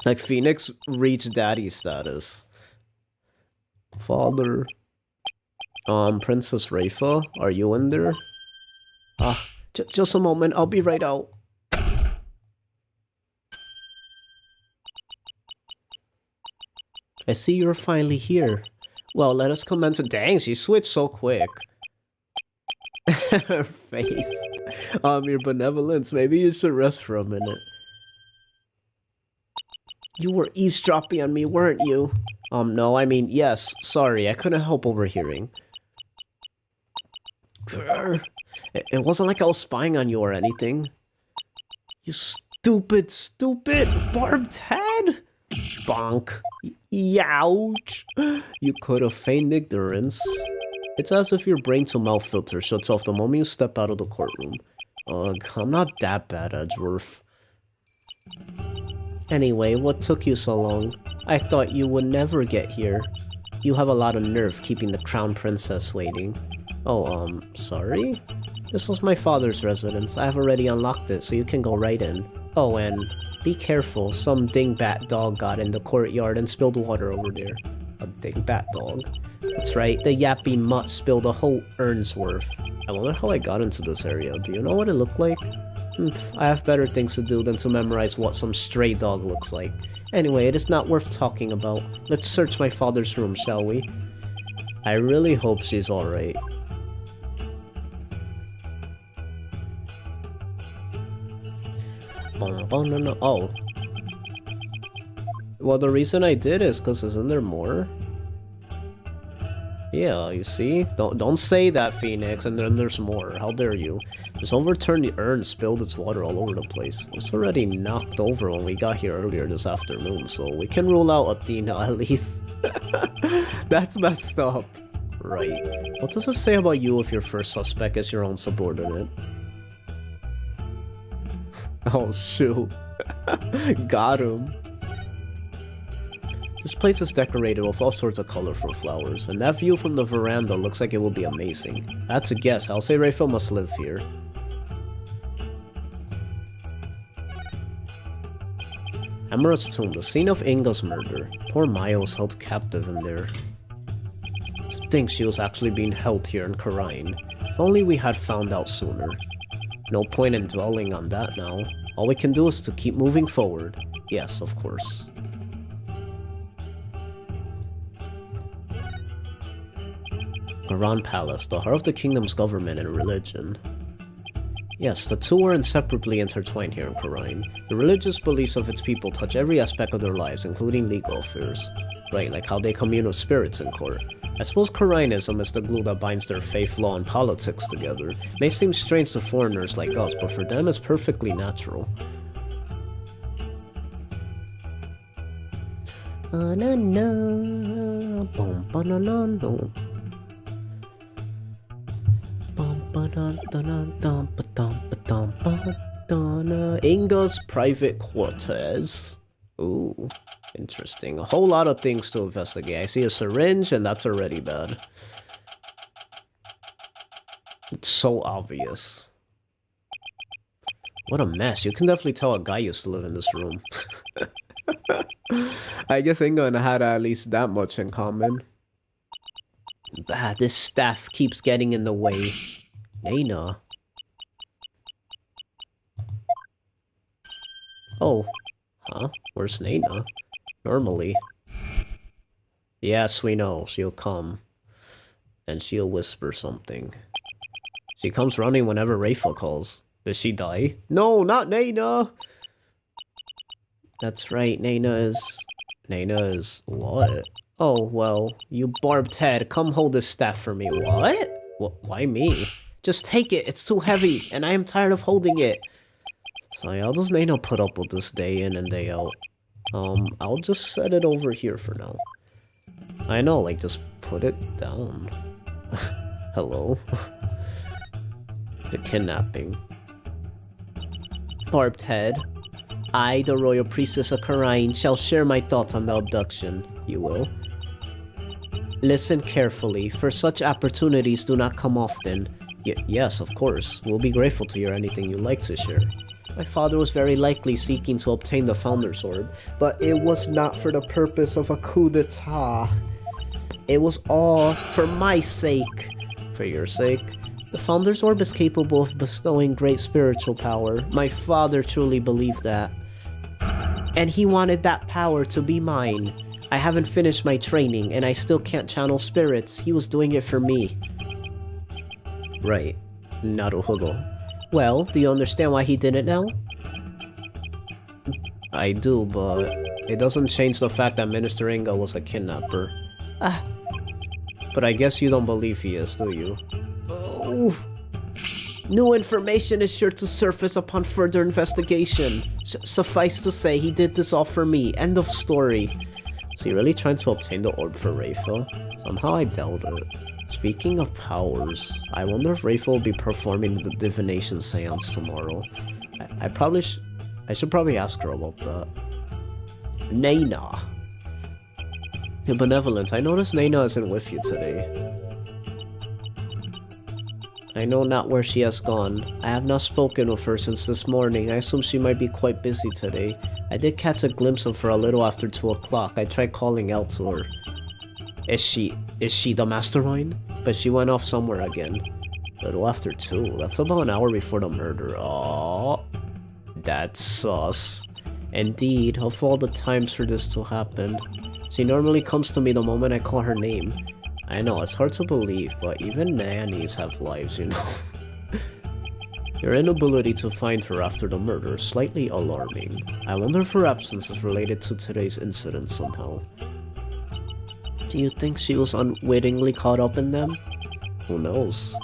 Like Phoenix reached daddy status. Father. Princess Rafa, are you in there? Just a moment, I'll be right out. I see you're finally here. Well, let us commence. Dang, she switched so quick. Her face. Your benevolence. Maybe you should rest for a minute. You were eavesdropping on me, weren't you? No, I mean, yes. Sorry, I couldn't help overhearing. Grr. It wasn't like I was spying on you or anything. You stupid barbed head! Bonk. Youch. You could have feigned ignorance. It's as if your brain-to-mouth filter shuts off the moment you step out of the courtroom. Ugh, I'm not that bad, Edgeworth. Anyway, what took you so long? I thought you would never get here. You have a lot of nerve keeping the crown princess waiting. Oh, sorry? This was my father's residence. I have already unlocked it, so you can go right in. Oh, and be careful. Some dingbat dog got in the courtyard and spilled water over there. A dingbat dog? That's right, the yappy mutt spilled a whole urn's worth. I wonder how I got into this area. Do you know what it looked like? I have better things to do than to memorize what some stray dog looks like. Anyway, it is not worth talking about. Let's search my father's room, shall we? I really hope she's alright. Oh. Well, the reason I did is because isn't there more? Yeah, you see? Don't say that, Phoenix, and then there's more. How dare you? This overturned urn spilled its water all over the place. It was already knocked over when we got here earlier this afternoon, so we can rule out Athena at least. That's messed up. Right. What does it say about you if your first suspect is your own subordinate? Oh, shoot. Got him. This place is decorated with all sorts of colorful flowers, and that view from the veranda looks like it will be amazing. I had to guess, I'll say Raphael must live here. Amara's tomb, the scene of Inga's murder. Poor Maya was held captive in there. To think she was actually being held here in Karine. If only we had found out sooner. No point in dwelling on that now. All we can do is to keep moving forward. Yes, of course. Garan Palace, the heart of the kingdom's government and religion. Yes, the two are inseparably intertwined here in Karine. The religious beliefs of its people touch every aspect of their lives, including legal affairs. Right, like how they commune with spirits in court. I suppose Karinism is the glue that binds their faith, law, and politics together. It may seem strange to foreigners like us, but for them it's perfectly natural. Inga's private quarters. Ooh, interesting. A whole lot of things to investigate. I see a syringe, and that's already bad. It's so obvious. What a mess. You can definitely tell a guy used to live in this room. I guess Inga and I had at least that much in common. Bah, this staff keeps getting in the way. Nana. Oh. Huh? Where's Nana? Normally. Yes, we know. She'll come. And she'll whisper something. She comes running whenever Rafa calls. Does she die? No, not Nana! That's right, Nana is... what? Oh, well, you barbed head, come hold this staff for me. What? Why me? Just take it, it's too heavy, and I am tired of holding it. So how does Nana put up with this day in and day out? I'll just set it over here for now. I know, like, just put it down. Hello? The kidnapping. Barbed head. I, the royal priestess Akarain, shall share my thoughts on the abduction. You will? Listen carefully, for such opportunities do not come often. Yes, of course. We'll be grateful to hear anything you'd like to share. My father was very likely seeking to obtain the Founder's Orb, but it was not for the purpose of a coup d'etat. It was all for my sake. For your sake? The Founder's Orb is capable of bestowing great spiritual power. My father truly believed that. And he wanted that power to be mine. I haven't finished my training, and I still can't channel spirits. He was doing it for me. Right. Naruhodo. Well, do you understand why he did it now? I do, but it doesn't change the fact that Minister Inga was a kidnapper. But I guess you don't believe he is, do you? Oh. New information is sure to surface upon further investigation. Suffice to say, he did this all for me. End of story. Is he really trying to obtain the orb for Raifa? Somehow I doubt it. Speaking of powers, I wonder if Raifa will be performing the divination seance tomorrow. I should probably ask her about that. Nana. Your benevolence, I noticed Nana isn't with you today. I know not where she has gone. I have not spoken with her since this morning. I assume she might be quite busy today. I did catch a glimpse of her a little after 2 o'clock. I tried calling out to her. Is she the mastermind? But she went off somewhere again. Little after 2. That's about an hour before the murder. Aww. That's sus. Indeed, of all the times for this to happen. She normally comes to me the moment I call her name. I know, it's hard to believe, but even nannies have lives, you know. Your inability to find her after the murder is slightly alarming. I wonder if her absence is related to today's incident somehow. Do you think she was unwittingly caught up in them? Who knows?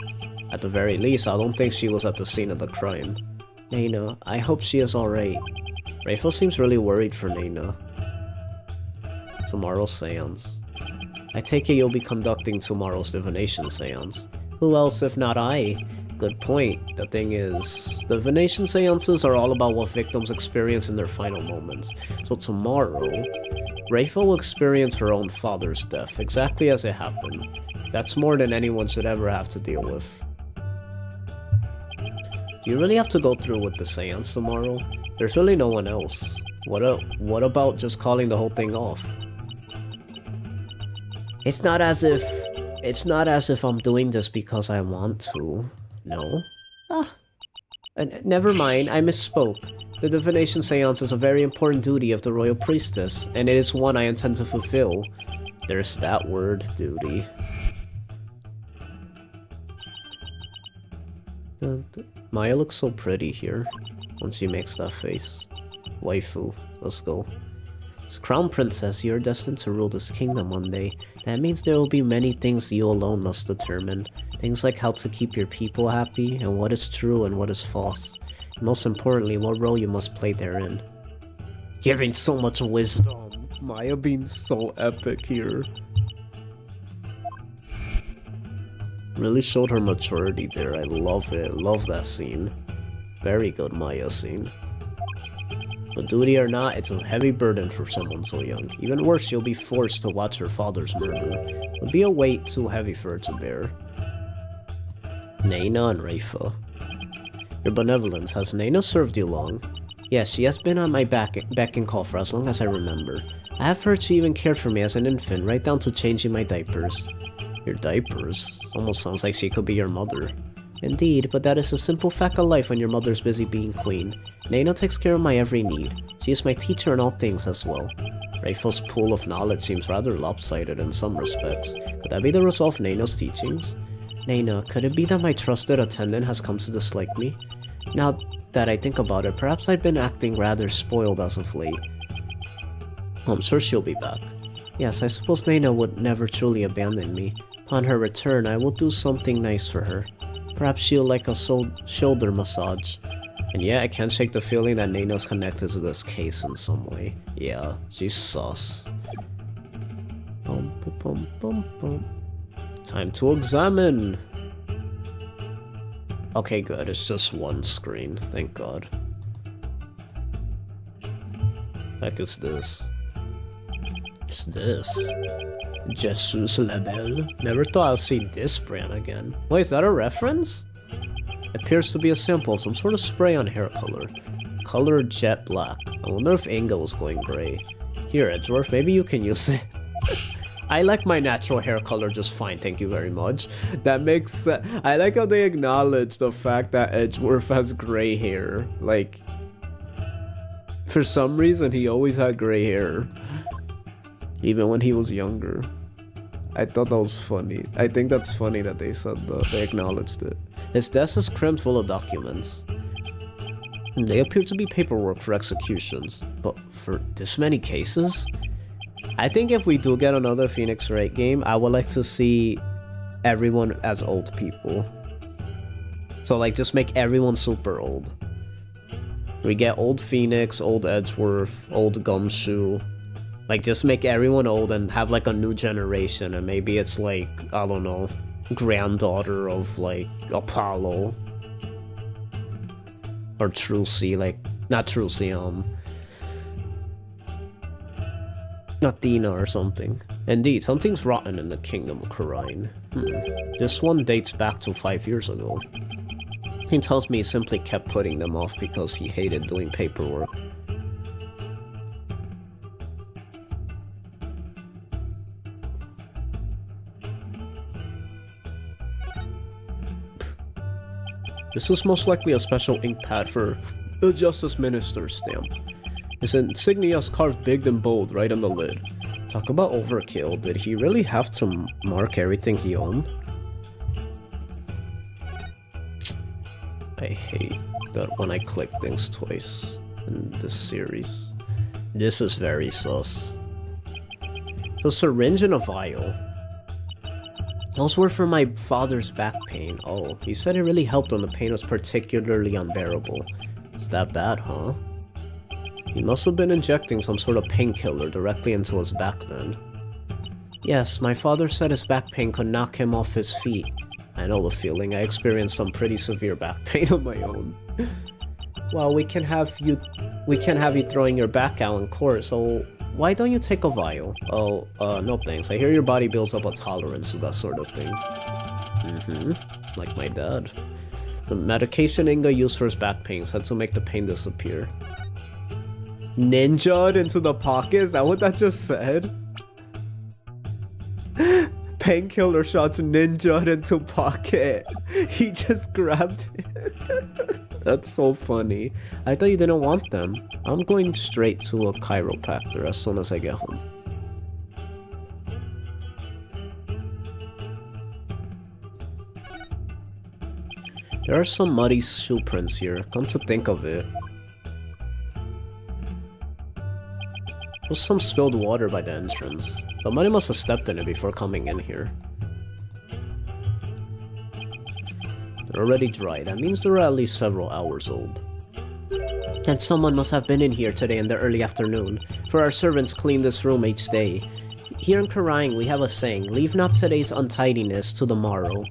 At the very least, I don't think she was at the scene of the crime. Nana, I hope she is alright. Raifa seems really worried for Nana. Tomorrow's seance. I take it you'll be conducting tomorrow's divination seance. Who else if not I? Good point. The thing is, divination seances are all about what victims experience in their final moments. So tomorrow, Raifa will experience her own father's death, exactly as it happened. That's more than anyone should ever have to deal with. Do you really have to go through with the seance tomorrow? There's really no one else. What about just calling the whole thing off? It's not as if I'm doing this because I want to. No? Never mind, I misspoke. The divination seance is a very important duty of the royal priestess, and it is one I intend to fulfill. There's that word, duty. Maya looks so pretty here, when she makes that face. Waifu, let's go. As Crown Princess, you're destined to rule this kingdom one day. That means there will be many things you alone must determine. Things like how to keep your people happy, and what is true and what is false. And most importantly, what role you must play therein. Giving so much wisdom. Maya being so epic here. Really showed her maturity there. I love it. Love that scene. Very good Maya scene. But duty or not, it's a heavy burden for someone so young. Even worse, she'll be forced to watch her father's murder. It would be a weight too heavy for her to bear. Nana and Raifa. Your benevolence, has Nana served you long? Yes, she has been on my beck and call for as long as I remember. I have heard she even cared for me as an infant, right down to changing my diapers. Your diapers? Almost sounds like she could be your mother. Indeed, but that is a simple fact of life when your mother's busy being queen. Nana takes care of my every need. She is my teacher in all things as well. Raifa's pool of knowledge seems rather lopsided in some respects. Could that be the result of Nana's teachings? Nana, could it be that my trusted attendant has come to dislike me? Now that I think about it, perhaps I've been acting rather spoiled as of late. I'm sure she'll be back. Yes, I suppose Nana would never truly abandon me. Upon her return, I will do something nice for her. Perhaps she'll like a shoulder massage. And yeah, I can't shake the feeling that Nana's connected to this case in some way. Yeah, she's sus. Time to examine! Okay, good, it's just one screen, thank god. Like it's this. It's this. Jesus Label. Never thought I'd see this brand again. Wait, is that a reference? Appears to be a sample of some sort of spray on hair color. Color jet black. I wonder if Inga was going gray. Here, Edgeworth, maybe you can use it. I like my natural hair color just fine, thank you very much. That makes sense. I like how they acknowledge the fact that Edgeworth has gray hair. Like, for some reason, he always had gray hair. Even when he was younger. I thought that was funny. I think that's funny that they said that. They acknowledged it. His desk is crammed full of documents. They appear to be paperwork for executions. But for this many cases? I think if we do get another Phoenix Wright game, I would like to see everyone as old people. So like just make everyone super old. We get old Phoenix, old Edgeworth, old Gumshoe. Like just make everyone old and have like a new generation, and maybe it's like, I don't know, granddaughter of like Apollo. Or Trucy, like, not Trucy, Athena or something. Indeed, something's rotten in the kingdom of Karine. This one dates back to 5 years ago. He tells me he simply kept putting them off because he hated doing paperwork. This is most likely a special ink pad for the Justice Minister's stamp. His insignia is carved big and bold right on the lid. Talk about overkill. Did he really have to mark everything he owned? I hate that when I click things twice in this series. This is very sus. It's a syringe and a vial. Those were for my father's back pain. Oh, he said it really helped when the pain was particularly unbearable. Is that bad, huh? He must have been injecting some sort of painkiller directly into his back then. Yes, my father said his back pain could knock him off his feet. I know the feeling. I experienced some pretty severe back pain of my own. Well, we can't have you throwing your back out in court, so why don't you take a vial? Oh, no thanks. I hear your body builds up a tolerance to that sort of thing. Like my dad. The medication Inga used for his back pain said to make the pain disappear. Ninja'd into the pocket? Is that what that just said? Painkiller shots ninja'd into pocket. He just grabbed it. That's so funny. I thought you didn't want them. I'm going straight to a chiropractor as soon as I get home. There are some muddy shoe prints here, come to think of it. There's some spilled water by the entrance. Somebody must have stepped in it before coming in here. They're already dry. That means they're at least several hours old. And someone must have been in here today in the early afternoon, for our servants clean this room each day. Here in Karine, we have a saying, leave not today's untidiness to the morrow.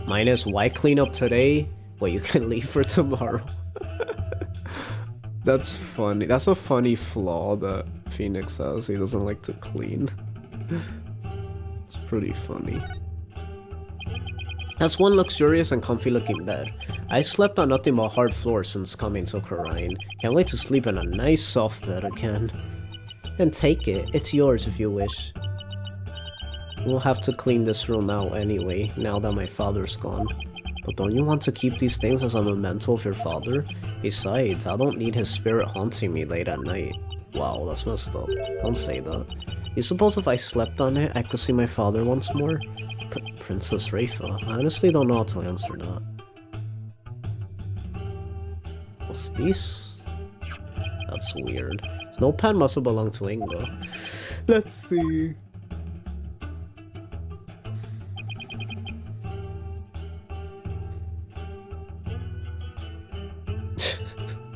Mine is, why clean up today? Well, you can leave for tomorrow. That's funny. That's a funny flaw that Phoenix has. He doesn't like to clean. It's pretty funny. That's one luxurious and comfy looking bed. I slept on nothing but hard floors since coming to Karine. Can't wait to sleep in a nice soft bed again. And take it. It's yours if you wish. We'll have to clean this room out anyway, now that my father's gone. But don't you want to keep these things as a memento of your father? Besides, I don't need his spirit haunting me late at night. Wow, that's messed up. Don't say that. You suppose if I slept on it, I could see my father once more? Princess Rafa. I honestly don't know how to answer that. What's this? That's weird. This notepad must have belonged to Inga. Let's see.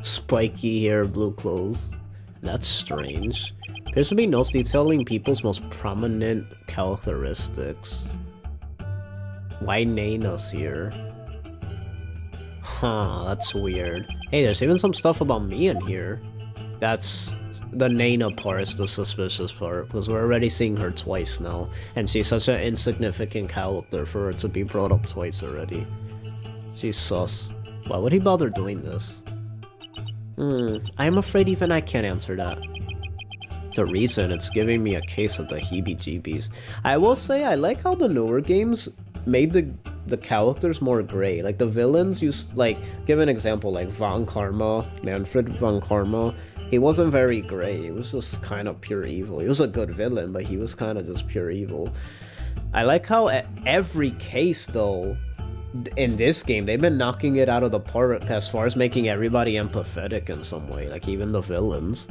Spiky hair, blue clothes. That's strange. Appears to be notes detailing people's most prominent characteristics. Why Naina's here? Huh, that's weird. Hey, there's even some stuff about me in here. That's the Nana part is the suspicious part, because we're already seeing her twice now, and she's such an insignificant character for her to be brought up twice already. She's sus. Why would he bother doing this? I'm afraid even I can't answer that. The reason, it's giving me a case of the heebie-jeebies. I will say I like how the newer games made the characters more gray. Like the villains used, like, give an example, like Von Karma, Manfred Von Karma. He wasn't very gray, he was just kind of pure evil. He was a good villain, but he was kind of just pure evil. I like how every case, though, in this game, they've been knocking it out of the park as far as making everybody empathetic in some way, like even the villains.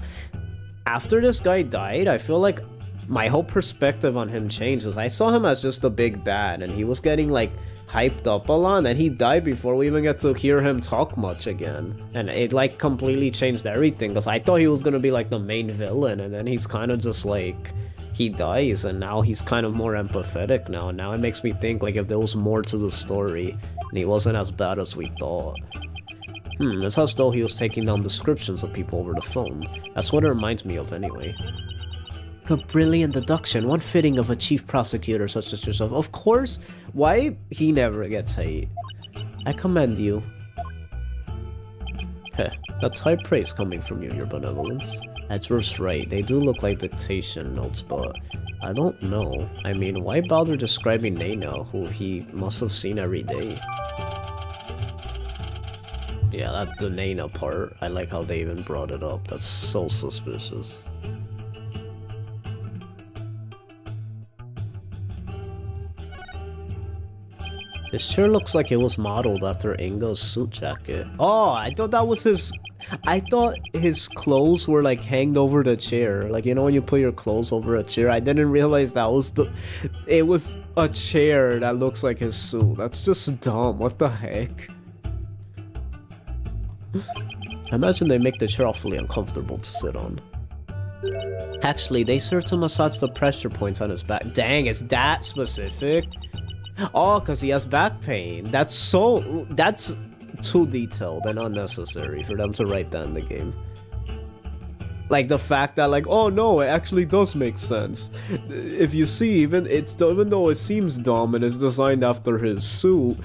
After this guy died, I feel like my whole perspective on him changed, because I saw him as just a big bad, and he was getting, like, hyped up a lot, and he died before we even get to hear him talk much again. And it, like, completely changed everything, because I thought he was gonna be, like, the main villain, and then he's kind of just, like, he dies, and now he's kind of more empathetic now, and now it makes me think, like, if there was more to the story, and he wasn't as bad as we thought. It's as though he was taking down descriptions of people over the phone. That's what it reminds me of, anyway. A brilliant deduction, one fitting of a chief prosecutor such as yourself. Of course, why he never gets hate? I commend you. Heh, that's high praise coming from you, your benevolence. Edgeworth's right, they do look like dictation notes, but I don't know. I mean, why bother describing Nana, who he must have seen every day? Yeah, that's the Nana part. I like how they even brought it up. That's so suspicious. This chair looks like it was modeled after Inga's suit jacket. Oh, I thought that was his... I thought his clothes were like hanged over the chair. Like, you know when you put your clothes over a chair? I didn't realize that was the... It was a chair that looks like his suit. That's just dumb. What the heck? I imagine they make the chair awfully uncomfortable to sit on. Actually, they serve to massage the pressure points on his back. Dang, is that specific? Oh, because he has back pain. That's too detailed and unnecessary for them to write that in the game. Like the fact that, like, oh no, it actually does make sense. If you see, even though it seems dumb and it's designed after his suit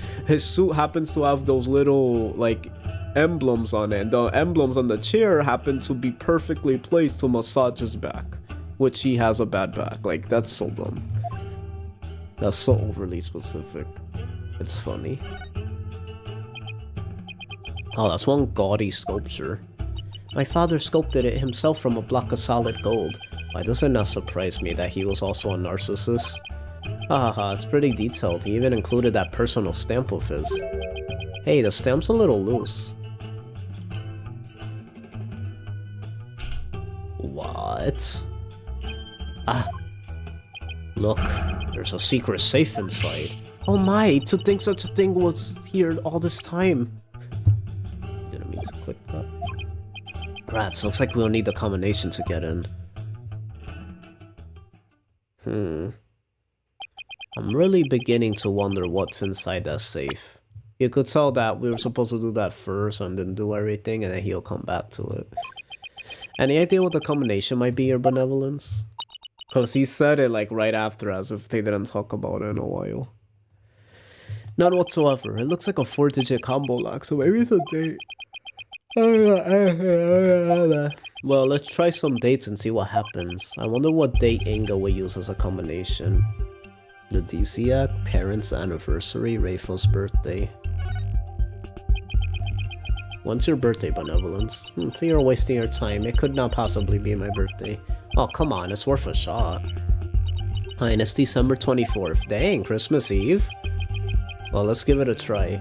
happens to have those little, like, emblems on it. And the emblems on the chair happen to be perfectly placed to massage his back, which he has a bad back. Like, that's so dumb. That's so overly specific. It's funny. Oh, that's one gaudy sculpture. My father sculpted it himself from a block of solid gold. Why does it not surprise me that he was also a narcissist? Haha, it's pretty detailed. He even included that personal stamp of his. Hey, the stamp's a little loose. What? Ah. Look, there's a secret safe inside. Oh my, to think such a thing was here all this time. Didn't mean to click that. Rats, looks like we'll need the combination to get in. I'm really beginning to wonder what's inside that safe. You could tell that we were supposed to do that first and then do everything, and then he'll come back to it. Any idea what the combination might be, your benevolence? Because he said it like right after, as if they didn't talk about it in a while. None whatsoever. It looks like a 4-digit combo lock, so maybe it's a date. Well, let's try some dates and see what happens. I wonder what date Inga will use as a combination. The Disiac, parents' anniversary, Rafa's birthday. When's your birthday, benevolence? If you're wasting your time, it could not possibly be my birthday. Oh, come on, it's worth a shot. Fine, it's December 24th. Dang, Christmas Eve? Well, let's give it a try.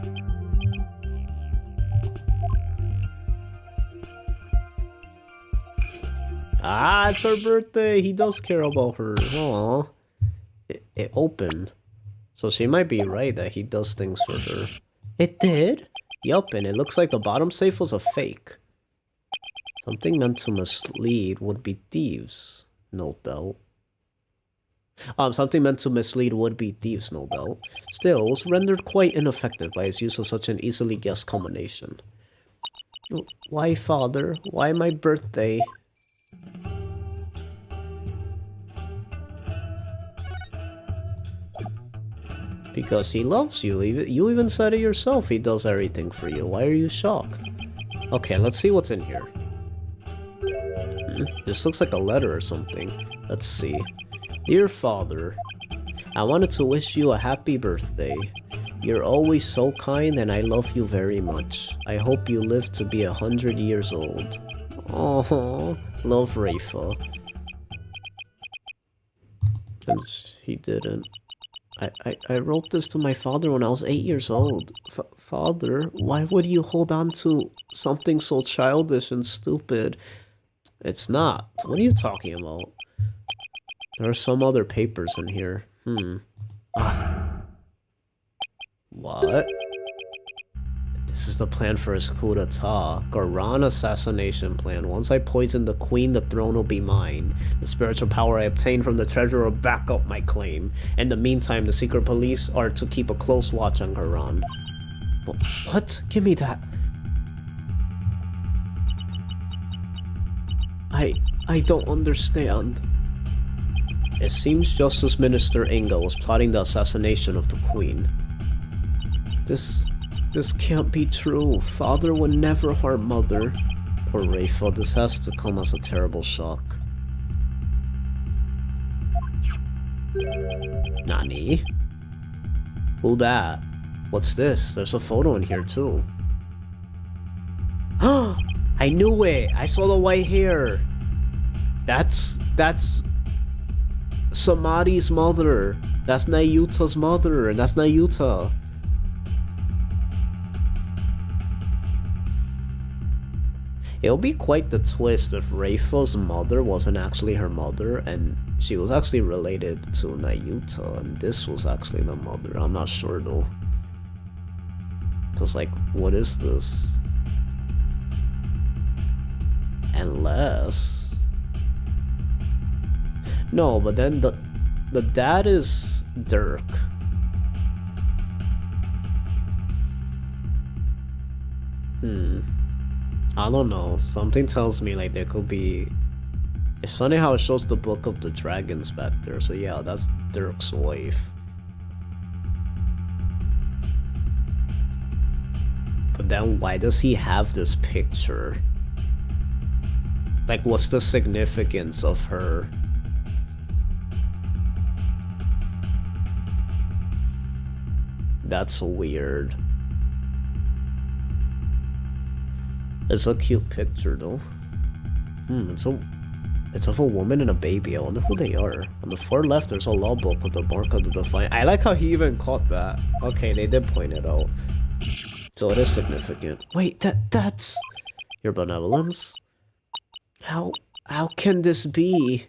Ah, it's her birthday! He does care about her. Aww. It opened. So she might be right that he does things for her. It did? Yup, and it looks like the bottom safe was a fake. Something meant to mislead would-be thieves, no doubt. Something meant to mislead would-be thieves, no doubt. Still, it was rendered quite ineffective by his use of such an easily guessed combination. Why, father? Why my birthday? Because he loves you. You even said it yourself. He does everything for you. Why are you shocked? Okay, let's see what's in here. This looks like a letter or something. Let's see. Dear father, I wanted to wish you a happy birthday. You're always so kind and I love you very much. I hope you live to be 100 years old. Oh, love, Rafa. And he didn't. I wrote this to my father when I was 8 years old. Father, why would you hold on to something so childish and stupid? It's not. What are you talking about? There are some other papers in here. What? This is the plan for his coup d'etat. Garan assassination plan. Once I poison the queen, the throne will be mine. The spiritual power I obtain from the treasure will back up my claim. In the meantime, the secret police are to keep a close watch on Garan. What? Give me that. I don't understand. It seems Justice Minister Inga was plotting the assassination of the queen. This can't be true. Father would never harm Mother. Poor Rafa, this has to come as a terrible shock. Nani? Who that? What's this? There's a photo in here too. I knew it! I saw the white hair! That's Samadhi's mother. That's Nayuta's mother. That's Nayuta. It'll be quite the twist if Rafa's mother wasn't actually her mother and she was actually related to Nayuta and this was actually the mother. I'm not sure though. Cause like, what is this? Unless... No, but then the dad is Dirk. I don't know. Something tells me like there could be... It's funny how it shows the Book of the Dragons back there. So yeah, that's Dirk's wife. But then why does he have this picture? Like, what's the significance of her? That's weird. It's a cute picture though. It's of a woman and a baby. I wonder who they are. On the far left there's a law book with the mark of the Defiant. I like how he even caught that. Okay, they did point it out. So it is significant. Wait, that's your benevolence? How can this be?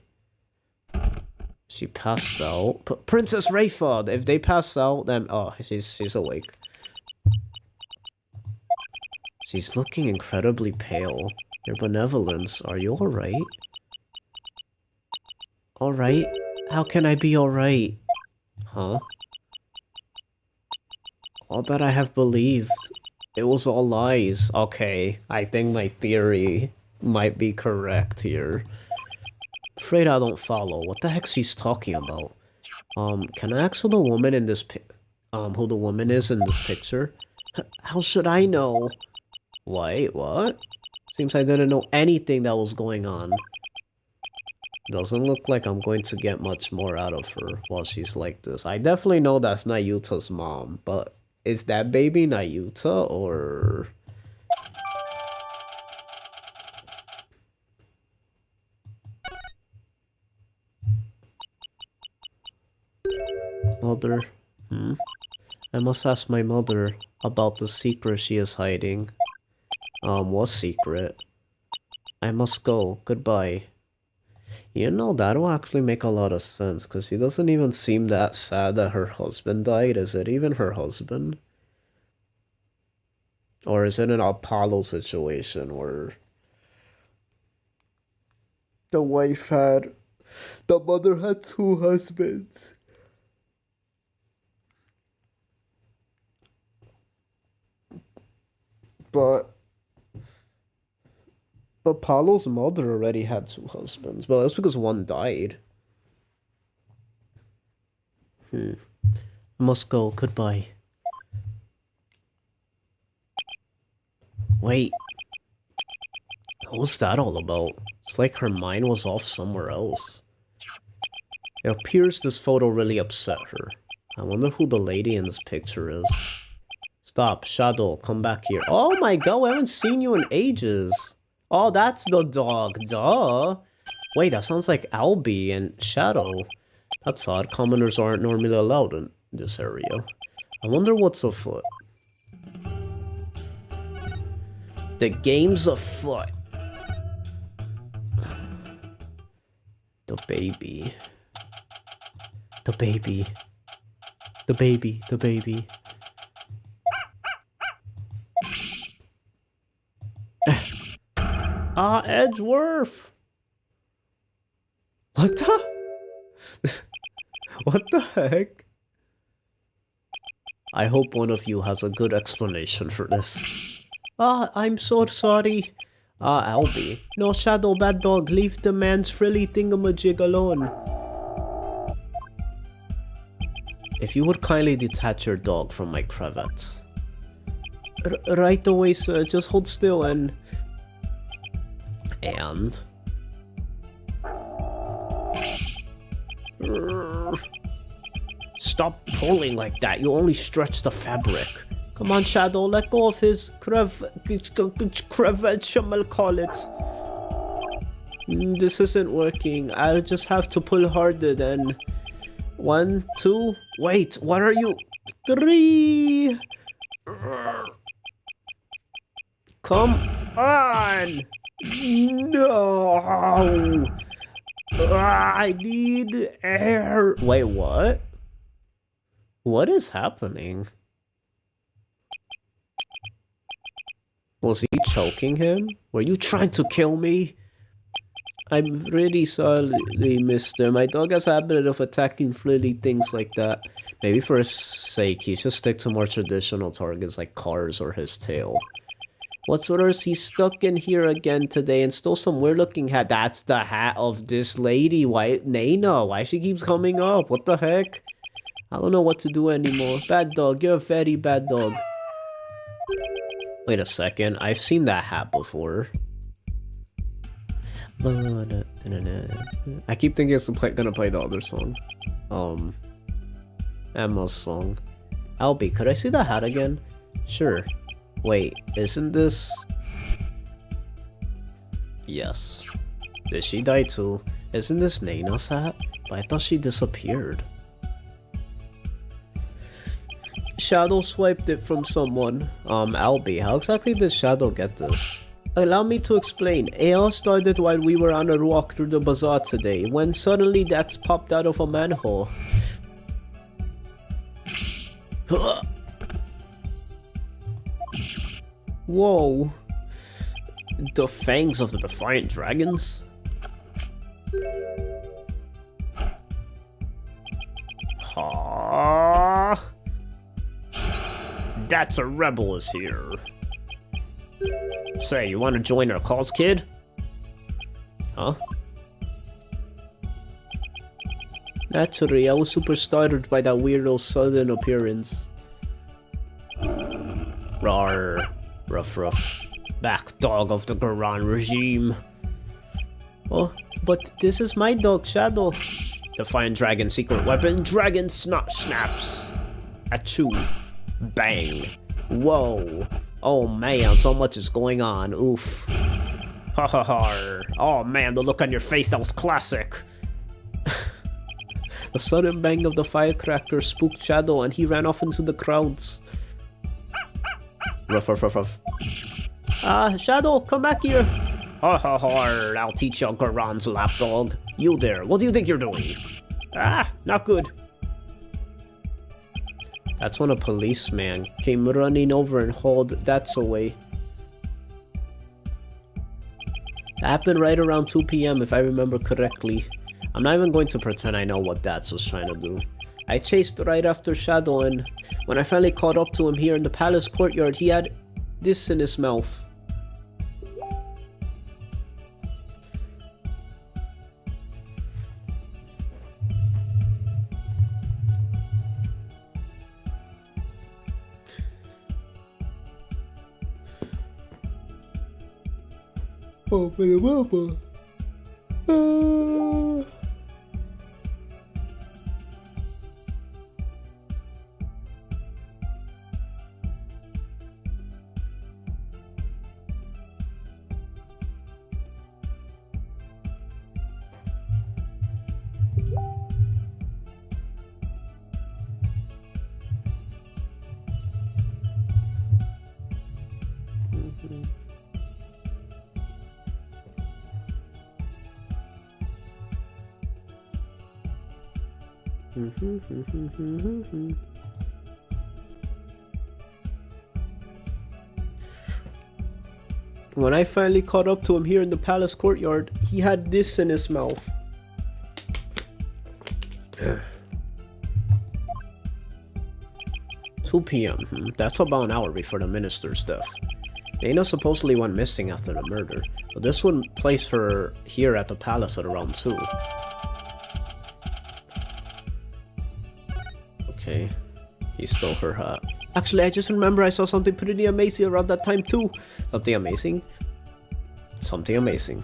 She passed out. Princess Rafa! If they pass out, then... Oh, she's awake. She's looking incredibly pale. Your benevolence, are you alright? Alright? How can I be alright? Huh? All that I have believed, it was all lies. Okay, I think my theory might be correct here. Afraid I don't follow. What the heck she's talking about? Can I ask who the woman in this who the woman is in this picture? How should I know? Wait, what? Seems I didn't know anything that was going on. Doesn't look like I'm going to get much more out of her while she's like this. I definitely know that's Nayuta's mom, but is that baby Nayuta or... Mother? I must ask my mother about the secret she is hiding. What secret? I must go. Goodbye. You know, that'll actually make a lot of sense, because she doesn't even seem that sad that her husband died. Is it even her husband? Or is it an Apollo situation where the mother had two husbands? But Apollo's mother already had 2 husbands, but that's because one died. Must go. Goodbye. Wait. What was that all about? It's like her mind was off somewhere else. It appears this photo really upset her. I wonder who the lady in this picture is. Stop, Shadow, come back here. Oh my god, I haven't seen you in ages. Oh, that's the dog, duh. Wait, that sounds like Albie and Shadow. That's odd, commoners aren't normally allowed in this area. I wonder what's afoot. The game's afoot. The baby. The baby. The baby. The baby. Edgeworth! What the? What the heck? I hope one of you has a good explanation for this. I'm so sorry. Albie. No, Shadow, bad dog, leave the man's frilly thingamajig alone. If you would kindly detach your dog from my cravat. Right away, sir. Just hold still and... Stop pulling like that. You only stretch the fabric. Come on, Shadow. Let go of his cravat, shall call it. This isn't working. I'll just have to pull harder then. 1, 2. Wait, what are you? 3. Come on. No. I need air. Wait, what? What is happening? Was he choking him? Were you trying to kill me? I'm really sorry, mister. My dog has a habit of attacking frilly things like that. Maybe for his sake, he should stick to more traditional targets like cars or his tail. What's worse, he's stuck in here again today and stole some weird-looking hat. That's the hat of this lady. Why, Nana? Why she keeps coming up? What the heck? I don't know what to do anymore. Bad dog. You're a very bad dog. Wait a second. I've seen that hat before. I keep thinking it's gonna play the other song. Emma's song. Albie, could I see the hat again? Sure. Wait, isn't this... Yes. Did she die too? Isn't this Nana's hat? But I thought she disappeared. Shadow swiped it from someone. Albie, how exactly did Shadow get this? Allow me to explain. It all started while we were on a walk through the bazaar today, when suddenly that's popped out of a manhole. Whoa. The fangs of the defiant dragons? Ha! That's a rebel is here. Say, you want to join our cause, kid? Huh? Naturally, I was super startled by that weirdo sudden appearance. Rawr. Ruff ruff. Back dog of the Garan regime. Oh, but this is my dog, Shadow. Defiant dragon secret weapon, dragon snot snaps. Achoo. Bang. Whoa. Oh man, so much is going on. Oof. Ha ha ha. Oh man, the look on your face, that was classic. The sudden bang of the firecracker spooked Shadow and he ran off into the crowds. Ruff ruff ruff ruff. Shadow, come back here. Ha ha ha, I'll teach you Garan's lapdog. You there, what do you think you're doing? Not good. That's when a policeman came running over and hauled Dats away. That happened right around 2 PM if I remember correctly. I'm not even going to pretend I know what Dats was trying to do. I chased right after Shadow and when I finally caught up to him here in the palace courtyard, he had this in his mouth. When I finally caught up to him here in the palace courtyard, he had this in his mouth. 2 p.m. That's about an hour before the minister's death. Dana supposedly went missing after the murder, but this would place her here at the palace at around 2. Okay, he stole her hat. Actually, I just remember I saw something pretty amazing around that time too. Something amazing? Something amazing.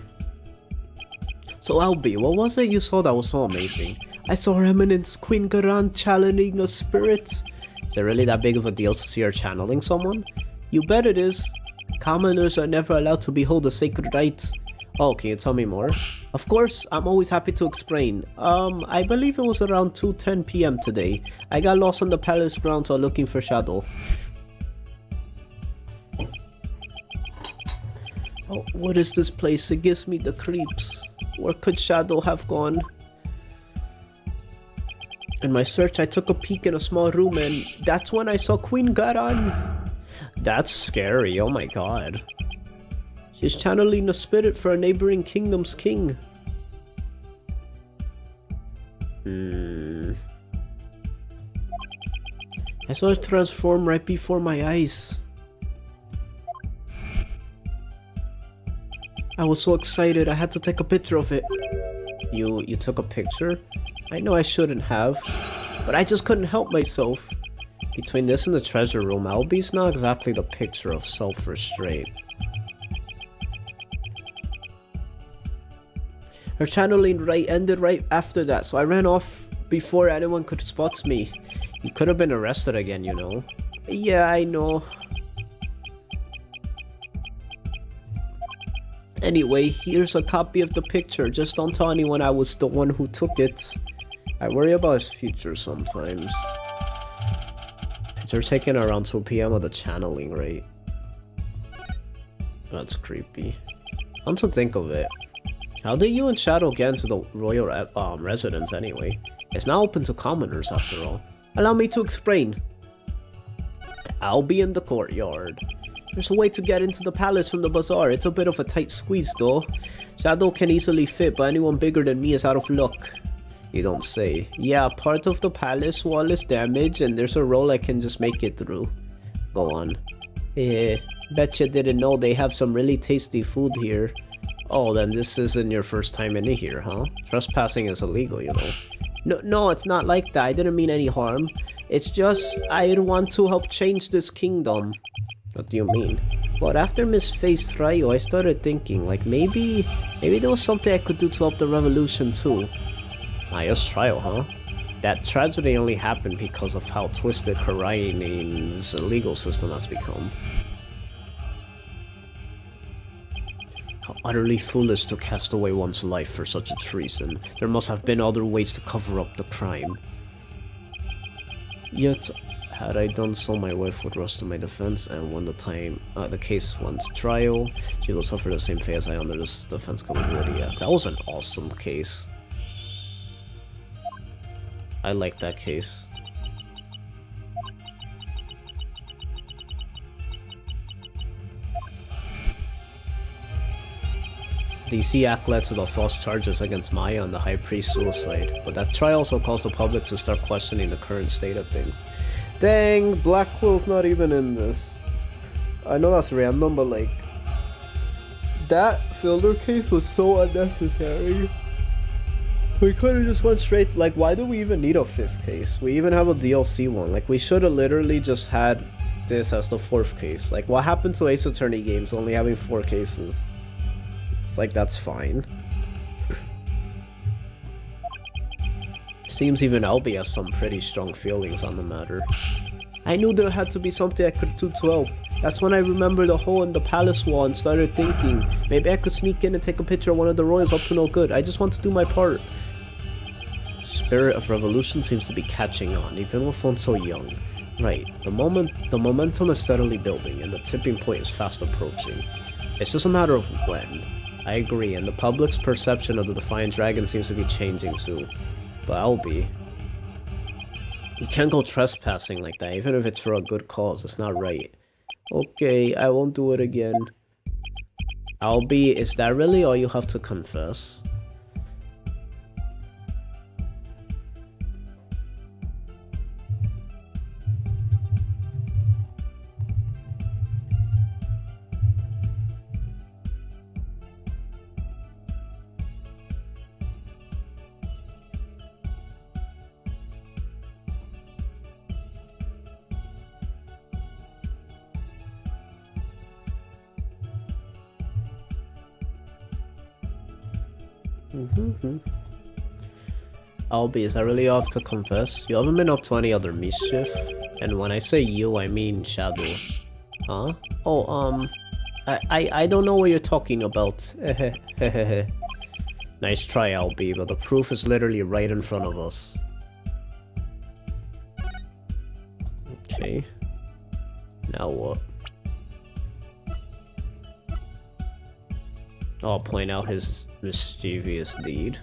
So Albie, what was it you saw that was so amazing? I saw Her Eminence Queen Garan channeling a spirit. Is it really that big of a deal to see her channeling someone? You bet it is. Commoners are never allowed to behold the sacred rites. Oh, can you tell me more? Of course, I'm always happy to explain. I believe it was around 2:10 p.m. today. I got lost on the palace grounds while looking for Shadow. Oh, what is this place? It gives me the creeps. Where could Shadow have gone? In my search, I took a peek in a small room and that's when I saw Queen Garan. That's scary, oh my god. She's channeling the spirit for a neighboring kingdom's king. I saw it transform right before my eyes. I was so excited, I had to take a picture of it. You took a picture? I know I shouldn't have, but I just couldn't help myself. Between this and the treasure room, Albie's not exactly the picture of self-restraint. Her channeling ended right after that, so I ran off before anyone could spot me. You could have been arrested again, you know. Yeah, I know. Anyway, here's a copy of the picture. Just don't tell anyone I was the one who took it. I worry about his future sometimes. Picture taken around 2 p.m. of the channeling, right? That's creepy. Come to think of it, how did you and Shadow get into the royal residence anyway? It's now open to commoners after all. Allow me to explain. I'll be in the courtyard. There's a way to get into the palace from the bazaar. It's a bit of a tight squeeze though. Shadow can easily fit, but anyone bigger than me is out of luck. You don't say. Yeah, part of the palace wall is damaged and there's a roll I can just make it through. Go on. Bet you didn't know they have some really tasty food here. Oh, then this isn't your first time in here, huh? Trespassing is illegal, you know. No, it's not like that. I didn't mean any harm. It's just, I want to help change this kingdom. What do you mean? But after Miss Faye's trial, I started thinking, like, maybe there was something I could do to help the revolution too. Maya's trial, huh? That tragedy only happened because of how twisted Karain's legal system has become. How utterly foolish to cast away one's life for such a treason. There must have been other ways to cover up the crime. Yet, had I done so, my wife would rush to my defense, and when the case went to trial, she will suffer the same fate as I under this defense capability. Yeah, that was an awesome case. I like that case. DC Act led to the false charges against Maya and the High Priest's suicide, but that trial also caused the public to start questioning the current state of things. Dang, Black Quill's not even in this. I know that's random, but like, that Fielder case was so unnecessary. We could have just went straight, like, why do we even need a 5th case? We even have a DLC one. Like, we should have literally just had this as the 4th case. Like, what happened to Ace Attorney games only having 4 cases? like that's fine. Seems even Albie has some pretty strong feelings on the matter. I knew there had to be something I could do to help. That's when I remembered the hole in the palace wall and started thinking, maybe I could sneak in and take a picture of one of the royals up to no good. I just want to do my part. Spirit of revolution seems to be catching on, even with one so young. Right, the momentum is steadily building, and the tipping point is fast approaching. It's just a matter of when. I agree, and the public's perception of the Defiant Dragon seems to be changing too. But Albie, you can't go trespassing like that, even if it's for a good cause. It's not right. Okay, I won't do it again. Albie, is that really all you have to confess? Albie, is that really all I have to confess? You haven't been up to any other mischief? And when I say you, I mean Shadow. Huh? Oh, I don't know what you're talking about. Nice try, Albie, but the proof is literally right in front of us. Okay. Now what? I'll point out his mischievous deed.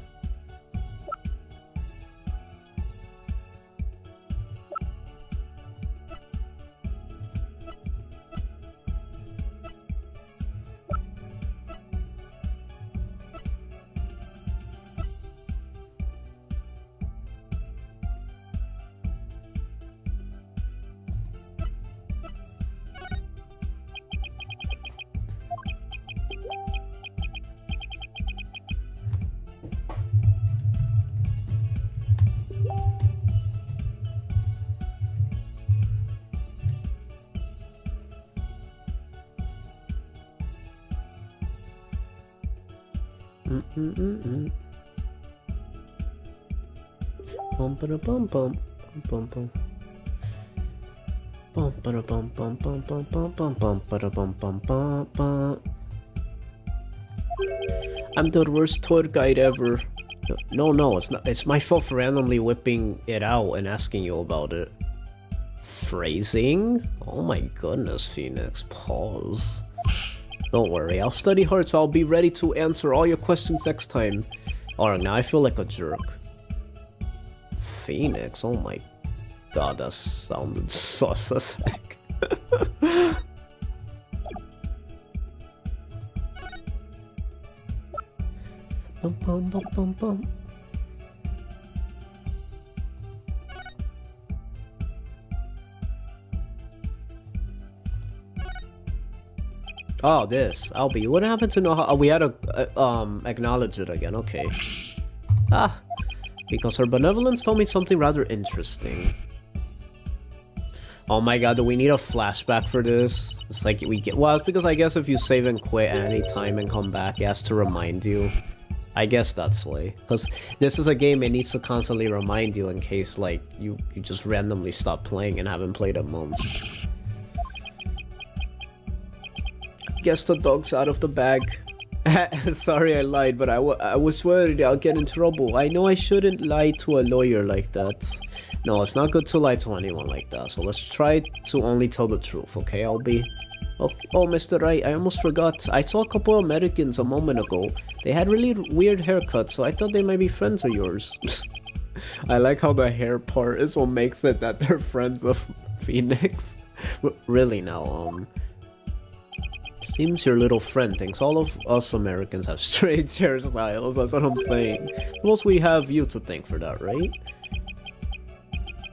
Bum ba bum bum bum bum. Bum ba bum bum bum bum bum bum bum ba bum bum bum bum. I'm the worst tour guide ever. No, it's not. It's my fault for randomly whipping it out and asking you about it. Phrasing? Oh my goodness, Phoenix. Pause. Don't worry, I'll study hard so I'll be ready to answer all your questions next time. Alright, now I feel like a jerk. Phoenix, oh my god, that sounded sus as heck. Bum bum bum bum bum. Oh, this. Albie, you wouldn't happen to know how we had to acknowledge it again, okay. Ah, because her benevolence told me something rather interesting. Oh my god, do we need a flashback for this? It's like we get, well, it's because I guess if you save and quit at any time and come back, it has to remind you. I guess that's why. Because this is a game it needs to constantly remind you in case like you just randomly stop playing and haven't played in months. Guess the dog's out of the bag. Sorry I lied, but I was worried I'll get in trouble. I know I shouldn't lie to a lawyer like that. No, it's not good to lie to anyone like that, so let's try to only tell the truth, okay, Albie? Oh, Mr. Wright, I almost forgot. I saw a couple of Americans a moment ago. They had really weird haircuts, so I thought they might be friends of yours. I like how the hair part is what makes it that they're friends of Phoenix. Really now, seems your little friend thinks all of us Americans have strange hairstyles, that's what I'm saying. Suppose we have you to thank for that, right?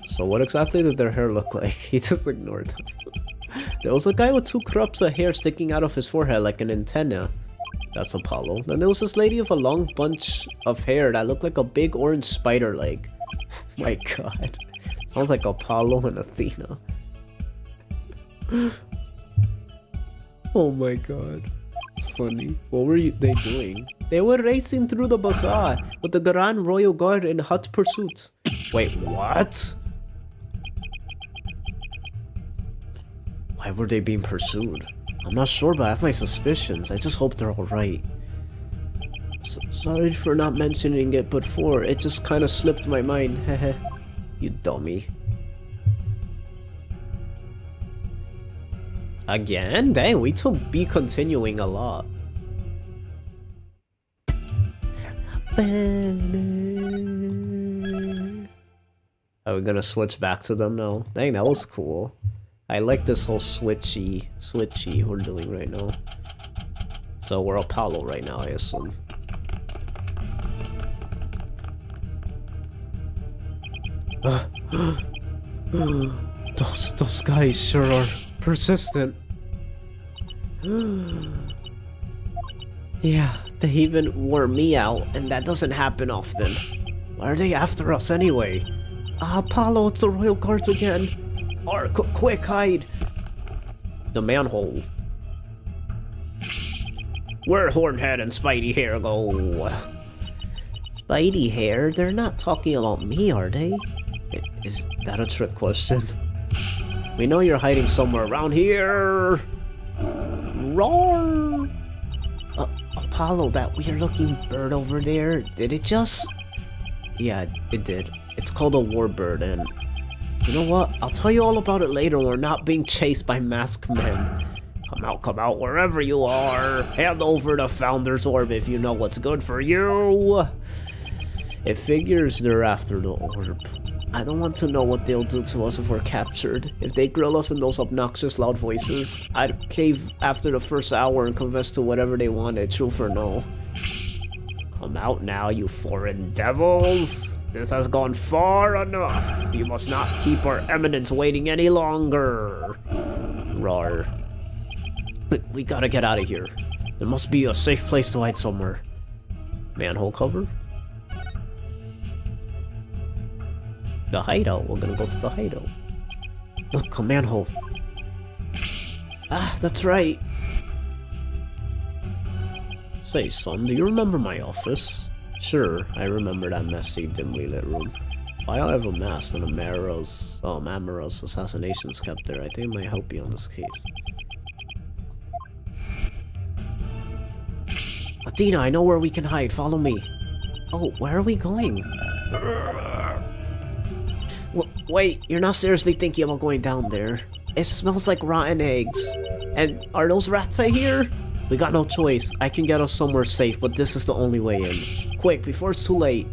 So what exactly did their hair look like? He just ignored them. There was a guy with 2 crops of hair sticking out of his forehead like an antenna. That's Apollo. Then there was this lady with a long bunch of hair that looked like a big orange spider leg. My god. Sounds like Apollo and Athena. Oh my god. funny. What were they doing? They were racing through the bazaar with the Grand Royal Guard in hot pursuit. Wait, what? Why were they being pursued? I'm not sure, but I have my suspicions. I just hope they're alright. Sorry for not mentioning it before. It just kind of slipped my mind. Heh. You dummy. Again? Dang, we took B continuing a lot. Are we gonna switch back to them now? Dang, that was cool. I like this whole switchy we're doing right now. So we're Apollo right now, I assume. Those guys sure are persistent. Yeah, they even wore me out, and that doesn't happen often. Why are they after us anyway? Apollo, it's the Royal Guards again. Or quick, hide. The manhole. Where Hornhead and Spidey Hair go? Spidey Hair? They're not talking about me, are they? Is that a trick question? We know you're hiding somewhere around here. Roar! Apollo, that weird-looking bird over there, did it just... Yeah, it did. It's called a warbird, and... You know what? I'll tell you all about it later when we're not being chased by masked men. Come out, wherever you are. Hand over the Founder's Orb if you know what's good for you. It figures they're after the orb. I don't want to know what they'll do to us if we're captured. If they grill us in those obnoxious loud voices, I'd cave after the first hour and confess to whatever they wanted, truth or no. Come out now, you foreign devils. This has gone far enough. You must not keep our eminence waiting any longer. Rawr. We gotta get out of here. There must be a safe place to hide somewhere. Manhole cover? The hideout. We're gonna go to the hideout. Look, a manhole. Ah, that's right. Say, son, do you remember my office? Sure, I remember that messy, dimly lit room. Why I have a mask and Amara's assassinations kept there. I think it might help you on this case. Athena, I know where we can hide. Follow me. Oh, where are we going? Wait, you're not seriously thinking about going down there? It smells like rotten eggs. And are those rats I hear? We got no choice. I can get us somewhere safe, but this is the only way in. Quick, before it's too late.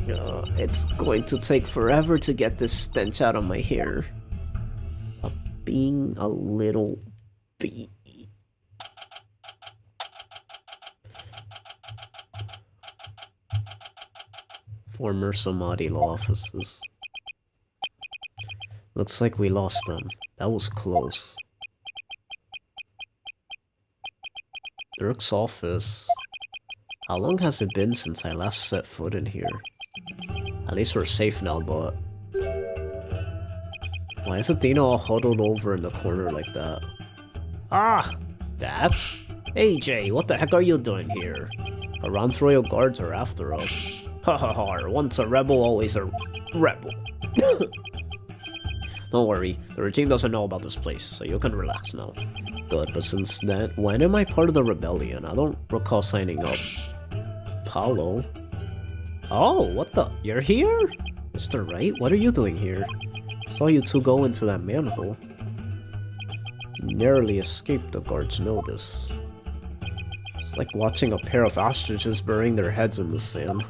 It's going to take forever to get this stench out of my hair. Being a little bee. Former Samadhi law offices. Looks like we lost them. That was close. Dirk's office. How long has it been since I last set foot in here? At least we're safe now, but... Why is Athena all huddled over in the corner like that? Ah! That's... Hey Jay, what the heck are you doing here? Iran's royal guards are after us. Ha ha ha, once a rebel, always a rebel. Don't worry, the regime doesn't know about this place, so you can relax now. Good, but since then, when am I part of the rebellion? I don't recall signing up. Paulo? Oh, what the? You're here? Mr. Wright, what are you doing here? Saw you two go into that manhole. Narrowly escaped the guard's notice. It's like watching a pair of ostriches burying their heads in the sand.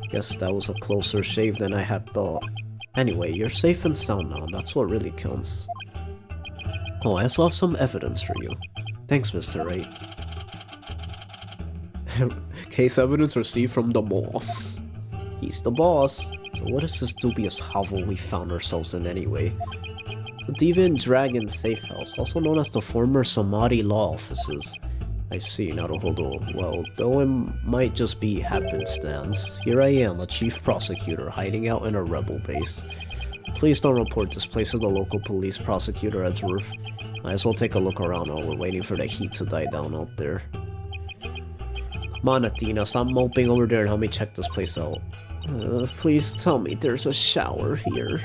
Guess that was a closer shave than I had thought. Anyway, you're safe and sound now, that's what really counts. Oh, I also have some evidence for you. Thanks, Mr. Wright. Case evidence received from the boss. He's the boss. So what is this dubious hovel we found ourselves in anyway? The Deviant Dragon Safe House, also known as the former Samadhi Law Offices. I see, Naruhodo. Well, though it might just be happenstance, here I am, a chief prosecutor, hiding out in a rebel base. Please don't report this place to the local police prosecutor Edgeworth. Might as well take a look around while we're waiting for the heat to die down out there. Come on, Athena, stop moping over there and help me check this place out. Please tell me there's a shower here.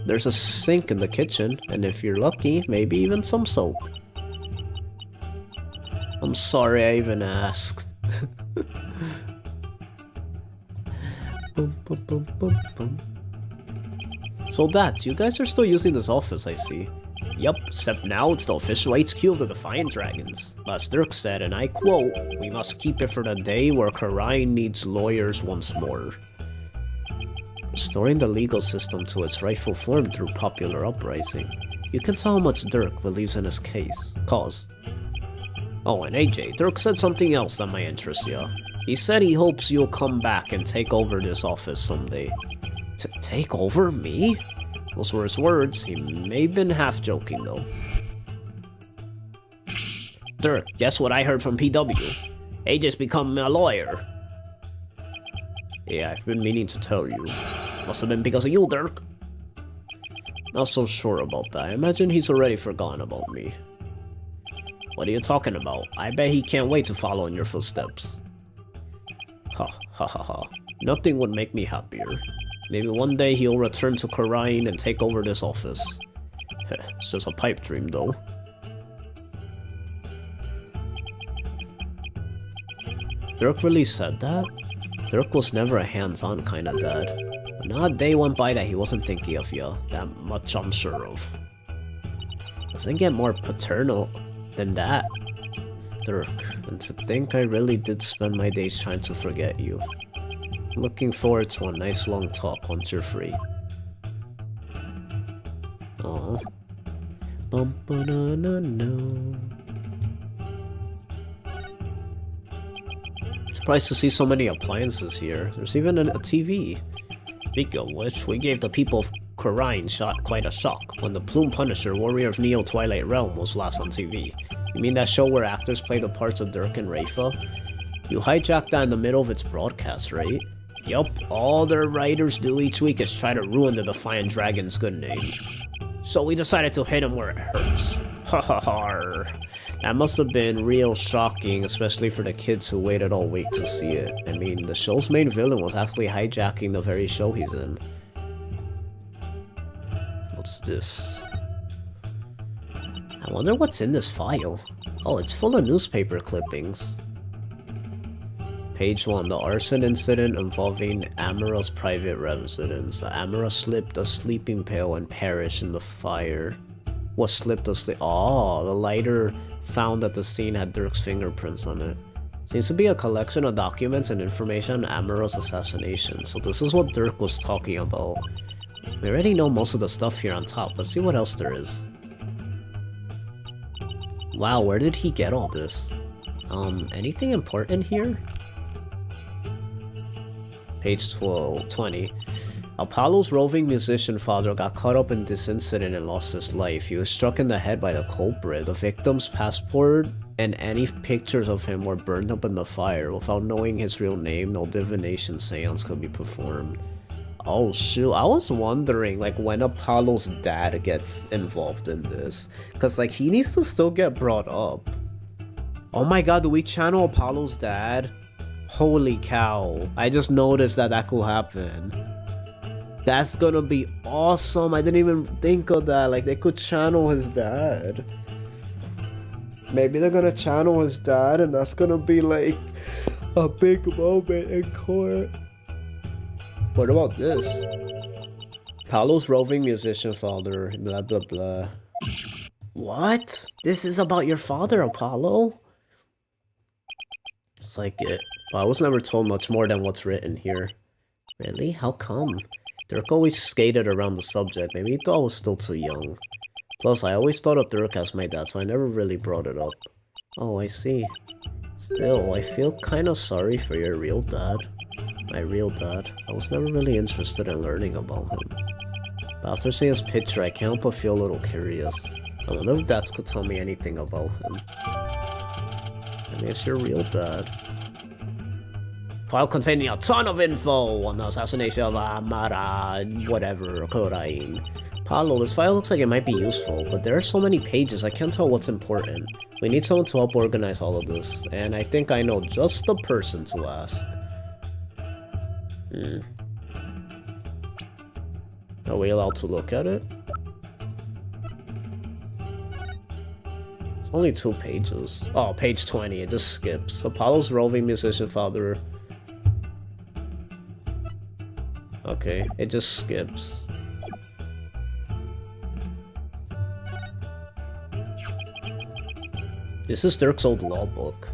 There's a sink in the kitchen, and if you're lucky, maybe even some soap. I'm sorry I even asked. Boom, boom, boom, boom, boom. So that, you guys are still using this office, I see. Yup, except now it's the official HQ of the Defiant Dragons. As Dirk said, and I quote, "We must keep it for the day where Karain needs lawyers once more." Restoring the legal system to its rightful form through popular uprising. You can tell how much Dirk believes in his cause. Oh, and AJ, Dirk said something else that might interest you. He said he hopes you'll come back and take over this office someday. Take over me? Those were his words. He may have been half joking though. Dirk, guess what I heard from PW? AJ's become a lawyer. Yeah, I've been meaning to tell you. Must have been because of you, Dirk. Not so sure about that. I imagine he's already forgotten about me. What are you talking about? I bet he can't wait to follow in your footsteps. Ha ha ha ha. Nothing would make me happier. Maybe one day he'll return to Karain and take over this office. It's just a pipe dream though. Dirk really said that? Dirk was never a hands-on kind of dad. But not a day went by that he wasn't thinking of you. That much I'm sure of. Doesn't get more paternal than that, Dirk. And to think I really did spend my days trying to forget you. Looking forward to a nice long talk once you're free. Aww. Bum-ba-na-na-no. Surprised to see so many appliances here. There's even a TV. Speaking of which, we gave the people of Karain quite a shock when the Plume Punisher, Warrior of Neo Twilight Realm, was last on TV. You mean that show where actors play the parts of Dirk and Rafa? You hijacked that in the middle of its broadcast, right? Yup, all their writers do each week is try to ruin the Defiant Dragon's good name. So we decided to hit him where it hurts. Ha ha ha. That must have been real shocking, especially for the kids who waited all week to see it. I mean, the show's main villain was actually hijacking the very show he's in. What's this? I wonder what's in this file. Oh, it's full of newspaper clippings. Page 1, the arson incident involving Amara's private residence. Amara slipped a sleeping pill and perished in the fire. Was slipped asleep? Oh, the lighter found at the scene had Dirk's fingerprints on it. Seems to be a collection of documents and information on Amara's assassination. So this is what Dirk was talking about. We already know most of the stuff here on top. Let's see what else there is. Wow, where did he get all this? Anything important here? Page 20. Apollo's roving musician father got caught up in this incident and lost his life. He was struck in the head by the culprit. The victim's passport and any pictures of him were burned up in the fire. Without knowing his real name, no divination seance could be performed. Oh shoot, I was wondering like when Apollo's dad gets involved in this. Cause like he needs to still get brought up. Oh my god, do we channel Apollo's dad? Holy cow, I just noticed that that could happen. That's gonna be awesome. I didn't even think of that. Like they could channel his dad. Maybe they're gonna channel his dad and that's gonna be like a big moment in court. What about this? Apollo's roving musician father, blah blah blah. What? This is about your father, Apollo? It's like it. But I was never told much more than what's written here. Really? How come? Dirk always skated around the subject. Maybe he thought I was still too young. Plus, I always thought of Dirk as my dad, so I never really brought it up. Oh, I see. Still, I feel kinda sorry for your real dad. My real dad. I was never really interested in learning about him. But after seeing his picture, I can't help but feel a little curious. I wonder if Dad could tell me anything about him. I mean, it's your real dad. File containing a ton of info on the assassination of Amara, whatever, Korain. Paulo, this file looks like it might be useful, but there are so many pages I can't tell what's important. We need someone to help organize all of this, and I think I know just the person to ask. Are we allowed to look at it? It's only 2 pages. Oh, page 20, it just skips. Apollo's roving musician father. Okay, it just skips. This is Dirk's old law book.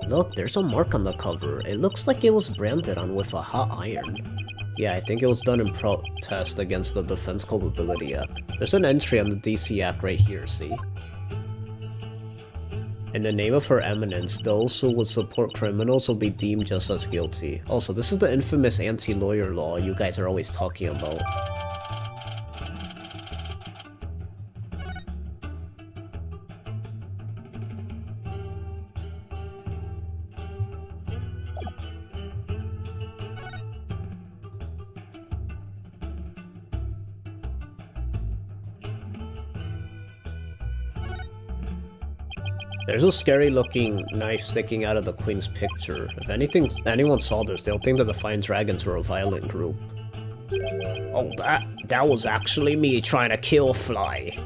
Look, there's a mark on the cover. It looks like it was branded on with a hot iron. Yeah, I think it was done in protest against the Defense Culpability Act. There's an entry on the DC Act right here, see? In the name of Her Eminence, those who would support criminals will be deemed just as guilty. Also, this is the infamous anti-lawyer law you guys are always talking about. There's a scary looking knife sticking out of the Queen's picture. If anyone saw this, they'll think that the Flying Dragons were a violent group. Oh, that was actually me trying to kill Fly.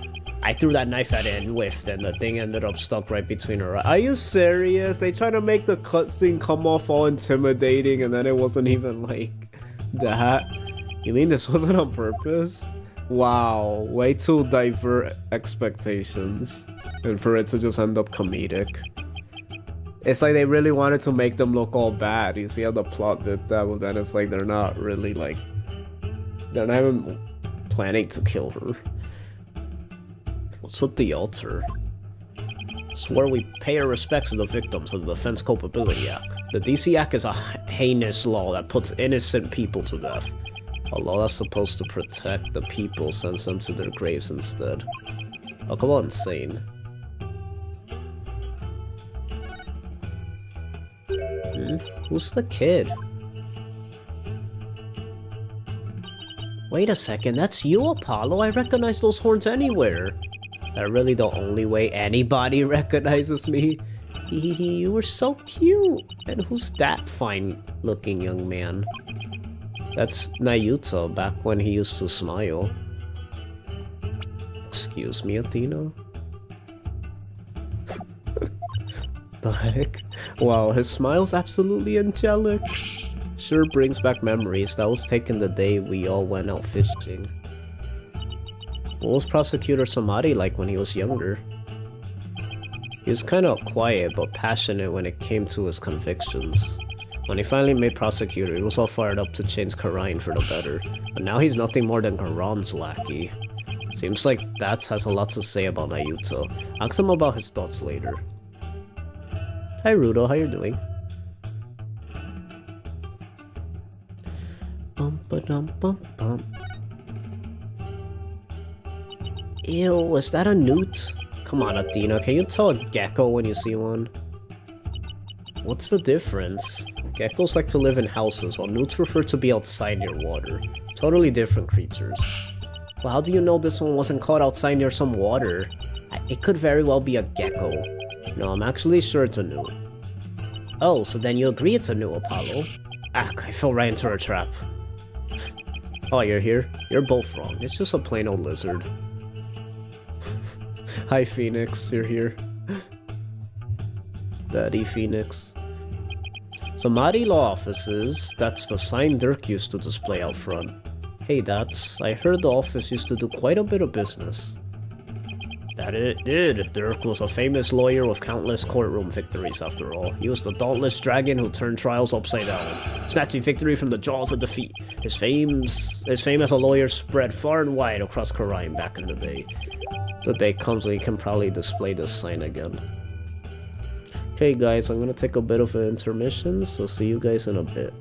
I threw that knife at it and whiffed, and the thing ended up stuck right between her eyes. Are you serious? They try to make the cutscene come off all intimidating, and then it wasn't even like that? You mean this wasn't on purpose? Wow, way to divert expectations. And for it to just end up comedic. It's like they really wanted to make them look all bad. You see how the plot did that, but then it's like they're not really like... They're not even planning to kill her. What's with the altar? It's where we pay our respects to the victims of the Defense Culpability Act. The DC Act is a heinous law that puts innocent people to death. A law that's supposed to protect the people sends them to their graves instead. Oh, come on, insane. Who's the kid? Wait a second, that's you, Apollo? I recognize those horns anywhere. That really the only way anybody recognizes me? Hehehe, you were so cute. And who's that fine-looking young man? That's Nayuta, back when he used to smile. Excuse me, Athena? The heck? Wow, his smile's absolutely angelic. Sure brings back memories. That was taken the day we all went out fishing. What was Prosecutor Samadhi like when he was younger? He was kind of quiet but passionate when it came to his convictions. When he finally made prosecutor, he was all fired up to change Karain for the better. But now he's nothing more than Karan's lackey. Seems like that has a lot to say about Nayuta. Ask him about his thoughts later. Hi Rudo, how you doing? Bum. Ew, is that a newt? Come on, Athena, can you tell a gecko when you see one? What's the difference? Geckos like to live in houses, while newts prefer to be outside near water. Totally different creatures. Well, how do you know this one wasn't caught outside near some water? It could very well be a gecko. No, I'm actually sure it's a newt. Oh, so then you agree it's a newt, Apollo? Ah, I fell right into her trap. Oh, you're here? You're both wrong. It's just a plain old lizard. Hi, Phoenix. You're here. Daddy Phoenix. Samadhi Law Offices. That's the sign Dirk used to display out front. Hey, Dats. I heard the office used to do quite a bit of business. That it did. Dirk was a famous lawyer with countless courtroom victories, after all. He was the dauntless dragon who turned trials upside down, snatching victory from the jaws of defeat. His fame as a lawyer spread far and wide across Karain back in the day. The day comes when he can probably display this sign again. Okay guys, I'm gonna take a bit of an intermission, so see you guys in a bit.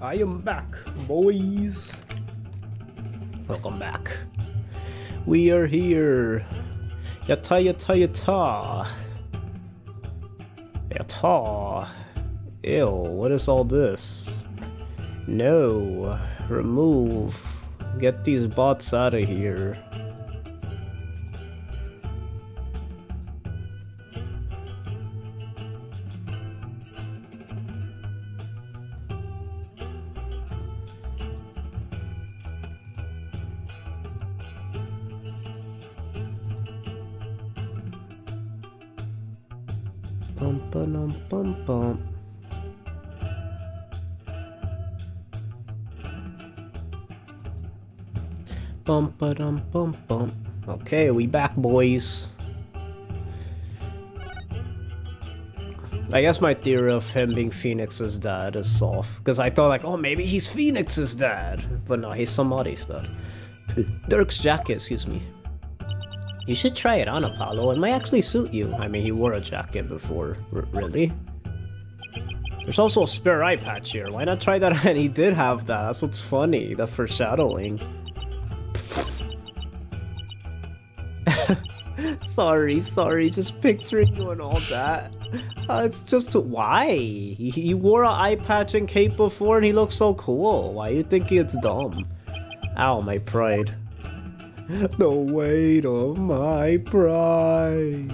I am back, boys. Welcome back. We are here. Yata yata yata. Yata. Ew, what is all this? No. Remove. Get these bots out of here. Bum bum bum bum. Bum bum bum bum. Okay, we back, boys. I guess my theory of him being Phoenix's dad is soft, because I thought like, oh, maybe he's Phoenix's dad, but no, he's somebody's dad. Dirk's jacket, excuse me. You should try it on, Apollo. It might actually suit you. I mean, he wore a jacket before. Really? There's also a spare eye patch here. Why not try that? And he did have that. That's what's funny. The foreshadowing. sorry. Just picturing you and all that. It's just... Why? He wore an eye patch and cape before and he looks so cool. Why you think it's dumb? Ow, my pride. The weight of my pride.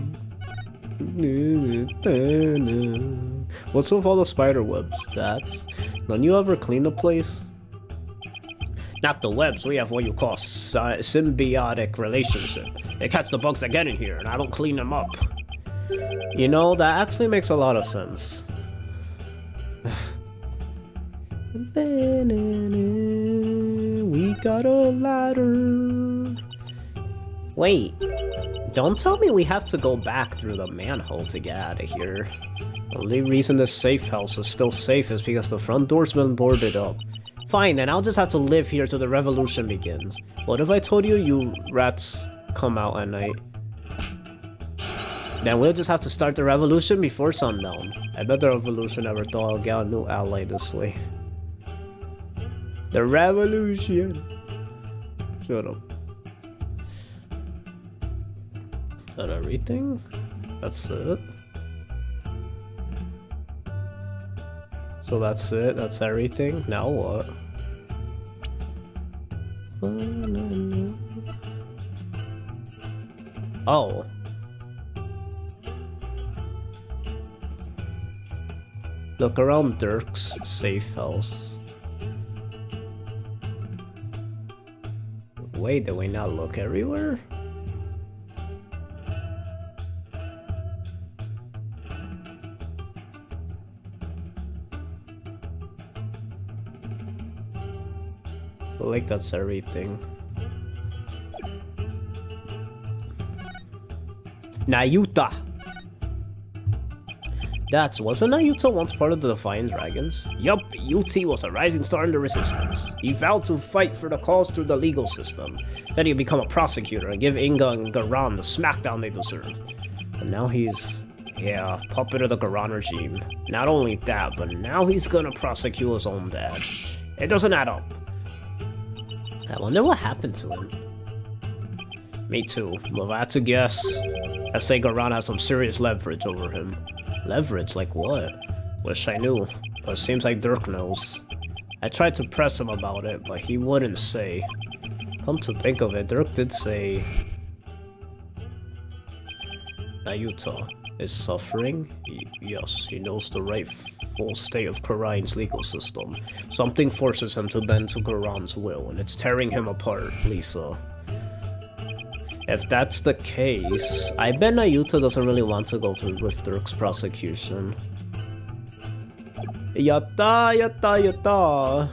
What's with all the spider webs? Don't you ever clean the place? Not the webs, we have what you call symbiotic relationship. They catch the bugs that get in here and I don't clean them up. You know, that actually makes a lot of sense. We got a ladder. Wait, don't tell me we have to go back through the manhole to get out of here. The only reason this safe house is still safe is because the front door's been boarded up. Fine, then I'll just have to live here till the revolution begins. What if I told you you rats come out at night? Then we'll just have to start the revolution before sundown. I bet the revolution never thought I'll get a new ally this way. The revolution. Shut up. Is that everything? That's it? So that's it? That's everything? Now what? Oh. Look around Dirk's safe house. Wait, did we not look everywhere? I feel like that's everything. Nayuta! Wasn't Nayuta once part of the Defiant Dragons? Yup, Yuti was a rising star in the resistance. He vowed to fight for the cause through the legal system. Then he'd become a prosecutor and give Inga and Garan the smackdown they deserved. But now he's... yeah, puppet of the Garan regime. Not only that, but now he's gonna prosecute his own dad. It doesn't add up. I wonder what happened to him. Me too, but if I had to guess, I'd say Garan has some serious leverage over him. Leverage? Like what? Wish I knew, but it seems like Dirk knows. I tried to press him about it, but he wouldn't say. Come to think of it, Dirk did say... Nayuta is suffering? Yes, he knows the rightful state of Karain's legal system. Something forces him to bend to Garan's will, and it's tearing him apart, Lisa. If that's the case, I bet Nayuta doesn't really want to go through with Dirk's prosecution. Yatta.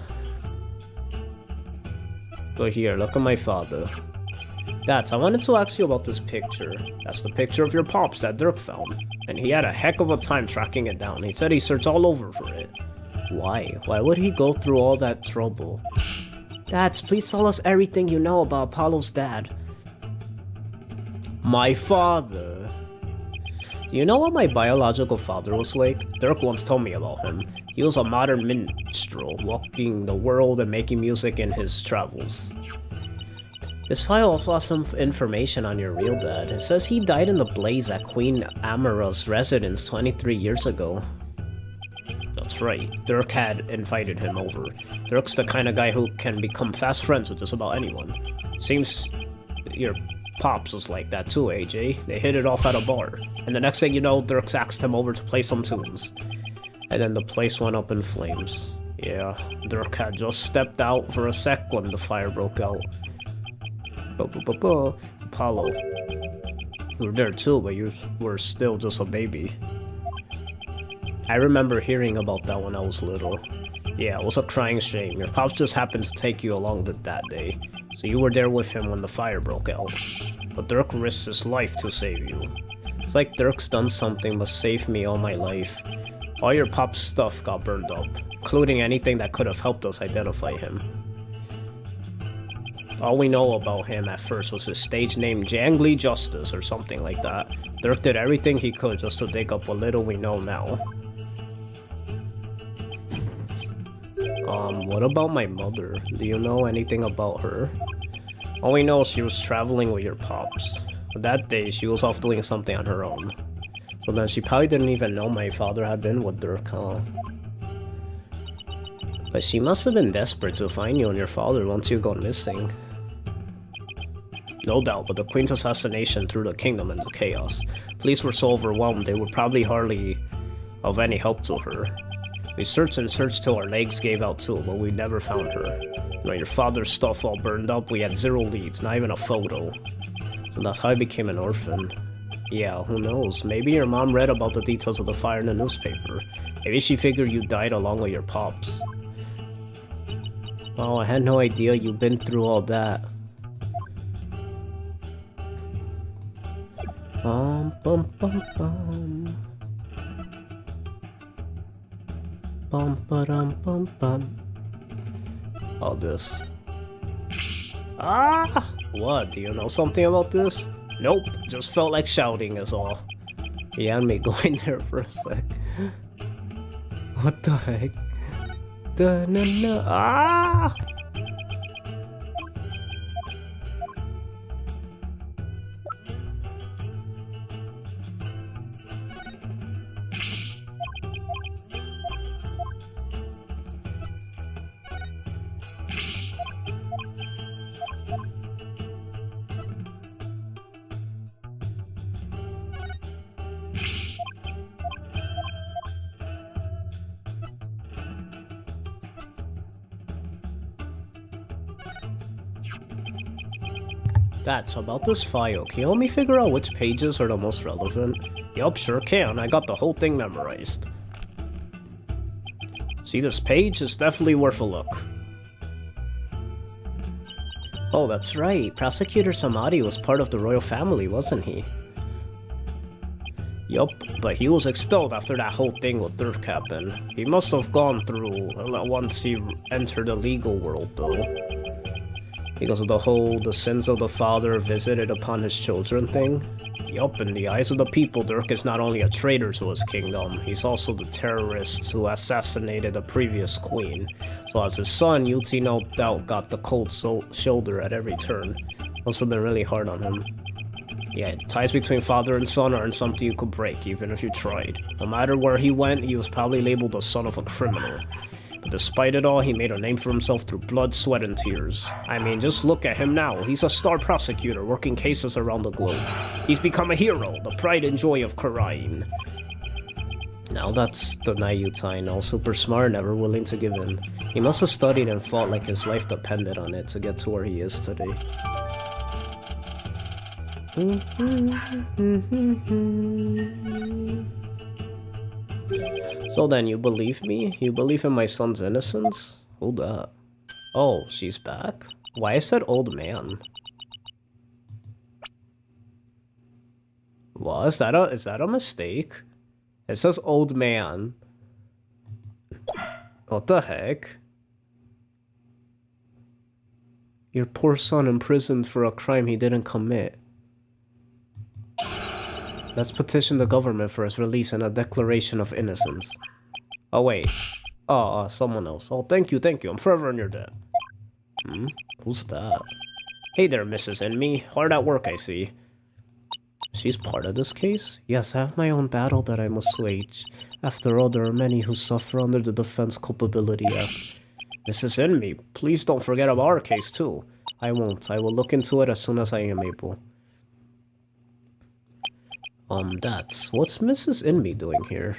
But here, look at my father. Dad, I wanted to ask you about this picture. That's the picture of your pops that Dirk found. And he had a heck of a time tracking it down. He said he searched all over for it. Why? Why would he go through all that trouble? Dads, please tell us everything you know about Apollo's dad. My father. Do you know what my biological father was like? Dirk once told me about him. He was a modern minstrel, walking the world and making music in his travels. This file also has some information on your real dad. It says he died in the blaze at Queen Amara's residence 23 years ago. That's right, Dirk had invited him over. Dirk's the kind of guy who can become fast friends with just about anyone. Seems your pops was like that too, AJ. They hit it off at a bar. And the next thing you know, Dirk's asked him over to play some tunes. And then the place went up in flames. Yeah, Dirk had just stepped out for a sec when the fire broke out. Apollo. You were there too, but you were still just a baby. I remember hearing about that when I was little. Yeah, it was a crying shame. Your pops just happened to take you along that day, so you were there with him when the fire broke out. But Dirk risked his life to save you. It's like Dirk's done something but saved me all my life. All your pop's stuff got burned up, including anything that could have helped us identify him. All we know about him at first was his stage name Jangly Justice or something like that. Dirk did everything he could just to dig up what little we know now. What about my mother? Do you know anything about her? All we know is she was traveling with your pops. But that day, she was off doing something on her own. So then she probably didn't even know my father had been with Dirk, huh? But she must have been desperate to find you and your father once you gone missing. No doubt, but the Queen's assassination threw the kingdom into chaos. Police were so overwhelmed they were probably hardly of any help to her. We searched and searched till our legs gave out too, but we never found her. When your father's stuff all burned up, we had zero leads, not even a photo. So that's how I became an orphan. Yeah, who knows? Maybe your mom read about the details of the fire in the newspaper. Maybe she figured you died along with your pops. Oh, I had no idea you've been through all that. Bum bum bum bum. Bum ba dum bum bum. All this. Ah! What? Do you know something about this? Nope. Just felt like shouting is all. Yeah, me going there for a sec. What the heck? Da-na-na. Ah! That's about this file. Can you help me figure out which pages are the most relevant? Yup, sure can. I got the whole thing memorized. See this page? It's definitely worth a look. Oh, that's right. Prosecutor Samadi was part of the royal family, wasn't he? Yup, but he was expelled after that whole thing with Dirk happened. He must have gone through once he entered the legal world, though. Because of the sins of the father visited upon his children thing? Yup, in the eyes of the people, Dirk is not only a traitor to his kingdom, he's also the terrorist who assassinated the previous queen. So as his son, Yuti no doubt got the cold shoulder at every turn. Must have been really hard on him. Yeah, ties between father and son aren't something you could break, even if you tried. No matter where he went, he was probably labeled the son of a criminal. But despite it all, he made a name for himself through blood, sweat, and tears. I mean, just look at him now. He's a star prosecutor working cases around the globe. He's become a hero, the pride and joy of Karain. Now that's the Nayutai, all super smart, never willing to give in. He must have studied and fought like his life depended on it to get to where he is today. So then, you believe me? You believe in my son's innocence? Hold up. Oh, she's back? Why is that old man? What? Is that a mistake? It says old man. What the heck? Your poor son imprisoned for a crime he didn't commit. Let's petition the government for his release and a declaration of innocence. Oh wait, Oh, someone else. Oh, thank you, thank you. I'm forever in your debt. Hmm? Who's that? Hey there, Mrs. Enemy. Hard at work, I see. She's part of this case? Yes, I have my own battle that I must wage. After all, there are many who suffer under the Defense Culpability Act. Mrs. Enemy, please don't forget about our case, too. I won't. I will look into it as soon as I am able. What's Mrs. Enemy doing here?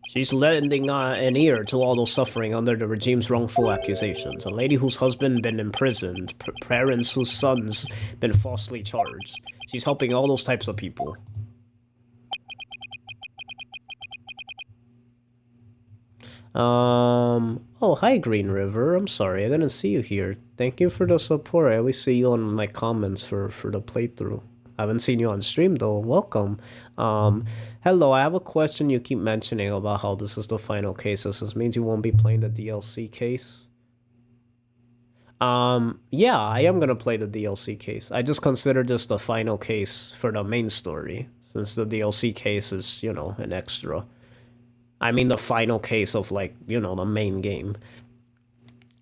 She's lending an ear to all those suffering under the regime's wrongful accusations. A lady whose husband been imprisoned, parents whose sons been falsely charged. She's helping all those types of people. Oh, hi, Green River. I'm sorry, I didn't see you here. Thank you for the support. I always see you on my comments for the playthrough. I haven't seen you on stream, though. Welcome. Hello, I have a question you keep mentioning about how this is the final case. This means you won't be playing the DLC case? Yeah, I am gonna play the DLC case. I just consider this the final case for the main story, since the DLC case is, you know, an extra. I mean the final case of, like, you know, the main game.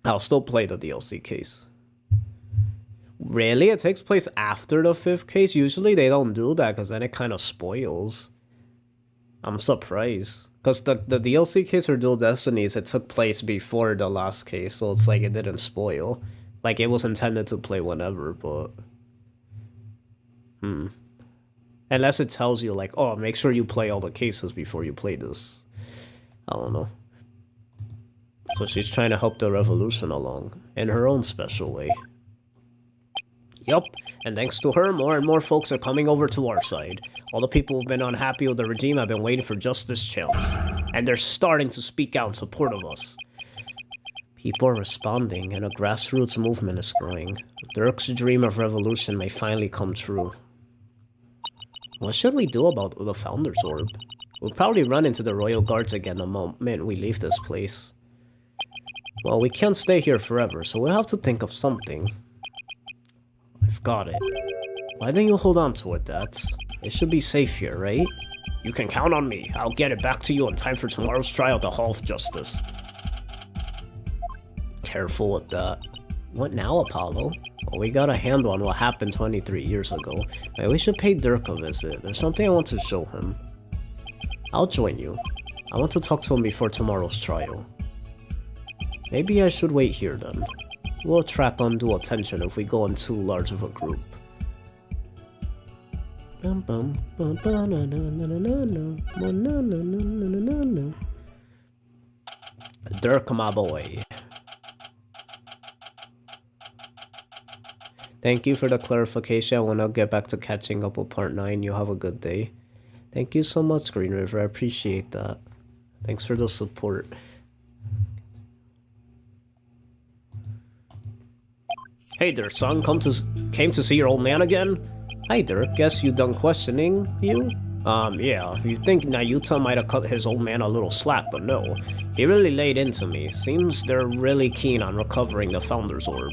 I'll still play the DLC case. Really? It takes place after the 5th case? Usually they don't do that, because then it kind of spoils. I'm surprised. Because the DLC case for Dual Destinies, it took place before the last case, so it's like it didn't spoil. Like, it was intended to play whenever, but... Unless it tells you, like, oh, make sure you play all the cases before you play this. I don't know. So she's trying to help the revolution along, in her own special way. Yup, and thanks to her, more and more folks are coming over to our side. All the people who've been unhappy with the regime have been waiting for just this chance. And they're starting to speak out in support of us. People are responding, and a grassroots movement is growing. Dirk's dream of revolution may finally come true. What should we do about the Founder's Orb? We'll probably run into the Royal Guards again the moment we leave this place. Well, we can't stay here forever, so we'll have to think of something. I've got it. Why don't you hold on to it, Dad? It should be safe here, right? You can count on me. I'll get it back to you in time for tomorrow's trial at the Hall of Justice. Careful with that. What now, Apollo? Well, we got a handle on what happened 23 years ago. Maybe we should pay Dirk a visit. There's something I want to show him. I'll join you. I want to talk to him before tomorrow's trial. Maybe I should wait here then. We'll attract undue attention if we go in too large of a group. Dirk, my boy. Thank you for the clarification. When I'll get back to catching up with part 9, you have a good day. Thank you so much, Green River. I appreciate that. Thanks for the support. Hey there, son. Came to see your old man again? Hi Dirk, guess you done questioning you? Yeah, you think Nayuta might have cut his old man a little slack, but no. He really laid into me. Seems they're really keen on recovering the Founder's Orb.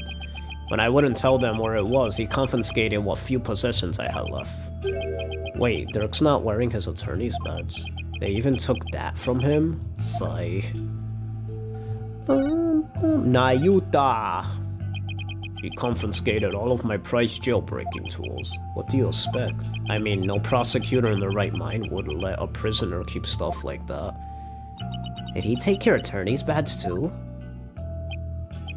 When I wouldn't tell them where it was, he confiscated what few possessions I had left. Wait, Dirk's not wearing his attorney's badge. They even took that from him? Sigh. Nayuta! He confiscated all of my prized jailbreaking tools. What do you expect? I mean, no prosecutor in their right mind would let a prisoner keep stuff like that. Did he take your attorney's badge too?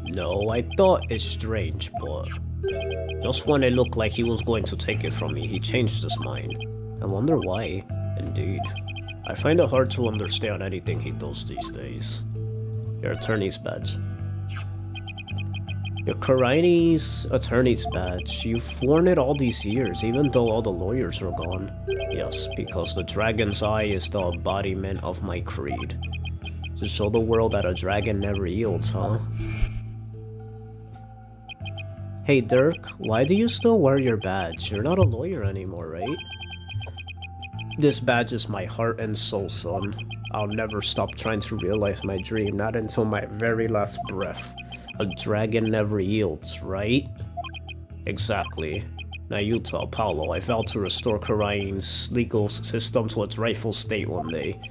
No, I thought it's strange, but... just when it looked like he was going to take it from me, he changed his mind. I wonder why. Indeed. I find it hard to understand anything he does these days. Your attorney's badge. Your Karaini's attorney's badge. You've worn it all these years, even though all the lawyers are gone. Yes, because the dragon's eye is the embodiment of my creed. To show the world that a dragon never yields, huh? Hey Dirk, why do you still wear your badge? You're not a lawyer anymore, right? This badge is my heart and soul, son. I'll never stop trying to realize my dream, not until my very last breath. A dragon never yields, right? Exactly. Nayuta, Apollo, I vow to restore Karain's legal system to its rightful state one day.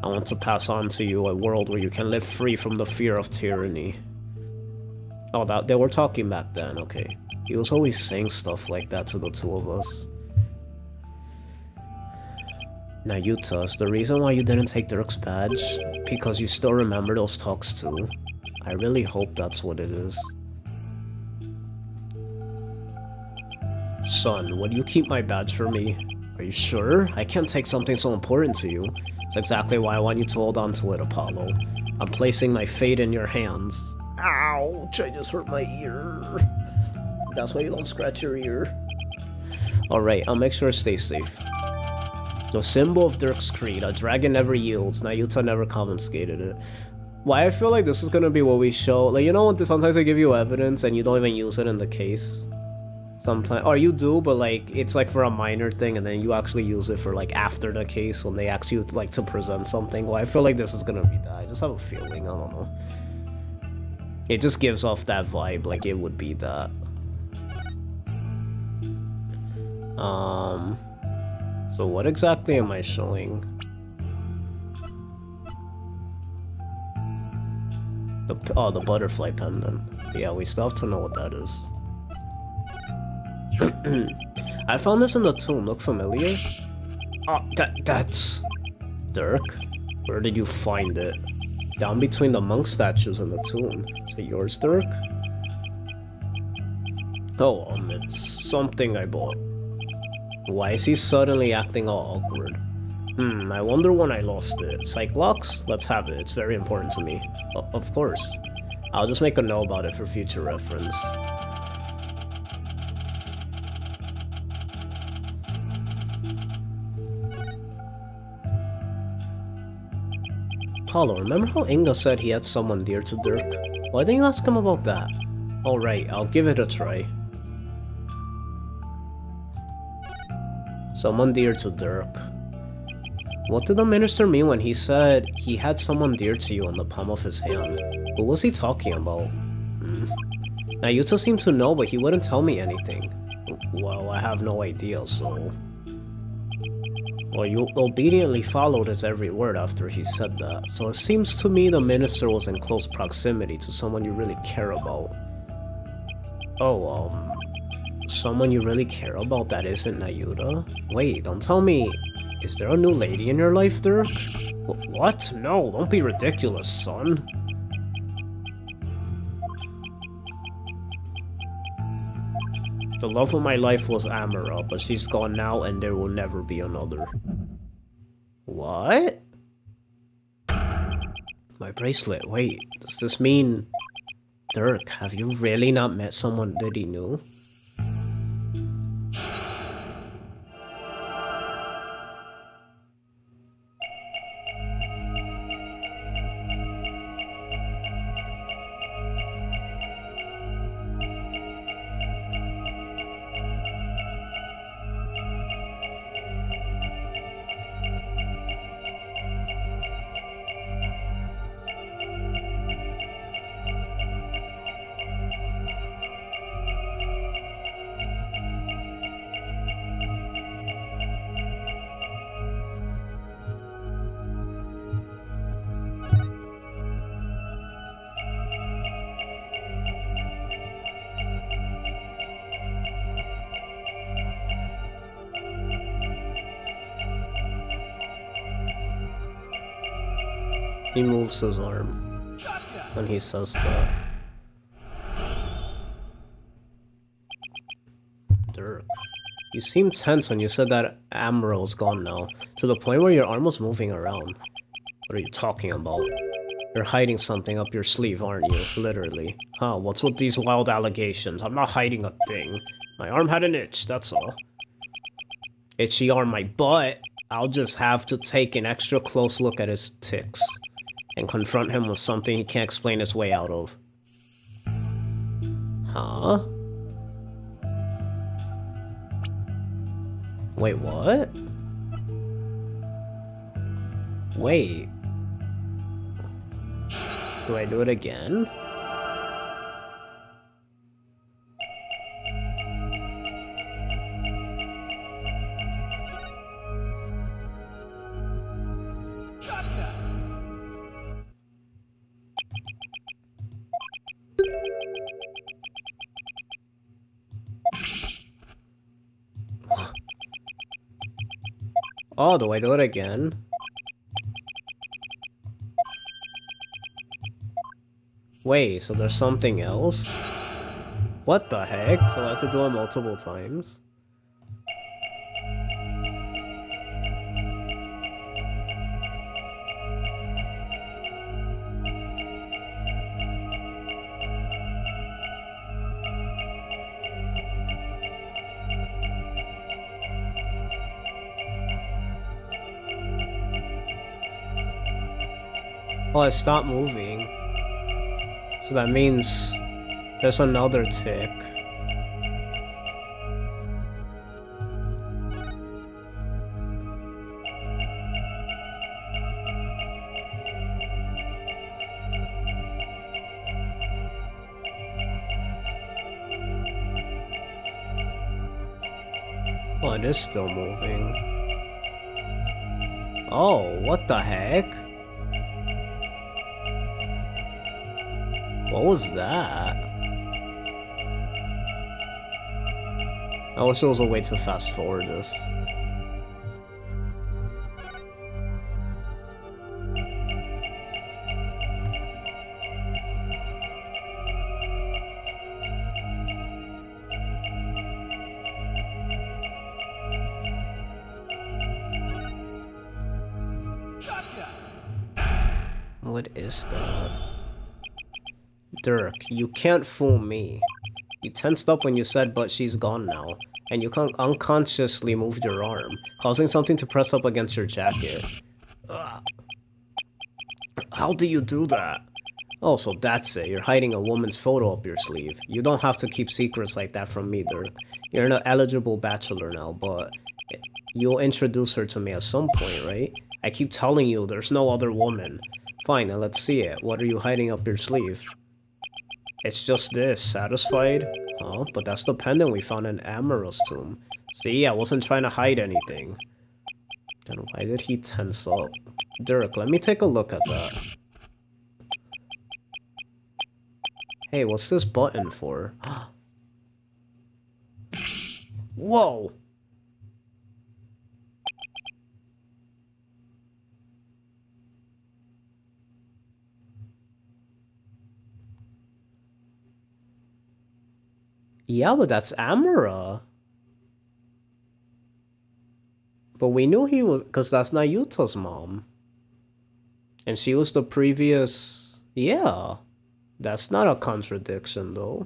I want to pass on to you a world where you can live free from the fear of tyranny. Oh, that they were talking back then, okay. He was always saying stuff like that to the two of us. Now, Yuta, the reason why you didn't take Dirk's badge, because you still remember those talks too. I really hope that's what it is. Son, would you keep my badge for me? Are you sure? I can't take something so important to you. That's exactly why I want you to hold on to it, Apollo. I'm placing my fate in your hands. Ouch, I just hurt my ear. That's why you don't scratch your ear. Alright, I'll make sure it stays safe. The symbol of Dirk's creed, a dragon never yields. Nayuta never confiscated it. Why I feel like this is gonna be what we show. Like, you know what, sometimes they give you evidence and you don't even use it in the case. Sometimes, or you do, but like, it's like for a minor thing and then you actually use it for like after the case when they ask you to, like, to present something. Well, I feel like this is gonna be that. I just have a feeling, I don't know. It just gives off that vibe, like it would be that. So what exactly am I showing? The butterfly pendant. Yeah, we still have to know what that is. I found this in the tomb. Look familiar? Oh, that's... Dirk? Where did you find it? Down between the monk statues and the tomb. Is it yours, Dirk? Oh, it's something I bought. Why is he suddenly acting all awkward? I wonder when I lost it. Cyclops? Let's have it. It's very important to me. Of course. I'll just make a note about it for future reference. Paulo, remember how Inga said he had someone dear to Dirk? Why didn't you ask him about that? Alright, I'll give it a try. Someone dear to Dirk. What did the minister mean when he said he had someone dear to you in the palm of his hand? What was he talking about? Nayuta seemed to know, but he wouldn't tell me anything. Well, I have no idea, so... Well, you obediently followed his every word after he said that, so it seems to me the minister was in close proximity to someone you really care about. Oh, someone you really care about that isn't Nayuta? Wait, don't tell me... Is there a new lady in your life, Dirk? What? No, don't be ridiculous, son. The love of my life was Amara, but she's gone now and there will never be another. What? My bracelet, wait, does this mean... Dirk, have you really not met someone that he knew? He moves his arm when he says that. Dirk, you seemed tense when you said that Amaryl's gone now, to the point where your arm was moving around. What are you talking about? You're hiding something up your sleeve, aren't you? Literally. Huh, what's with these wild allegations? I'm not hiding a thing. My arm had an itch, that's all. Itchy arm, my butt. I'll just have to take an extra close look at his tics and confront him with something he can't explain his way out of. Huh? Wait, what? Wait. Do I do it again? Oh, do I do it again? Wait, so there's something else? What the heck? So I have to do it multiple times? Oh, it stopped moving. So that means there's another tick. Oh, it is still moving. Oh, what the heck? What was that? I wish there was a way to fast forward this. What is that? Dirk, you can't fool me. You tensed up when you said, but she's gone now. And you unconsciously moved your arm, causing something to press up against your jacket. Ugh. How do you do that? Oh, so that's it. You're hiding a woman's photo up your sleeve. You don't have to keep secrets like that from me, Dirk. You're an eligible bachelor now, but you'll introduce her to me at some point, right? I keep telling you there's no other woman. Fine, now let's see it. What are you hiding up your sleeve? It's just this. Satisfied? Oh, but that's the pendant we found in Amara's tomb. See, I wasn't trying to hide anything. Then why did he tense up? Dirk, let me take a look at that. Hey, what's this button for? Whoa! Yeah, but that's Amara. But we knew he was, because that's Nayuta's mom. And she was the previous... Yeah. That's not a contradiction, though.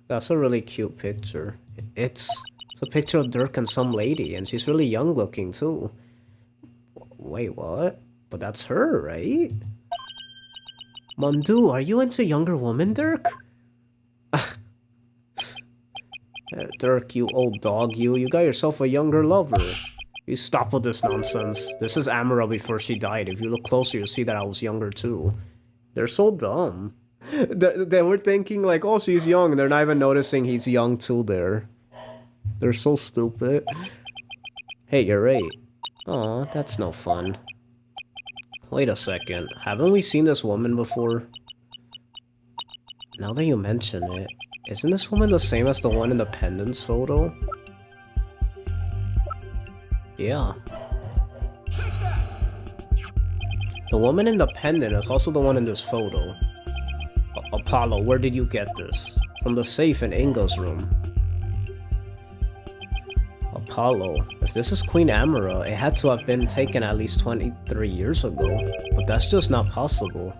That's a really cute picture. It's a picture of Dirk and some lady, and she's really young looking, too. Wait, what? But that's her, right? Mondu, are you into younger women, Dirk? Dirk, you old dog, you got yourself a younger lover. You stop with this nonsense. This is Amara before she died. If you look closer, you'll see that I was younger too. They're so dumb. They were thinking like, oh, she's young. They're not even noticing he's young too there. They're so stupid. Hey, you're right. Aw, that's no fun. Wait a second. Haven't we seen this woman before? Now that you mention it, isn't this woman the same as the one in the pendants photo? Yeah. The woman in the pendant is also the one in this photo. Apollo, where did you get this? From the safe in Ingo's room. Apollo, if this is Queen Amara, it had to have been taken at least 23 years ago. But that's just not possible.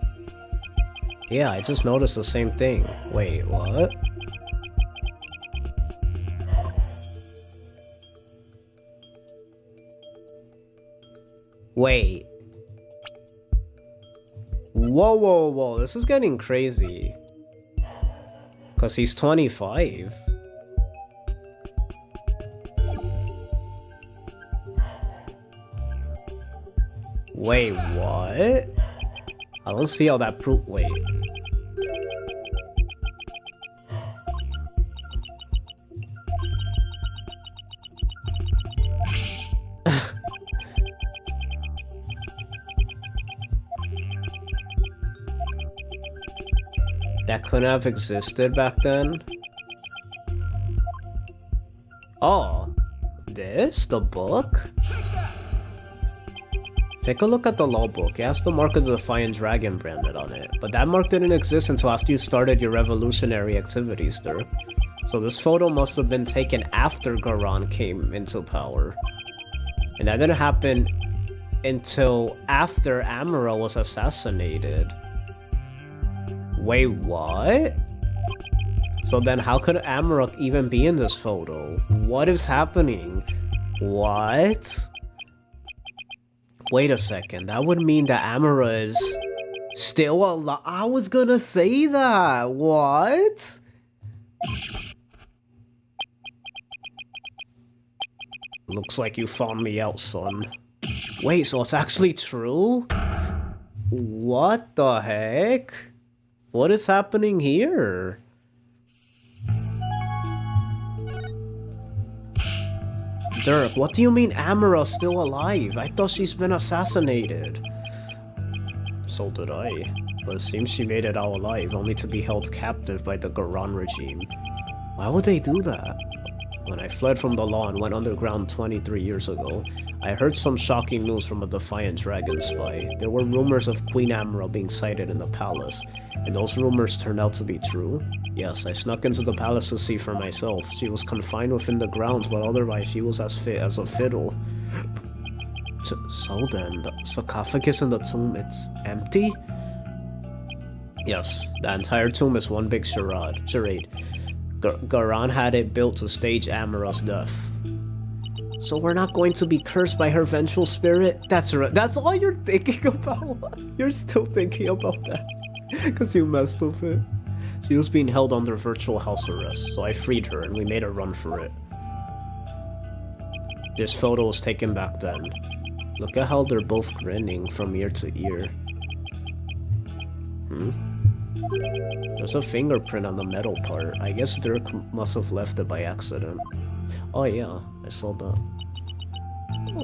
Yeah, I just noticed the same thing. Wait, what? Wait. Whoa, whoa, whoa, this is getting crazy. Because he's 25. Wait, what? I don't see how that proof. Wait. That couldn't have existed back then. Oh, this? The book? Take a look at the law book. It has the mark of the Defiant Dragon branded on it. But that mark didn't exist until after you started your revolutionary activities there. So this photo must have been taken after Garan came into power. And that didn't happen until after Amara was assassinated. Wait, what? So then how could Amara even be in this photo? What is happening? What? Wait a second, that would mean that Amara is still alive. I was gonna say that. What? Looks like you found me out, son. Wait, so it's actually true? What the heck? What is happening here? Dirk, what do you mean Amara's still alive? I thought she's been assassinated. So did I. But it seems she made it out alive, only to be held captive by the Garan regime. Why would they do that? When I fled from the law and went underground 23 years ago, I heard some shocking news from a Defiant Dragon spy. There were rumors of Queen Amara being sighted in the palace, and those rumors turned out to be true. Yes, I snuck into the palace to see for myself. She was confined within the grounds, but otherwise she was as fit as a fiddle. So then, the sarcophagus in the tomb, it's empty? Yes, the entire tomb is one big charade. Garan had it built to stage Amara's death. So we're not going to be cursed by her vengeful spirit? That's right. That's all you're thinking about? You're still thinking about that? Because you messed with it. She was being held under virtual house arrest, so I freed her and we made a run for it. This photo was taken back then. Look at how they're both grinning from ear to ear. There's a fingerprint on the metal part. I guess Dirk must have left it by accident. Oh yeah, I saw that.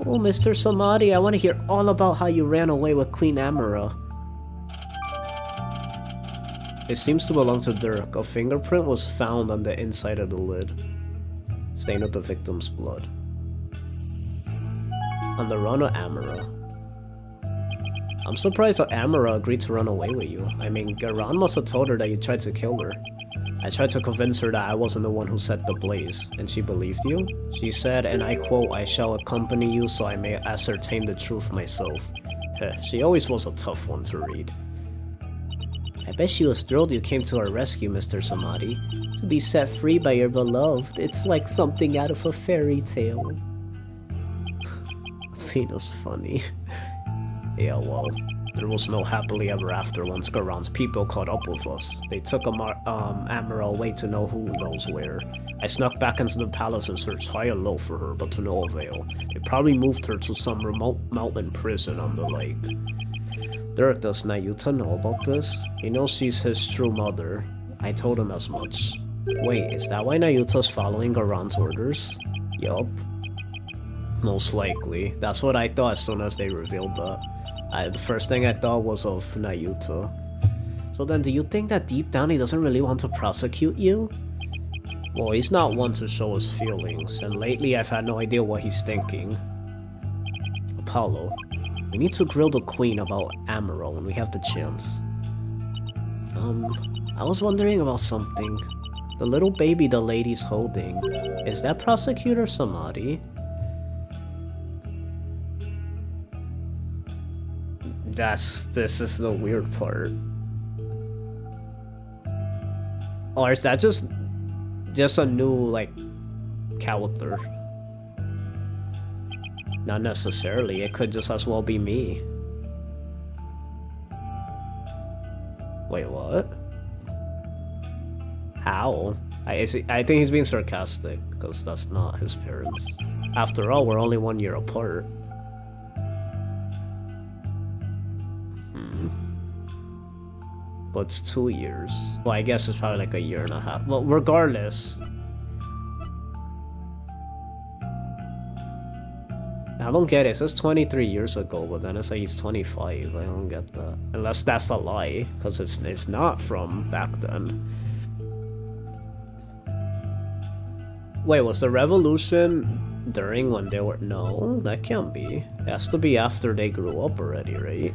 Oh, Mr. Samadhi, I want to hear all about how you ran away with Queen Amara. It seems to belong to Dirk. A fingerprint was found on the inside of the lid, stained with the victim's blood. On the run of Amara. I'm surprised that Amara agreed to run away with you. I mean, Garan must have told her that you tried to kill her. I tried to convince her that I wasn't the one who set the blaze, and she believed you? She said, and I quote, "I shall accompany you so I may ascertain the truth myself." Heh, she always was a tough one to read. I bet she was thrilled you came to our rescue, Mr. Samadhi. To be set free by your beloved, it's like something out of a fairy tale. Tina's funny. Yeah, well, there was no happily ever after once Garan's people caught up with us. They took Amara away to know who knows where. I snuck back into the palace and searched high and low for her, but to no avail. They probably moved her to some remote mountain prison on the lake. Dirk, does Nayuta know about this? He knows she's his true mother. I told him as much. Wait, is that why Nayuta's following Garan's orders? Yup. Most likely. That's what I thought as soon as they revealed that. The first thing I thought was of Nayuta. So then, do you think that deep down he doesn't really want to prosecute you? Well, he's not one to show his feelings, and lately I've had no idea what he's thinking. Apollo, we need to grill the queen about Amara when we have the chance. I was wondering about something. The little baby the lady's holding, is that Prosecutor Samadhi? This is the weird part. Or is that just a new, like, character? Not necessarily, it could just as well be me. Wait, what? How? I think he's being sarcastic, because that's not his parents. After all, we're only 1 year apart. But it's 2 years. Well, I guess it's probably like a year and a half. Well, regardless. I don't get it. It says 23 years ago, but then it's like he's 25. I don't get that. Unless that's a lie, because it's not from back then. Wait, was the revolution during when they were... No, that can't be. It has to be after they grew up already, right?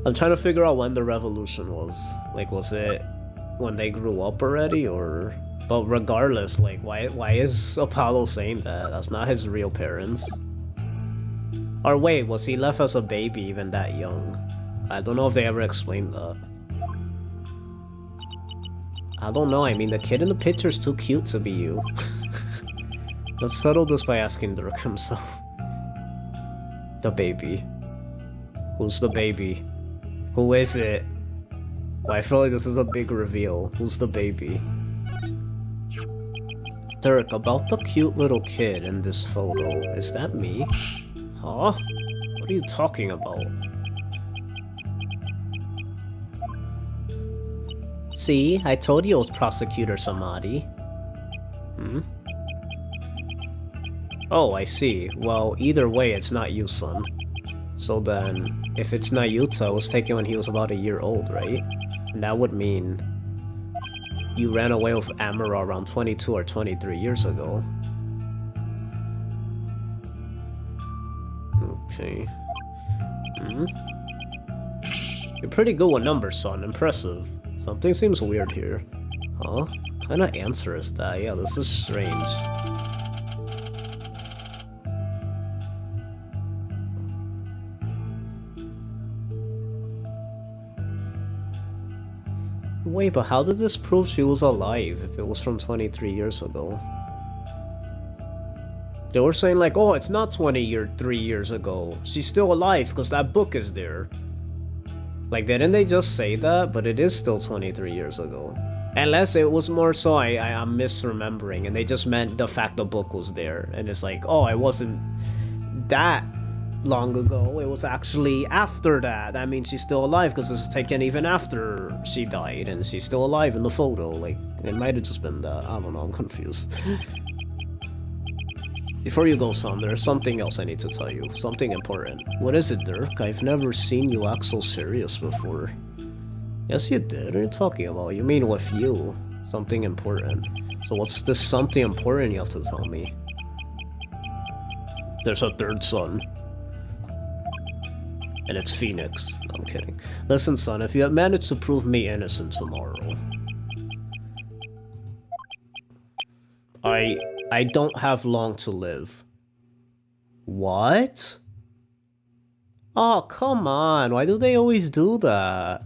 I'm trying to figure out when the revolution was. Like, was it when they grew up already, or... But regardless, like, why is Apollo saying that? That's not his real parents. Or wait, was he left as a baby even that young? I don't know if they ever explained that. I don't know, I mean, the kid in the picture's too cute to be you. Let's settle this by asking Dirk himself. The baby. Who's the baby? Who is it? Well, I feel like this is a big reveal. Who's the baby? Dirk, about the cute little kid in this photo, is that me? Huh? What are you talking about? See, I told you it was Prosecutor Samadhi. Hmm? Oh, I see. Well, either way, it's not you, son. So then, if it's not Yuta, it was taken when he was about a year old, right? And that would mean you ran away with Amara around 22 or 23 years ago. Okay. Hmm? You're pretty good with numbers, son. Impressive. Something seems weird here. Huh? What kind of answer is that? Yeah, this is strange. Wait, but how did this prove she was alive if it was from 23 years ago? They were saying like, oh, it's not 23 years ago. She's still alive because that book is there. Like, didn't they just say that? But it is still 23 years ago. Unless it was more so I'm misremembering and they just meant the fact the book was there. And it's like, oh, it wasn't that long ago. It was actually after that. That means she's still alive because this is taken even after she died and she's still alive in the photo. Like, it might have just been that. I don't know, I'm confused. Before you go, son, there's something else I need to tell you. Something important. What is it, Dirk? I've never seen you act so serious before. Yes, you did. What are you talking about? You mean with you. Something important. So what's this something important you have to tell me? There's a third son. And it's Phoenix. No, I'm kidding. Listen, son, if you had managed to prove me innocent tomorrow... I don't have long to live. What? Oh, come on. Why do they always do that?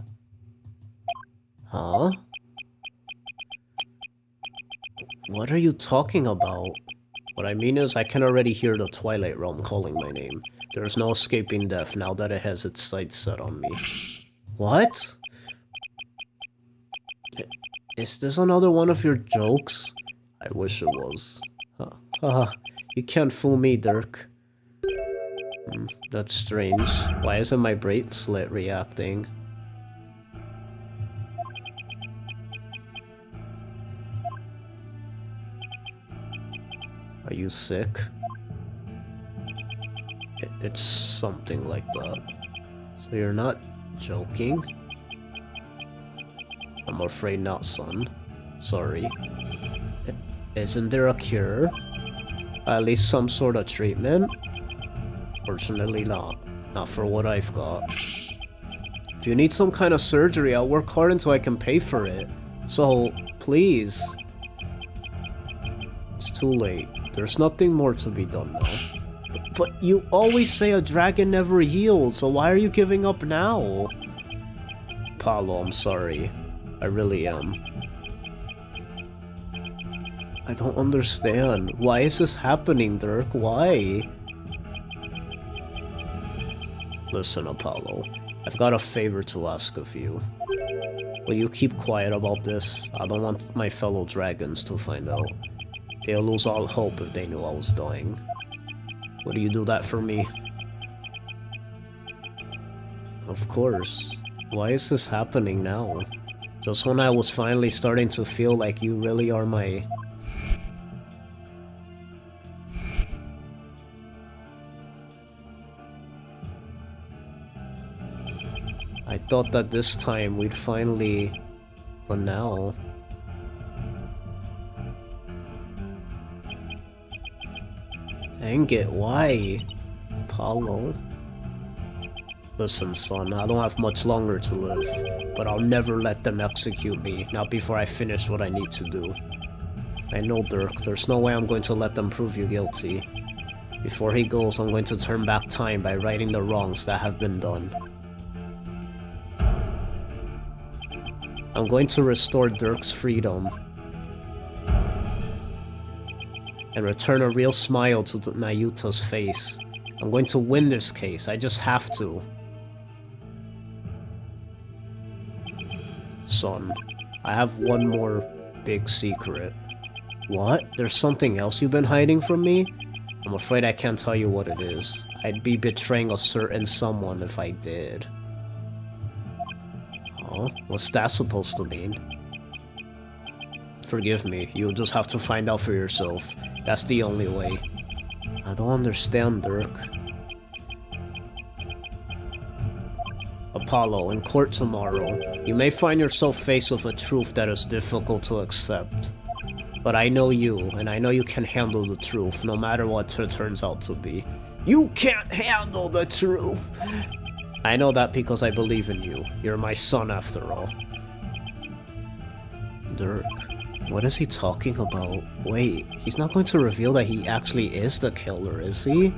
Huh? What are you talking about? What I mean is I can already hear the Twilight Realm calling my name. There's no escaping death now that it has its sights set on me. What? Is this another one of your jokes? I wish it was. You can't fool me, Dirk. That's strange. Why isn't my bracelet reacting? Are you sick? It's something like that. So you're not joking? I'm afraid not, son. Sorry. Isn't there a cure? At least some sort of treatment? Fortunately not. Not for what I've got. If you need some kind of surgery, I'll work hard until I can pay for it. So, please. It's too late. There's nothing more to be done now. But you always say a dragon never yields, so why are you giving up now? Paulo, I'm sorry. I really am. I don't understand. Why is this happening, Dirk? Why? Listen, Apollo. I've got a favor to ask of you. Will you keep quiet about this? I don't want my fellow dragons to find out. They'll lose all hope if they knew I was dying. Will you do that for me? Of course. Why is this happening now? Just when I was finally starting to feel like you really are my... I thought that this time we'd finally... But now... Dang it, why? Apollo? Listen, son, I don't have much longer to live, but I'll never let them execute me, not before I finish what I need to do. I know, Dirk, there's no way I'm going to let them prove you guilty. Before he goes, I'm going to turn back time by righting the wrongs that have been done. I'm going to restore Dirk's freedom and return a real smile to Nayuta's face. I'm going to win this case, I just have to. Son, I have one more big secret. What? There's something else you've been hiding from me? I'm afraid I can't tell you what it is. I'd be betraying a certain someone if I did. Huh? What's that supposed to mean? Forgive me, you'll just have to find out for yourself. That's the only way. I don't understand, Dirk. Apollo, in court tomorrow, you may find yourself faced with a truth that is difficult to accept. But I know you, and I know you can handle the truth, no matter what it turns out to be. You can't handle the truth! I know that because I believe in you. You're my son, after all. Dirk, what is he talking about? Wait, he's not going to reveal that he actually is the killer, is he?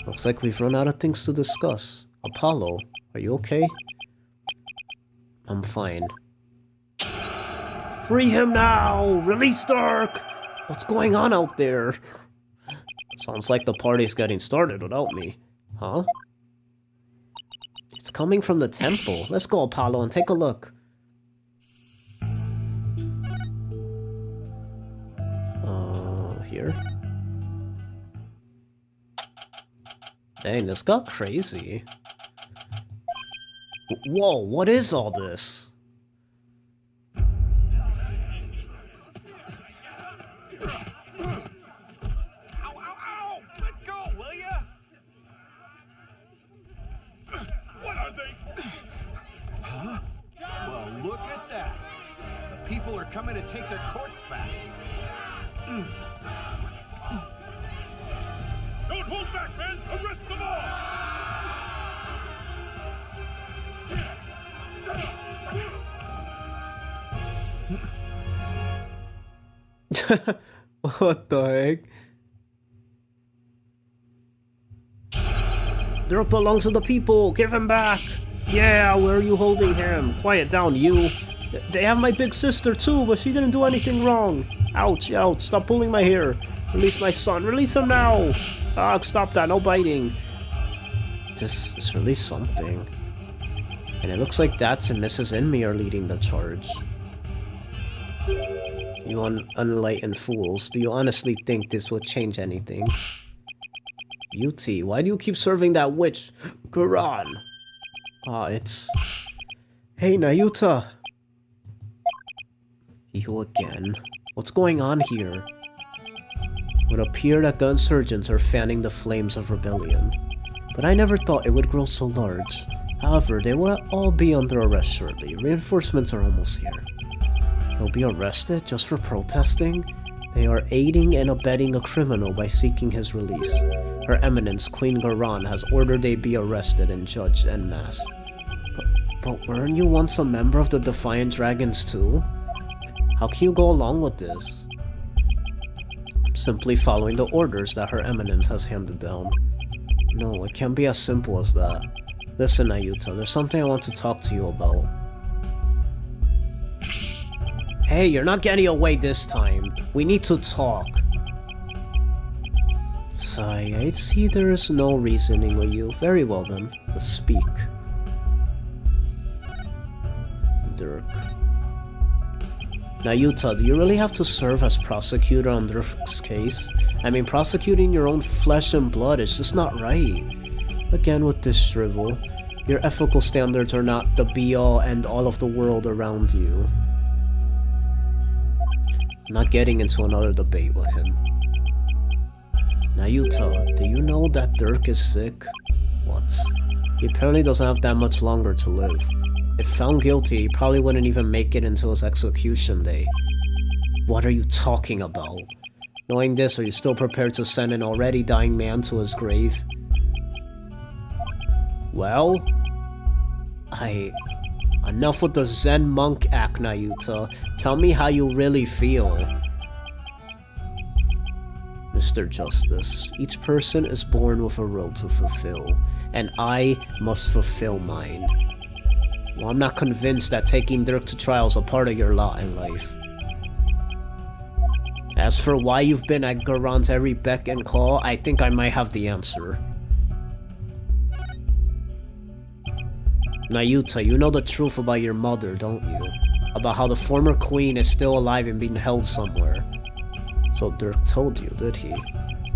Looks like we've run out of things to discuss. Apollo, are you okay? I'm fine. Free him now! Release Dirk! What's going on out there? Sounds like the party's getting started without me. Huh? It's coming from the temple. Let's go, Apollo, and take a look. Here? Dang, this got crazy. Whoa, what is all this? Ow, ow, ow! Let go, will ya? What are they? Huh? Well, look at that. The people are coming to take their courts back. Don't hold back, men! Arrest them all! What the heck? Dirk belongs to the people! Give him back! Yeah, where are you holding him? Quiet down, you! They have my big sister too, but she didn't do anything wrong! Ouch, ouch, stop pulling my hair! Release my son, release him now! Ah, stop that, no biting! Just release something. And it looks like Dats and Mrs. Inme are leading the charge. You unenlightened fools, do you honestly think this will change anything? Yuti, why do you keep serving that witch? Quran! Ah, it's... Hey, Nayuta! You again. What's going on here? It would appear that the insurgents are fanning the flames of rebellion. But I never thought it would grow so large. However, they will all be under arrest shortly. Reinforcements are almost here. They'll be arrested just for protesting? They are aiding and abetting a criminal by seeking his release. Her Eminence, Queen Garan, has ordered they be arrested and judged en masse. But weren't you once a member of the Defiant Dragons too? How can you go along with this? Simply following the orders that Her Eminence has handed down. No, it can't be as simple as that. Listen, Nayuta, there's something I want to talk to you about. Hey, you're not getting away this time. We need to talk. Sigh, I see there is no reasoning with you. Very well then, let's speak. Dirk. Nayuta, do you really have to serve as prosecutor on Dirk's case? I mean, prosecuting your own flesh and blood is just not right. Again with this shrivel. Your ethical standards are not the be-all and all of the world around you. I'm not getting into another debate with him. Nayuta, do you know that Dirk is sick? What? He apparently doesn't have that much longer to live. If found guilty, he probably wouldn't even make it until his execution day. What are you talking about? Knowing this, are you still prepared to send an already dying man to his grave? Well, enough with the Zen monk act, Nayuta. Tell me how you really feel. Mr. Justice, each person is born with a role to fulfill, and I must fulfill mine. Well, I'm not convinced that taking Dirk to trial is a part of your lot in life. As for why you've been at Garon's every beck and call, I think I might have the answer. Nayuta, you know the truth about your mother, don't you? About how the former queen is still alive and being held somewhere. So Dirk told you, did he?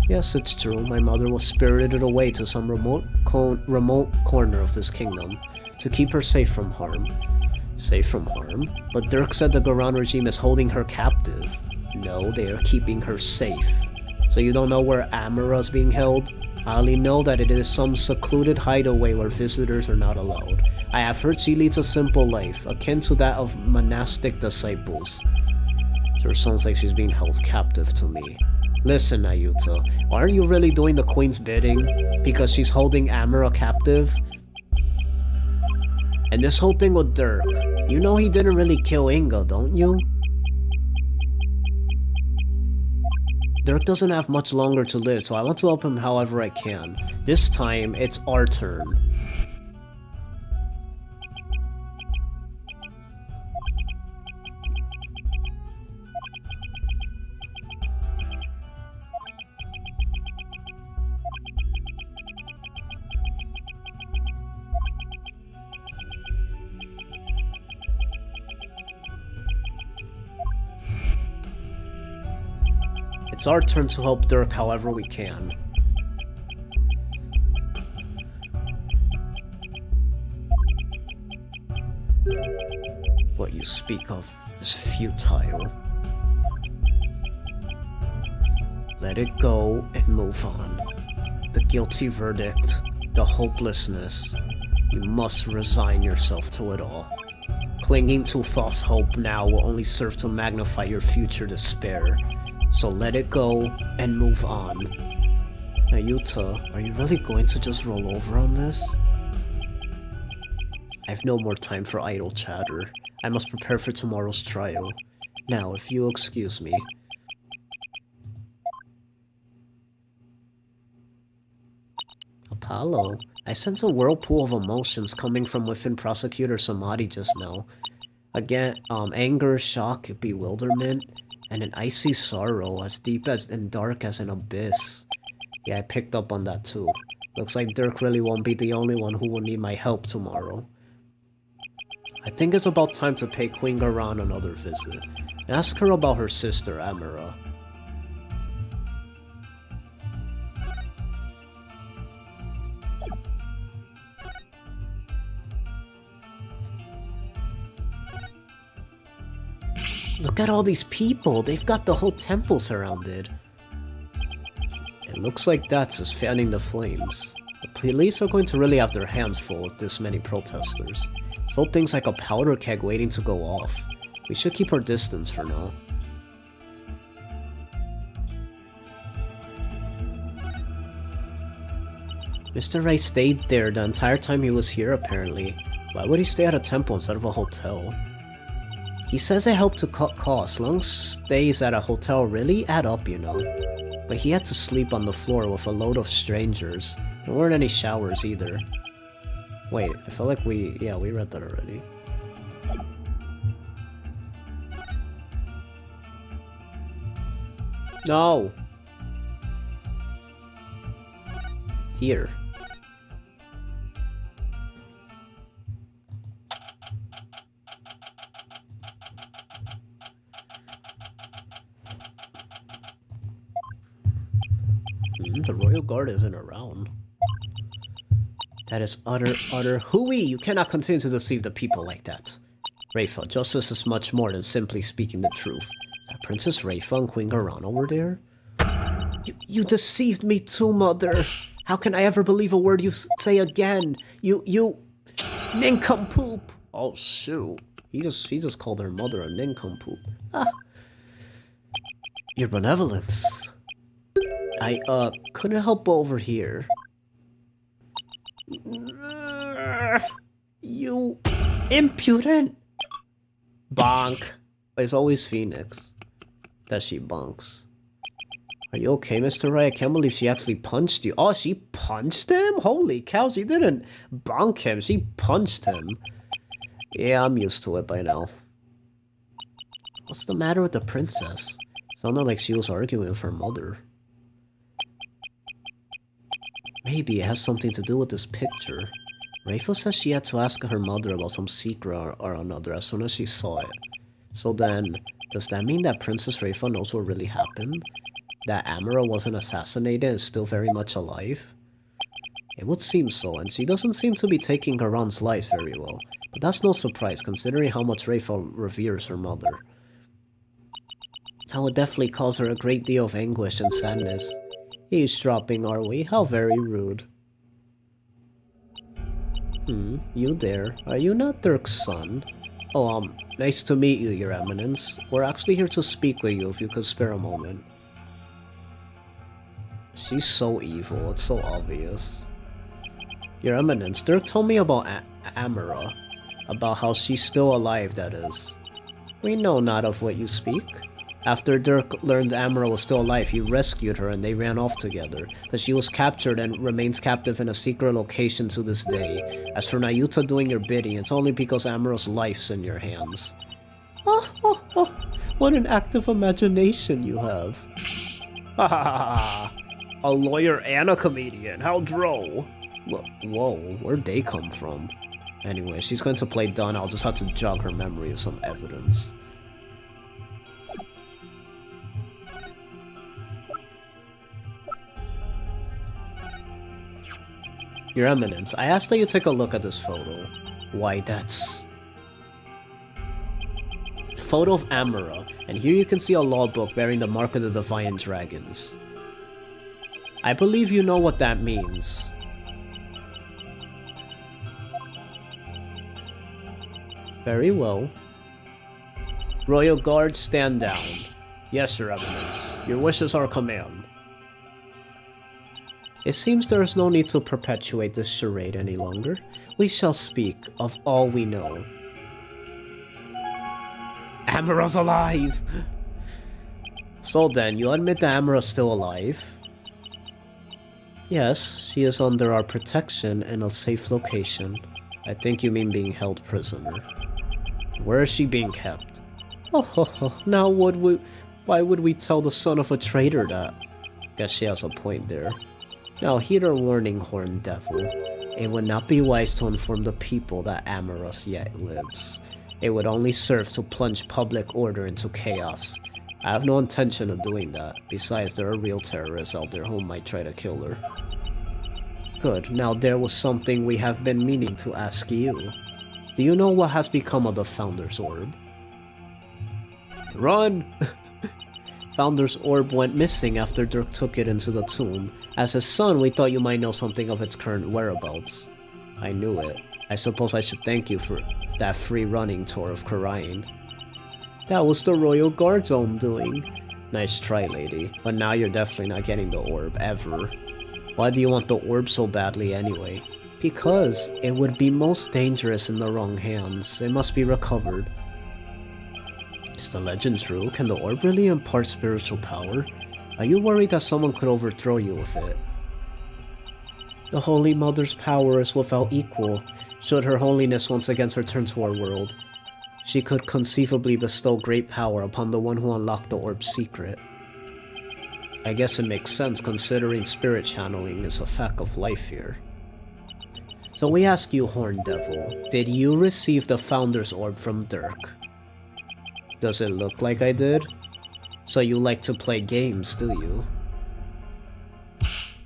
Yes, it's true. My mother was spirited away to some remote corner of this kingdom to keep her safe from harm. Safe from harm? But Dirk said the Garon regime is holding her captive. No, they are keeping her safe. So you don't know where Amara's being held? I only know that it is some secluded hideaway where visitors are not allowed. I have heard she leads a simple life, akin to that of monastic disciples. Sure sounds like she's being held captive to me. Listen, Nayuta, aren't you really doing the queen's bidding? Because she's holding Amara captive? And this whole thing with Dirk, you know he didn't really kill Inga, don't you? Dirk doesn't have much longer to live, so I want to help him however I can. This time, it's our turn. It's our turn to help Dirk however we can. What you speak of is futile. Let it go and move on. The guilty verdict, the hopelessness. You must resign yourself to it all. Clinging to false hope now will only serve to magnify your future despair. So let it go and move on. Nayuta, are you really going to just roll over on this? I have no more time for idle chatter. I must prepare for tomorrow's trial. Now, if you'll excuse me. Apollo, I sense a whirlpool of emotions coming from within Prosecutor Samadhi just now. Again, anger, shock, bewilderment, and an icy sorrow as deep as and dark as an abyss. Yeah, I picked up on that too. Looks like Dirk really won't be the only one who will need my help tomorrow. I think it's about time to pay Queen Garon another visit. Ask her about her sister, Amara. Look at all these people, they've got the whole temple surrounded. It looks like that's just fanning the flames. The police are going to really have their hands full with this many protesters. So things like a powder keg waiting to go off. We should keep our distance for now. Mr. Ray stayed there the entire time he was here apparently. Why would he stay at a temple instead of a hotel? He says it helped to cut costs. Long stays at a hotel really add up, you know. But he had to sleep on the floor with a load of strangers. There weren't any showers either. Wait, I feel like we read that already. No! Here. The Royal Guard isn't around. That is utter hooey! You cannot continue to deceive the people like that. Rayfa, justice is much more than simply speaking the truth. Is that Princess Rayfa and Queen Garon over there? You deceived me too, Mother! How can I ever believe a word you say again? You nincompoop. Oh shoot. He just called her mother a nincompoop. Ah. Your benevolence. I couldn't help but overhear. You impudent. Bonk. It's always Phoenix that she bonks. Are you okay, Mr. Ray? I can't believe she actually punched you. Oh, she punched him? Holy cow, she didn't bonk him. She punched him. Yeah, I'm used to it by now. What's the matter with the princess? Sounded like she was arguing with her mother. Maybe it has something to do with this picture. Rachel says she had to ask her mother about some secret or another as soon as she saw it. So then, does that mean that Princess Rachel knows what really happened? That Amara wasn't assassinated and is still very much alive? It would seem so, and she doesn't seem to be taking her aunt's lies very well. But that's no surprise, considering how much Rachel reveres her mother. That would definitely cause her a great deal of anguish and sadness. Eavesdropping, are we? How very rude. You there. Are you not Dirk's son? Oh, nice to meet you, Your Eminence. We're actually here to speak with you if you could spare a moment. She's so evil, it's so obvious. Your Eminence, Dirk told me about Amara. About how she's still alive, that is. We know not of what you speak. After Dirk learned Amara was still alive, he rescued her and they ran off together. But she was captured and remains captive in a secret location to this day. As for Nayuta doing your bidding, it's only because Amara's life's in your hands. What an active imagination you have. Ha ha ha! A lawyer and a comedian, how droll! Whoa, where'd they come from? Anyway, she's going to play Dun, I'll just have to jog her memory of some evidence. Your Eminence, I asked that you take a look at this photo. Why, that's... Photo of Amara, and here you can see a law book bearing the mark of the Defiant Dragons. I believe you know what that means. Very well. Royal Guards, stand down. Yes, Your Eminence. Your wishes are command. It seems there is no need to perpetuate this charade any longer. We shall speak of all we know. Amara's alive! So then, you admit that Amara's still alive? Yes, she is under our protection in a safe location. I think you mean being held prisoner. Where is she being kept? Now why would we tell the son of a traitor that? Guess she has a point there. Now heed our warning, Horned Devil. It would not be wise to inform the people that Amaras yet lives. It would only serve to plunge public order into chaos. I have no intention of doing that. Besides, there are real terrorists out there who might try to kill her. Good. Now there was something we have been meaning to ask you. Do you know what has become of the Founder's Orb? Run! Founder's Orb went missing after Dirk took it into the tomb. As his son, we thought you might know something of its current whereabouts. I knew it. I suppose I should thank you for that free running tour of Karain. That was the Royal Guard's own doing. Nice try, lady. But now you're definitely not getting the orb, ever. Why do you want the orb so badly anyway? Because it would be most dangerous in the wrong hands. It must be recovered. Is the legend true? Can the orb really impart spiritual power? Are you worried that someone could overthrow you with it? The Holy Mother's power is without equal. Should Her Holiness once again return to our world, she could conceivably bestow great power upon the one who unlocked the orb's secret. I guess it makes sense considering spirit channeling is a fact of life here. So we ask you, Horned Devil, did you receive the Founder's Orb from Dirk? Does it look like I did? So you like to play games, do you?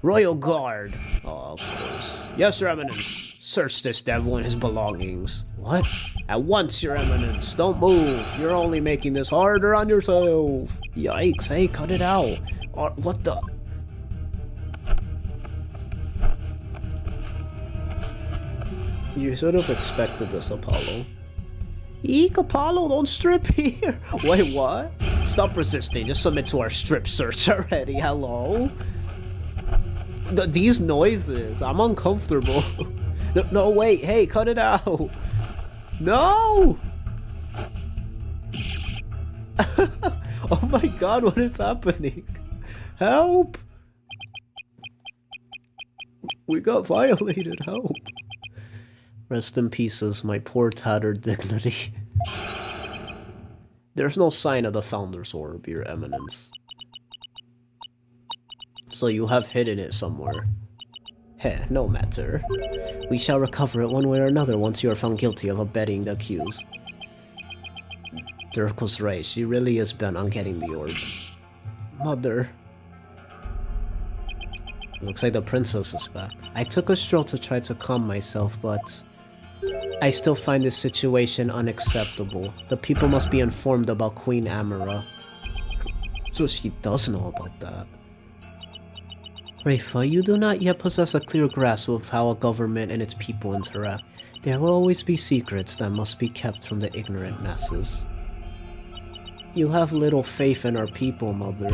Royal Guard! Oh, of course. Yes, Your Eminence. Search this devil and his belongings. What? At once, Your Eminence. Don't move. You're only making this harder on yourself. Yikes, hey, cut it out. What the? You should have expected this, Apollo. Eek, Apollo, don't strip here! Wait, what? Stop resisting, just submit to our strip search already, hello? These noises, I'm uncomfortable. No, wait, hey, cut it out! No! Oh my god, what is happening? Help! We got violated, help. Rest in pieces, my poor tattered dignity. There's no sign of the Founder's Orb, Your Eminence. So you have hidden it somewhere. Heh, no matter. We shall recover it one way or another once you are found guilty of abetting the accused. Dirk was right, she really is bent on getting the orb. Mother. Looks like the princess is back. I took a stroll to try to calm myself, but I still find this situation unacceptable. The people must be informed about Queen Amara. So she does know about that. Rafa, you do not yet possess a clear grasp of how a government and its people interact. There will always be secrets that must be kept from the ignorant masses. You have little faith in our people, Mother.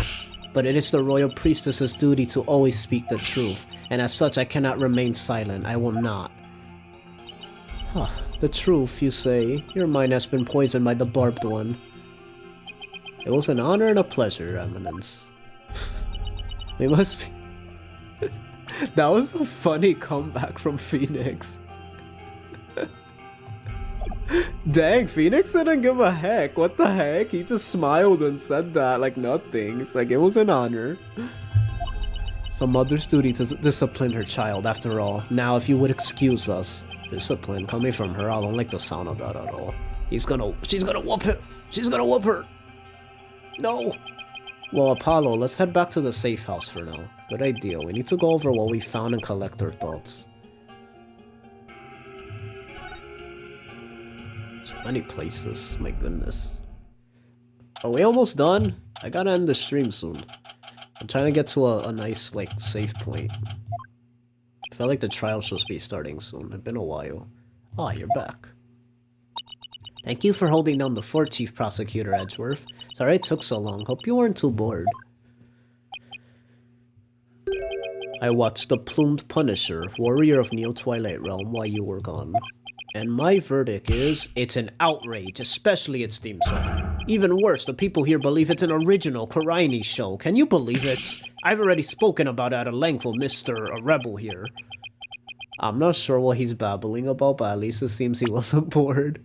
But it is the royal priestess's duty to always speak the truth, and as such I cannot remain silent. I will not. Huh. The truth, you say? Your mind has been poisoned by the barbed one. It was an honor and a pleasure, Your Eminence. We must be... That was a funny comeback from Phoenix. Dang, Phoenix didn't give a heck. What the heck? He just smiled and said that like nothing. It's like it was an honor. It's a mother's duty to discipline her child, after all. Now, if you would excuse us. Discipline coming from her, I don't like the sound of that at all. She's gonna whoop him! She's gonna whoop her! No! Well, Apollo, let's head back to the safe house for now. Good idea. We need to go over what we found and collect our thoughts. So many places, my goodness. Are we almost done? I gotta end the stream soon. I'm trying to get to a nice, like, save point. I feel like the trial should be starting soon. It's been a while. Ah, you're back. Thank you for holding down the fort, Chief Prosecutor Edgeworth. Sorry it took so long. Hope you weren't too bored. I watched The Plumed Punisher, Warrior of Neo-Twilight Realm, while you were gone. And my verdict is, it's an outrage, especially its theme song. Even worse, the people here believe it's an original Karaini show. Can you believe it? I've already spoken about it at length with Mr. Rebel here. I'm not sure what he's babbling about, but at least it seems he wasn't bored.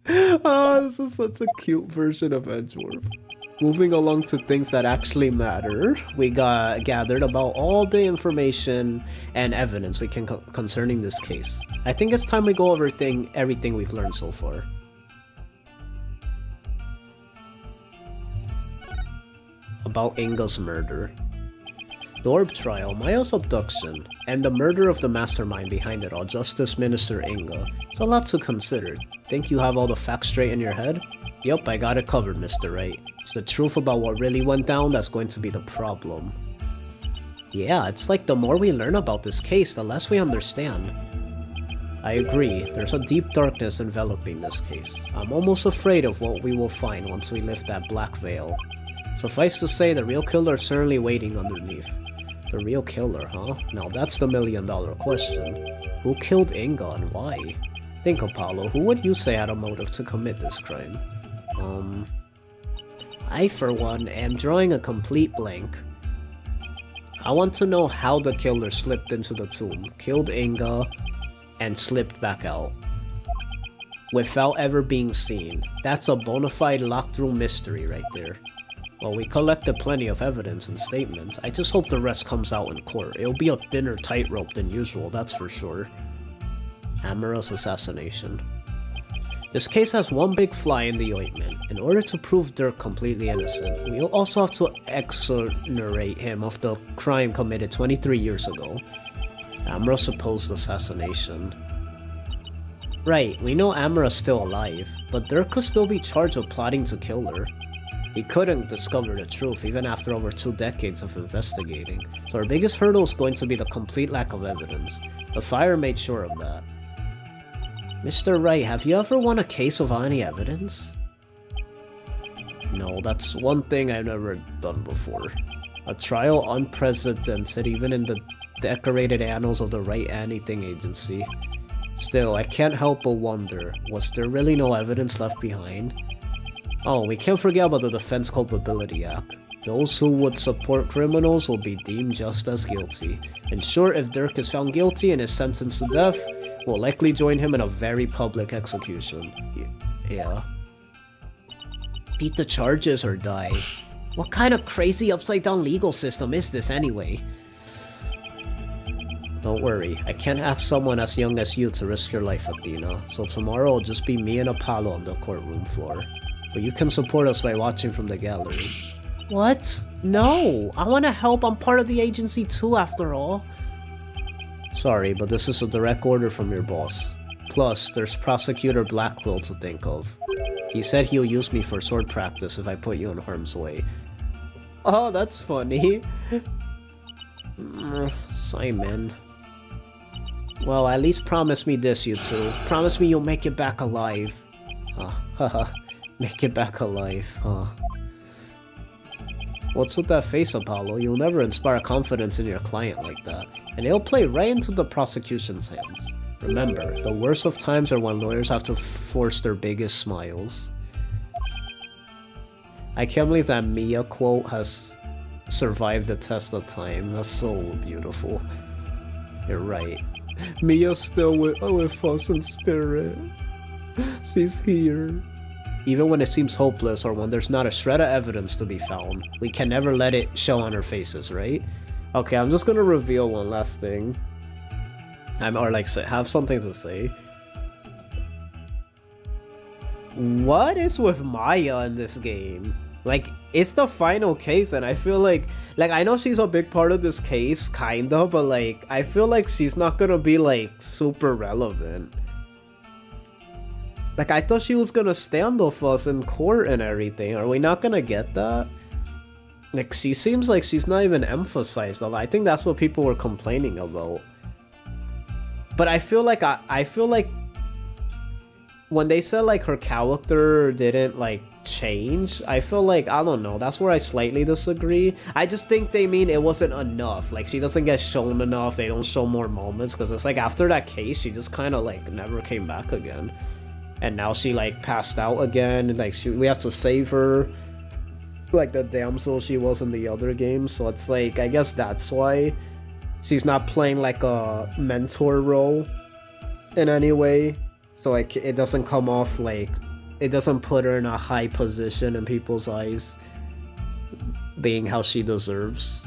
Ah, this is such a cute version of Edgeworth. Moving along to things that actually matter, we got gathered about all the information and evidence we can concerning this case. I think it's time we go over everything we've learned so far. About Inga's murder. The Orb trial, Maya's abduction, and the murder of the mastermind behind it all, Justice Minister Inga. It's a lot to consider. Think you have all the facts straight in your head? Yup, I got it covered, Mr. Right. It's the truth about what really went down that's going to be the problem. Yeah, it's like the more we learn about this case, the less we understand. I agree, there's a deep darkness enveloping this case. I'm almost afraid of what we will find once we lift that black veil. Suffice to say, the real killer is certainly waiting underneath. The real killer, huh? Now that's the million-dollar question. Who killed Inga and why? Think, Apollo, who would you say had a motive to commit this crime? I, for one, am drawing a complete blank. I want to know how the killer slipped into the tomb, killed Inga, and slipped back out. Without ever being seen. That's a bona fide locked-room mystery right there. Well, we collected plenty of evidence and statements. I just hope the rest comes out in court. It'll be a thinner tightrope than usual, that's for sure. Amara's assassination. This case has one big fly in the ointment. In order to prove Dirk completely innocent, we'll also have to exonerate him of the crime committed 23 years ago. Amara's supposed assassination. Right, we know Amara's still alive, but Dirk could still be charged with plotting to kill her. He couldn't discover the truth even after over 2 decades of investigating, so our biggest hurdle is going to be the complete lack of evidence. The fire made sure of that. Mr. Wright, have you ever won a case without any evidence? No, that's one thing I've never done before. A trial unprecedented even in the decorated annals of the Wright Anything Agency. Still, I can't help but wonder, was there really no evidence left behind? Oh, we can't forget about the Defense Culpability Act. Those who would support criminals will be deemed just as guilty. In short, if Dirk is found guilty and is sentenced to death, we'll likely join him in a very public execution. Yeah. Beat the charges or die. What kind of crazy upside-down legal system is this anyway? Don't worry, I can't ask someone as young as you to risk your life, Athena, so tomorrow it'll just be me and Apollo on the courtroom floor. But you can support us by watching from the gallery. What? No! I want to help, I'm part of the agency too, after all. Sorry, but this is a direct order from your boss. Plus, there's Prosecutor Blackwell to think of. He said he'll use me for sword practice if I put you in harm's way. Oh, that's funny. Simon. Well, at least promise me this, you two. Promise me you'll make it back alive. Haha. Make it back alive, huh? What's with that face, Apollo? You'll never inspire confidence in your client like that. And it'll play right into the prosecution's hands. Remember, the worst of times are when lawyers have to force their biggest smiles. I can't believe that Mia quote has survived the test of time. That's so beautiful. You're right. Mia's still with us in spirit. She's here. Even when it seems hopeless or when there's not a shred of evidence to be found, we can never let it show on our faces, right? Okay, I'm just gonna reveal one last thing. Have something to say. What is with Maya in this game? Like, it's the final case, and I feel like I know she's a big part of this case, kinda, but like, I feel like she's not gonna be like super relevant. Like, I thought she was gonna stand with us in court and everything. Are we not gonna get that? Like, she seems like she's not even emphasized. I think that's what people were complaining about. But I feel like I feel like when they said like her character didn't like change, I feel like, I don't know, that's where I slightly disagree. I just think they mean it wasn't enough. Like, she doesn't get shown enough. They don't show more moments because it's like after that case, she just kind of like never came back again. And now she like passed out again. Like, we have to save her, like the damsel she was in the other game. So it's like, I guess that's why she's not playing like a mentor role in any way. So like, it doesn't come off like, it doesn't put her in a high position in people's eyes, being how she deserves.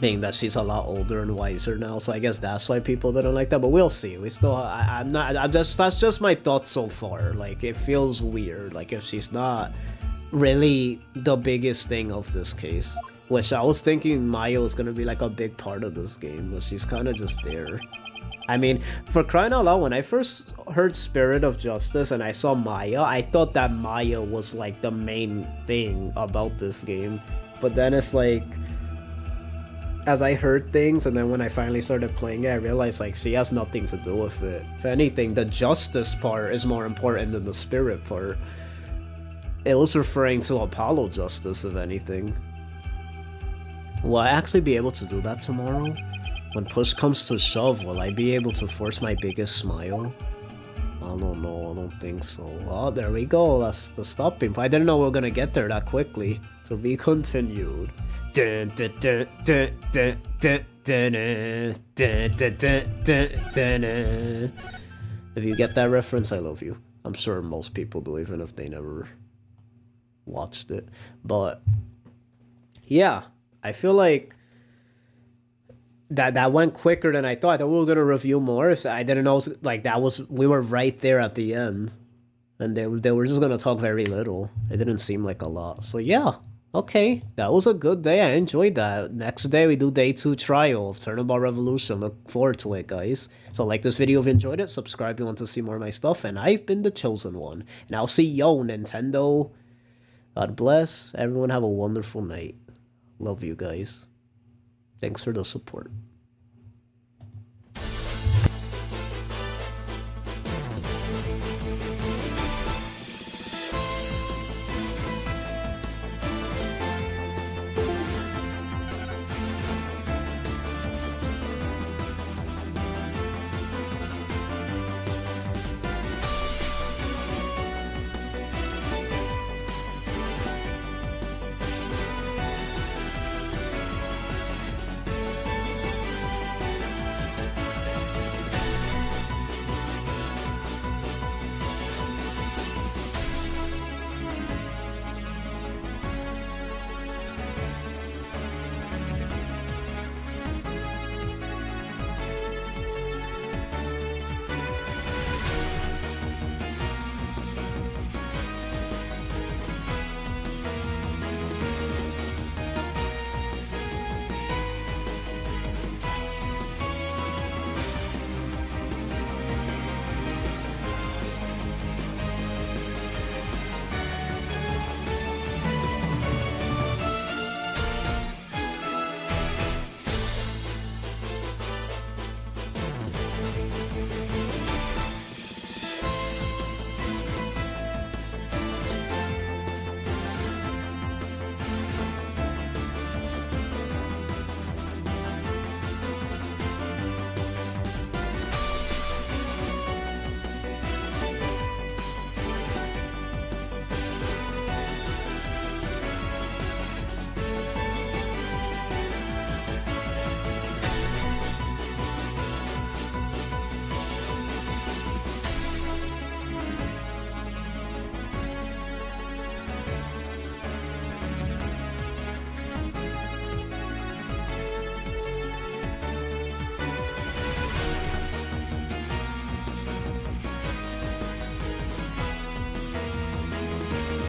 Being that she's a lot older and wiser now, so I guess that's why people didn't like that. But we'll see. We still, that's just my thoughts so far. Like, it feels weird. Like, if she's not really the biggest thing of this case, which I was thinking Maya was gonna be like a big part of this game, but she's kind of just there. I mean, for crying out loud, when I first heard Spirit of Justice and I saw Maya, I thought that Maya was like the main thing about this game. But then it's like, as I heard things, and then when I finally started playing it, I realized like she has nothing to do with it. If anything, the justice part is more important than the spirit part. It was referring to Apollo justice, if anything. Will I actually be able to do that tomorrow? When push comes to shove, will I be able to force my biggest smile? I don't know, I don't think so. Oh, there we go, that's the stopping point. I didn't know we were gonna get there that quickly. To be continued. If you get that reference, I love you. I'm sure most people do, even if they never watched it. But yeah, I feel like that went quicker than I thought. I thought we were gonna review more. If I didn't know, like, we were right there at the end, and they were just gonna talk very little. It didn't seem like a lot. So yeah, okay, that was a good day. I enjoyed that. Next day we do day 2 trial of Turnabout Revolution. Look forward to it, guys. So like this video if you enjoyed it, subscribe if you want to see more of my stuff, and I've been the chosen one. And I'll see yo, Nintendo. God bless. Everyone have a wonderful night. Love you guys. Thanks for the support.